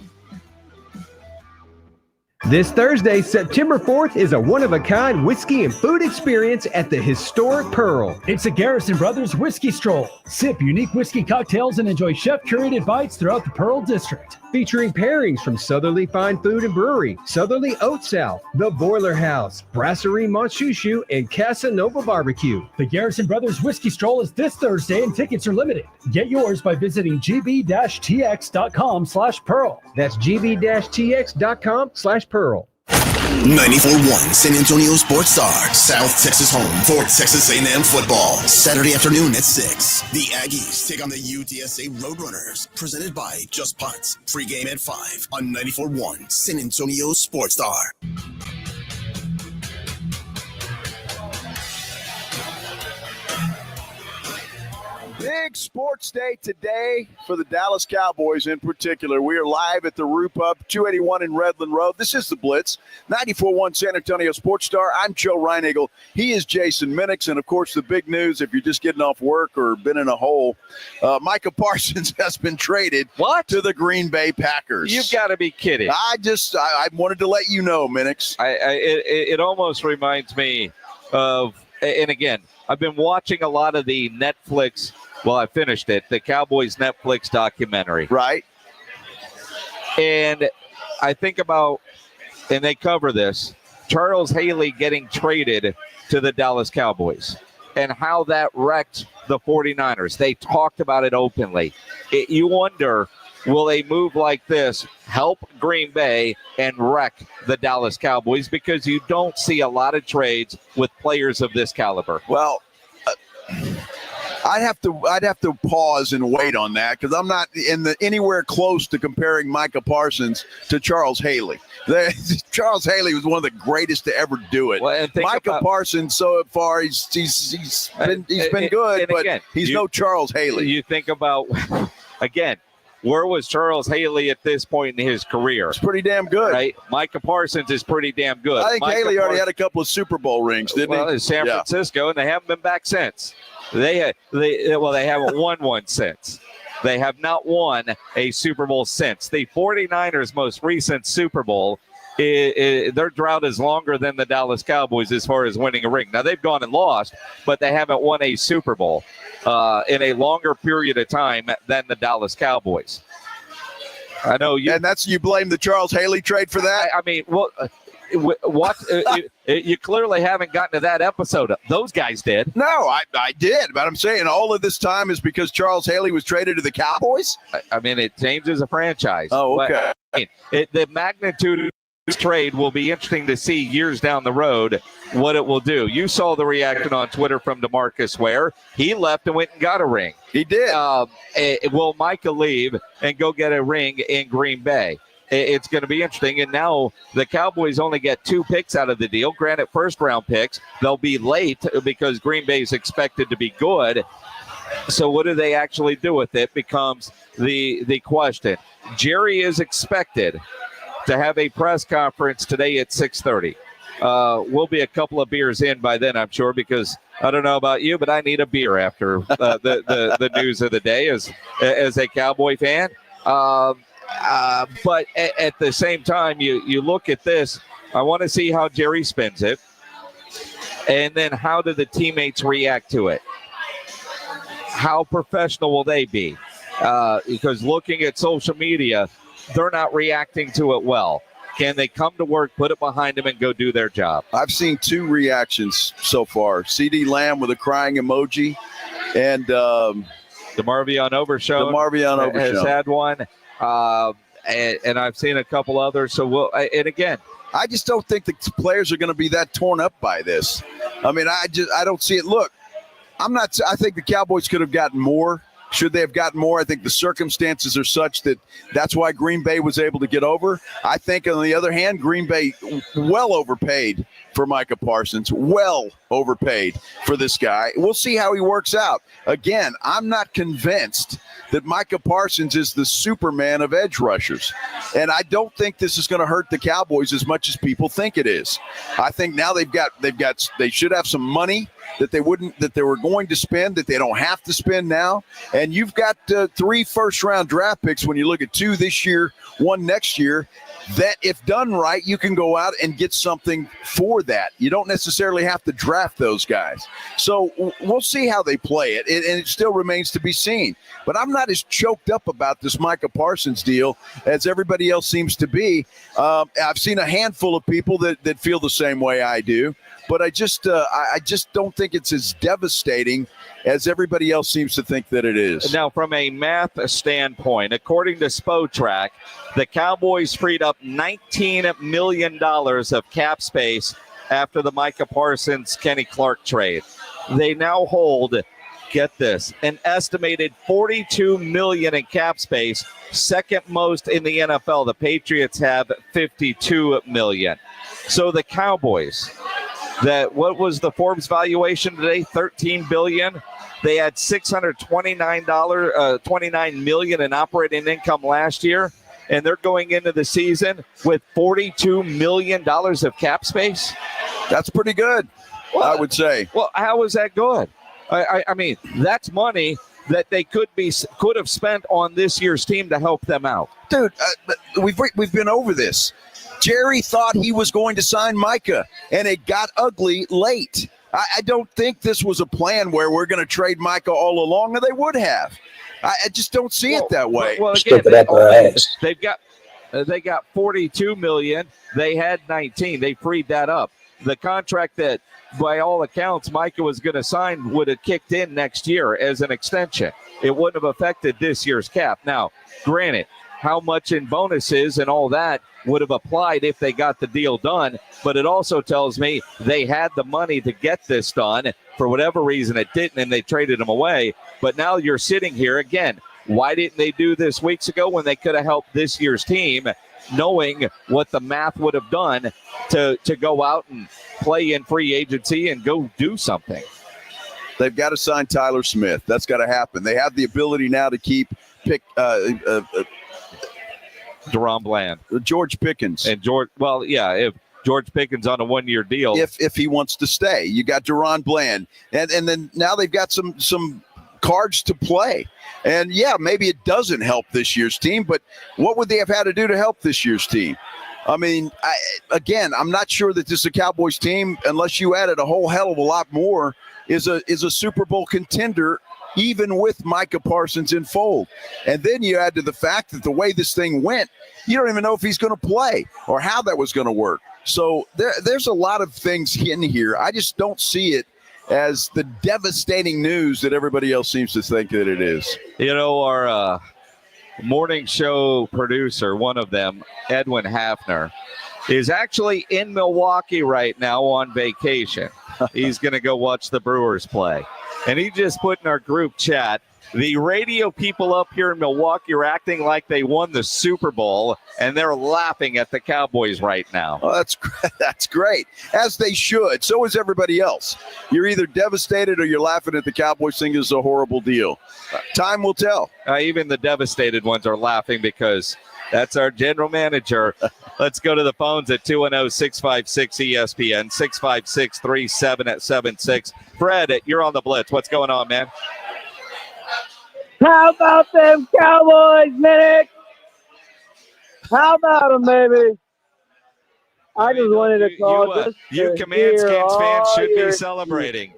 This Thursday, September 4th, is a one-of-a-kind whiskey and food experience at the historic Pearl. It's a Garrison Brothers Whiskey Stroll. Sip unique whiskey cocktails and enjoy chef-curated bites throughout the Pearl District. Featuring pairings from Southerly Fine Food and Brewery, Southerly Oat South, The Boiler House, Brasserie Montchouchou, and Casanova Barbecue. The Garrison Brothers Whiskey Stroll is this Thursday and tickets are limited. Get yours by visiting gb-tx.com/pearl. That's gb-tx.com/pearl. 94.1 San Antonio Sports Star, South Texas home for Texas A&M football. Saturday afternoon at 6. The Aggies take on the UTSA Roadrunners. Presented by Just Putts. Pre-game at 5 on 94.1 San Antonio Sports Star. Big sports day today for the Dallas Cowboys in particular. We are live at the Roo Pub, 281 in Redland Road. This is the Blitz, 94.1 San Antonio Sports Star. I'm Joe Reinagle. He is Jason Minix. And, of course, the big news, if you're just getting off work or been in a hole, Micah Parsons has been traded to the Green Bay Packers. You've got to be kidding. I wanted to let you know, Minix. It almost reminds me of, and again, I've been watching a lot of the Netflix. Well, I finished it, the Cowboys Netflix documentary. Right. And I think about, and they cover this, Charles Haley getting traded to the Dallas Cowboys and how that wrecked the 49ers. They talked about it openly. You wonder, will a move like this help Green Bay and wreck the Dallas Cowboys? Because you don't see a lot of trades with players of this caliber. Well, I'd have to pause and wait on that because I'm not anywhere close to comparing Micah Parsons to Charles Haley. Charles Haley was one of the greatest to ever do it. Well, Micah Parsons, so far, he's been good, but again, he's no Charles Haley. You think about, again, where was Charles Haley at this point in his career? It's pretty damn good. Right? Micah Parsons is pretty damn good. I think Haley already had a couple of Super Bowl rings, didn't he? Well, in San Francisco, and they haven't been back since. They haven't won one since. They have not won a Super Bowl since. The 49ers' most recent Super Bowl, their drought is longer than the Dallas Cowboys as far as winning a ring. Now, they've gone and lost, but they haven't won a Super Bowl in a longer period of time than the Dallas Cowboys. I know you. And you blame the Charles Haley trade for that? I mean, well, what you clearly haven't gotten to that episode. Those guys did. No, I did, but I'm saying all of this time is because Charles Haley was traded to the Cowboys. I mean, it changes a franchise. Oh, okay. But, the magnitude of this trade will be interesting to see years down the road what it will do. You saw the reaction on Twitter from DeMarcus Ware. He left and went and got a ring. He did. Will Micah leave and go get a ring in Green Bay? It's going to be interesting. And now the Cowboys only get 2 picks out of the deal. Granted, first-round picks. They'll be late because Green Bay is expected to be good. So what do they actually do with it becomes the question. Jerry is expected to have a press conference today at 6:30. We'll be a couple of beers in by then, I'm sure, because I don't know about you, but I need a beer after the news of the day as a Cowboy fan. But at the same time, you look at this, I want to see how Jerry spins it. And then how do the teammates react to it? How professional will they be? Because looking at social media, they're not reacting to it well. Can they come to work, put it behind them, and go do their job? I've seen 2 reactions so far. CD Lamb with a crying emoji, and the Marvion Overshown has had one, and I've seen a couple others. So and again, I just don't think the players are going to be that torn up by this. I mean, I don't see it. Look, I think the Cowboys could have gotten more. Should they have gotten more? I think the circumstances are such that that's why Green Bay was able to get over. I think, on the other hand, Green Bay well overpaid for Micah Parsons, well overpaid for this guy. We'll see how he works out. Again, I'm not convinced that Micah Parsons is the Superman of edge rushers. And I don't think this is going to hurt the Cowboys as much as people think it is. I think now they should have some money that they were going to spend, that they don't have to spend now. And you've got 3 first-round draft picks when you look at 2 this year, 1 next year, that if done right, you can go out and get something for that. You don't necessarily have to draft those guys. So we'll see how they play it, and it still remains to be seen. But I'm not as choked up about this Micah Parsons deal as everybody else seems to be. I've seen a handful of people that feel the same way I do. But I just don't think it's as devastating as everybody else seems to think that it is. Now, from a math standpoint, according to Spotrac, the Cowboys freed up $19 million of cap space after the Micah Parsons, Kenny Clark trade. They now hold, get this, an estimated $42 million in cap space, second most in the NFL. The Patriots have $52 million. So the Cowboys, what was the Forbes valuation today? $13 billion. They had $629 million in operating income last year, and they're going into the season with $42 million of cap space. That's pretty good, I would say. Well, how is that good? I mean, that's money that they could have spent on this year's team to help them out. Dude, we've been over this. Jerry thought he was going to sign Micah, and it got ugly late. I don't think this was a plan where we're going to trade Micah all along, or they would have. I just don't see it that way. Well, again, they got $42 million. They had 19. They freed that up. The contract that, by all accounts, Micah was going to sign would have kicked in next year as an extension. It wouldn't have affected this year's cap. Now, granted, how much in bonuses and all that would have applied if they got the deal done, but it also tells me they had the money to get this done. For whatever reason it didn't, and they traded him away. But now you're sitting here again. Why didn't they do this weeks ago when they could have helped this year's team, knowing what the math would have done to go out and play in free agency and go do something? They've got to sign Tyler Smith. That's got to happen. They have the ability now to Deron Bland, George Pickens, and if George Pickens on a 1-year deal, if he wants to stay, you got Deron Bland, and then now they've got some cards to play, and maybe it doesn't help this year's team, but what would they have had to do to help this year's team? I mean, I'm not sure that this is a Cowboys team, unless you added a whole hell of a lot more, is a Super Bowl contender, even with Micah Parsons in fold. And then you add to the fact that the way this thing went, you don't even know if he's going to play or how that was going to work. So there's a lot of things in here. I just don't see it as the devastating news that everybody else seems to think that it is. You know, our morning show producer, one of them, Edwin Hafner, is actually in Milwaukee right now on vacation. He's going to go watch the Brewers play. And he just put in our group chat, the radio people up here in Milwaukee are acting like they won the Super Bowl, and they're laughing at the Cowboys right now. Oh, that's great, as they should. So is everybody else. You're either devastated or you're laughing at the Cowboys thing is a horrible deal. Time will tell. Even the devastated ones are laughing because that's our general manager. Let's go to the phones at 210-656-ESPN, 656-3776. Fred, you're on the Blitz. What's going on, man? How about them Cowboys, Minnick? How about them, baby? I just wanted to call you Command Skins fans should be celebrating.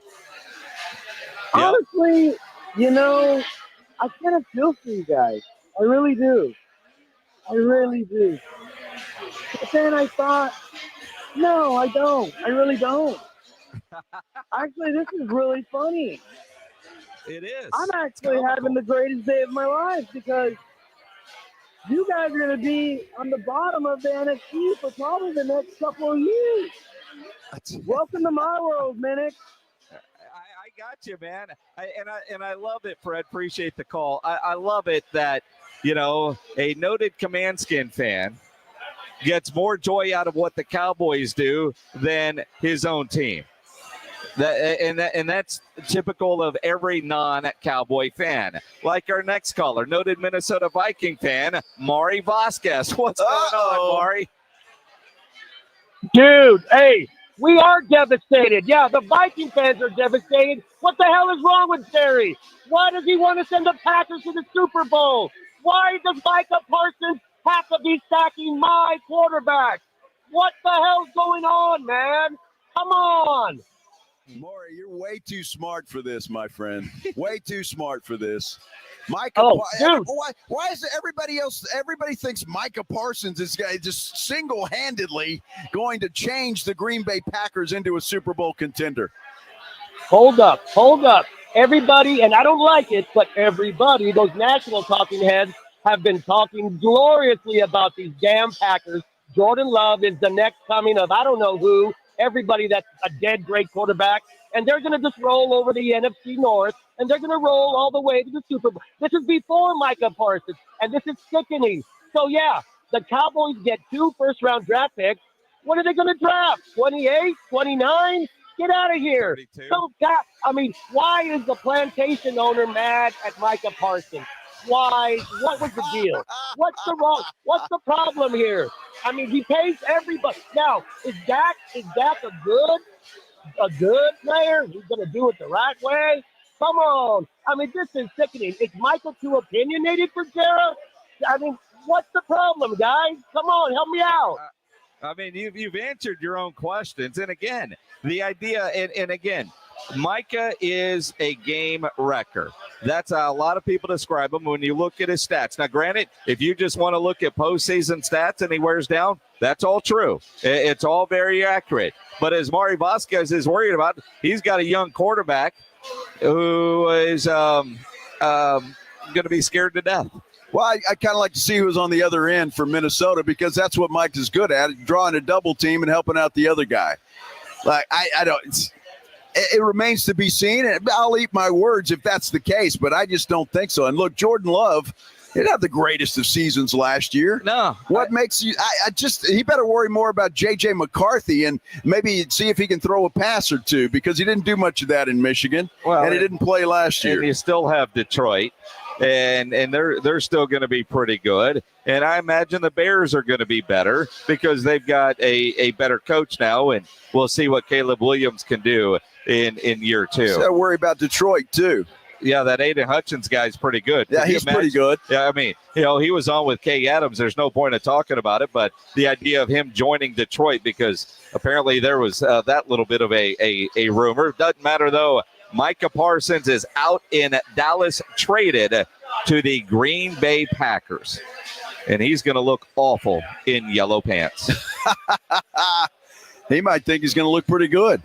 Honestly, I kind of feel for you guys. I really do. I really do. But then I thought, no, I don't. I really don't. Actually, this is really funny. It is. I'm actually having the greatest day of my life because you guys are going to be on the bottom of the NFC for probably the next couple of years. Welcome to my world, Minnick. I got you, man. I love it, Fred. Appreciate the call. I love it that, a noted Command-Skin fan gets more joy out of what the Cowboys do than his own team. That's typical of every non-Cowboy fan. Like our next caller, noted Minnesota Viking fan, Maury Vasquez. What's going on, Maury? Dude, hey, we are devastated. Yeah, the Viking fans are devastated. What the hell is wrong with Jerry? Why does he want to send the Packers to the Super Bowl? Why does Micah Parsons have to be stacking my quarterback? What the hell's going on, man? Come on. Maury, you're way too smart for this, my friend. Way too smart for this. Micah, why is everybody thinks Micah Parsons is just single-handedly going to change the Green Bay Packers into a Super Bowl contender? Hold up. Everybody, and I don't like it, but everybody, those national talking heads, have been talking gloriously about these damn Packers. Jordan Love is the next coming of I don't know who. Everybody that's a dead great quarterback, and they're going to just roll over the NFC North, and they're going to roll all the way to the Super Bowl. This is before Micah Parsons, and this is sickening. So, yeah, the Cowboys get 2 first-round draft picks. What are they going to draft? 28, 29? Get out of here. So, why is the plantation owner mad at Micah Parsons? Why? What was the deal? What's the problem here? He pays everybody. Now, is Dak a good player? He's going to do it the right way? Come on. This is sickening. Is Michael too opinionated for Sarah? What's the problem, guys? Come on, help me out. You've answered your own questions. And again, the idea, and again, Micah is a game wrecker. That's how a lot of people describe him when you look at his stats. Now, granted, if you just want to look at postseason stats and he wears down, that's all true. It's all very accurate. But as Maury Vasquez is worried about, he's got a young quarterback who is going to be scared to death. Well, I kind of like to see who's on the other end for Minnesota because that's what Mike is good at, drawing a double team and helping out the other guy. Like, I don't – it remains to be seen, and I'll eat my words if that's the case, but I just don't think so. And look, Jordan Love didn't have the greatest of seasons last year. No. What makes you he better worry more about J.J. McCarthy and maybe see if he can throw a pass or two because he didn't do much of that in Michigan, and he didn't play last year. And you still have Detroit, and they're still going to be pretty good. And I imagine the Bears are going to be better because they've got a better coach now, and we'll see what Caleb Williams can do in year 2. So I worry about Detroit too. Yeah, that Aiden Hutchins guy's pretty good. Yeah, he's pretty good. Yeah, he was on with Kay Adams. There's no point of talking about it, but the idea of him joining Detroit because apparently there was that little bit of a rumor. Doesn't matter, though. Micah Parsons is out in Dallas, traded to the Green Bay Packers, and he's going to look awful in yellow pants. He might think he's going to look pretty good.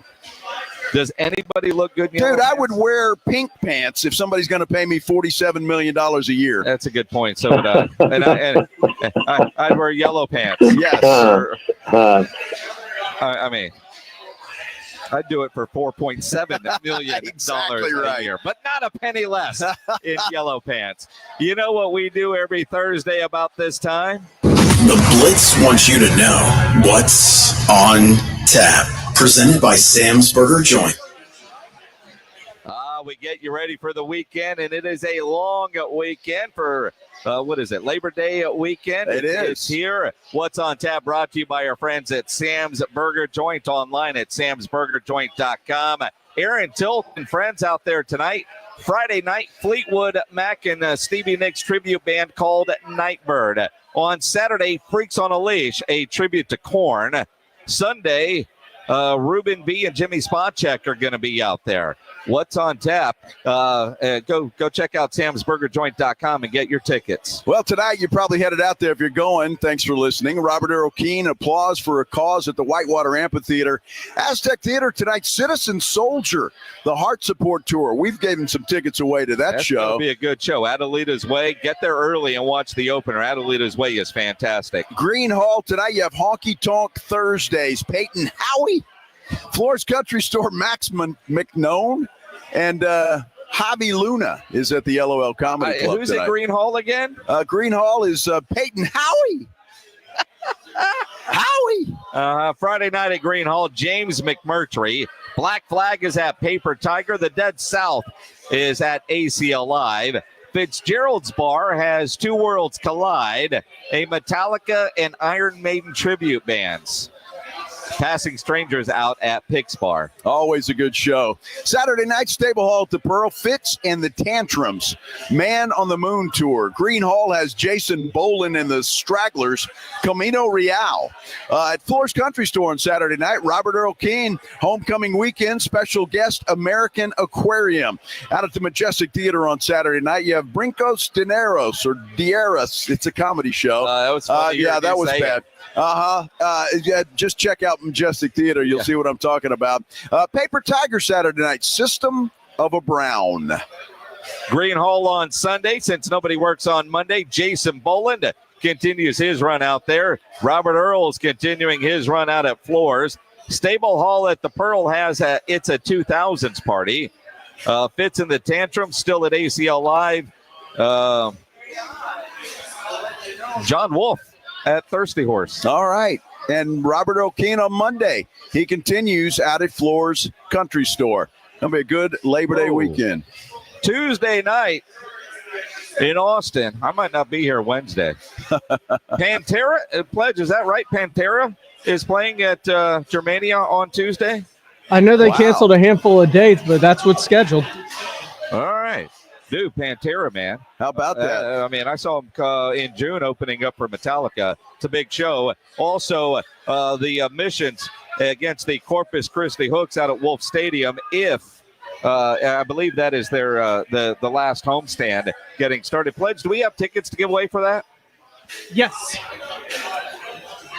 Does anybody look good in yellow Dude, pants? I would wear pink pants if somebody's going to pay me $47 million a year. That's a good point. So would I. and I'd wear yellow pants. Yes. I'd do it for $4.7 million exactly a year, but not a penny less in yellow pants. You know what we do every Thursday about this time? The Blitz wants you to know what's on tap. Presented by Sam's Burger Joint. We get you ready for the weekend, and it is a long weekend for, Labor Day weekend. It's here. What's on tap brought to you by our friends at Sam's Burger Joint, online at samsburgerjoint.com. Aaron Tilt and friends out there tonight. Friday night, Fleetwood Mac and Stevie Nicks tribute band called Nightbird. On Saturday, Freaks on a Leash, a tribute to Korn. Sunday, Ruben B. and Jimmy Spacek are going to be out there. What's on tap? Go check out samsburgerjoint.com and get your tickets. Well, tonight you're probably headed out there if you're going. Thanks for listening. Robert Earl Keen, applause for a cause at the Whitewater Amphitheater. Aztec Theater tonight, Citizen Soldier, the Heart Support Tour. We've given some tickets away to that show. That'll be a good show. Adelita's Way. Get there early and watch the opener. Adelita's Way is fantastic. Green Hall tonight. You have Honky Tonk Thursdays. Peyton Howie, Flores Country Store, Max McNone, and Javi Luna is at the LOL Comedy Club Who's tonight. at Green Hall again? Green Hall is Peyton Howie. Howie. Friday night at Green Hall, James McMurtry. Black Flag is at Paper Tiger. The Dead South is at ACL Live. Fitzgerald's Bar has Two Worlds Collide, a Metallica and Iron Maiden tribute bands. Passing Strangers out at Pix Bar. Always a good show. Saturday night, Stable Hall at the Pearl. Fitz and the Tantrums. Man on the Moon Tour. Green Hall has Jason Bolin and the Stragglers. Camino Real. At Flores Country Store on Saturday night, Robert Earl Keen. Homecoming weekend. Special guest, American Aquarium. Out at the Majestic Theater on Saturday night, you have Brincos Dineros or Dieras. It's a comedy show. That was funny. Yeah, that was bad. Yeah, just check out Majestic Theater. You'll see what I'm talking about. Paper Tiger Saturday night. System of a Brown. Green Hall on Sunday. Since nobody works on Monday, Jason Boland continues his run out there. Robert Earl is continuing his run out at Floors. Stable Hall at the Pearl has it's a 2000s party. Fitz and the Tantrum still at ACL Live. John Wolf at Thirsty Horse. All right. And Robert O'Keen on Monday. He continues out at Floors Country Store. That'll be a good Labor Day weekend. Tuesday night in Austin. I might not be here Wednesday. Pantera, Pledge, is that right? Pantera is playing at Germania on Tuesday? I know they canceled a handful of dates, but that's what's scheduled. All right. Dude, Pantera, man. How about that? I mean, I saw him in June opening up for Metallica. It's a big show. Also, the missions against the Corpus Christi Hooks out at Wolf Stadium. I believe that is their the last homestand getting started. Pledge, do we have tickets to give away for that? Yes.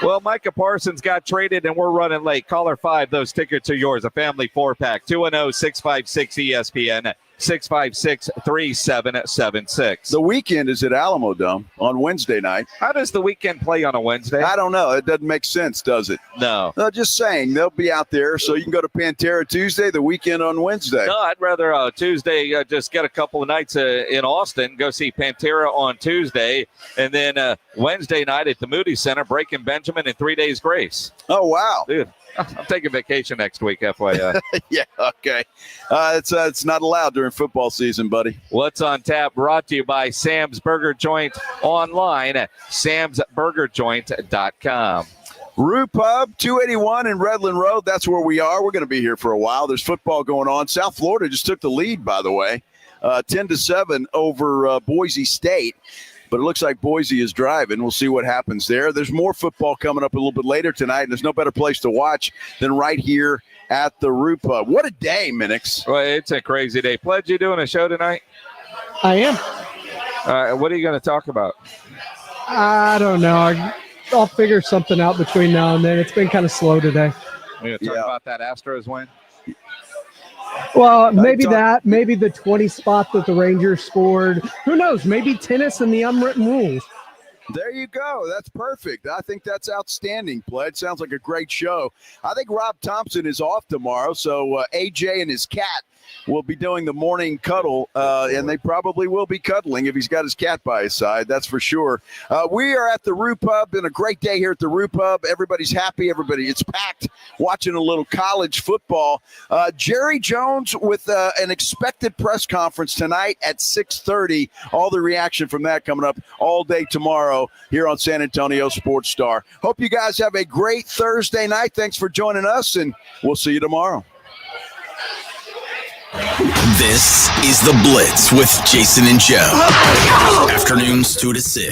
Well, Micah Parsons got traded, and we're running late. Caller 5, those tickets are yours. A family 4-pack. 210-656-ESPN. 656-3776. The weekend is at Alamo Dome on Wednesday night. How does the weekend play on a Wednesday? I don't know. It doesn't make sense, does it? No. Just saying. They'll be out there, so you can go to Pantera Tuesday, the weekend on Wednesday. No, I'd rather Tuesday just get a couple of nights in Austin, go see Pantera on Tuesday, and then Wednesday night at the Moody Center, Breaking Benjamin and 3 Days Grace. Oh, wow. Dude. I'm taking vacation next week, FYI. Yeah, okay. It's not allowed during football season, buddy. What's on tap brought to you by Sam's Burger Joint online at samsburgerjoint.com. Rue Pub, 281 in Redland Road. That's where we are. We're going to be here for a while. There's football going on. South Florida just took the lead, by the way, 10-7 over Boise State. But it looks like Boise is driving. We'll see what happens there. There's more football coming up a little bit later tonight, and there's no better place to watch than right here at the Rue Pub. What a day, Minix. Well, it's a crazy day. Pledge, you doing a show tonight? I am. What are you going to talk about? I don't know. I'll figure something out between now and then. It's been kind of slow today. We're going to talk about that Astros win? Well, maybe that. Maybe the 20 spot that the Rangers scored. Who knows? Maybe tennis and the unwritten rules. There you go. That's perfect. I think that's outstanding, Pledge. Sounds like a great show. I think Rob Thompson is off tomorrow, so AJ and his cat will be doing the morning cuddle, and they probably will be cuddling if he's got his cat by his side, that's for sure. We are at the Rue Pub. Been a great day here at the Rue Pub. Everybody's happy. It's packed, watching a little college football. Jerry Jones with an expected press conference tonight at 6:30. All the reaction from that coming up all day tomorrow here on San Antonio Sports Star. Hope you guys have a great Thursday night. Thanks for joining us, and we'll see you tomorrow. This is The Blitz with Jason and Joe. Afternoons 2 to 6.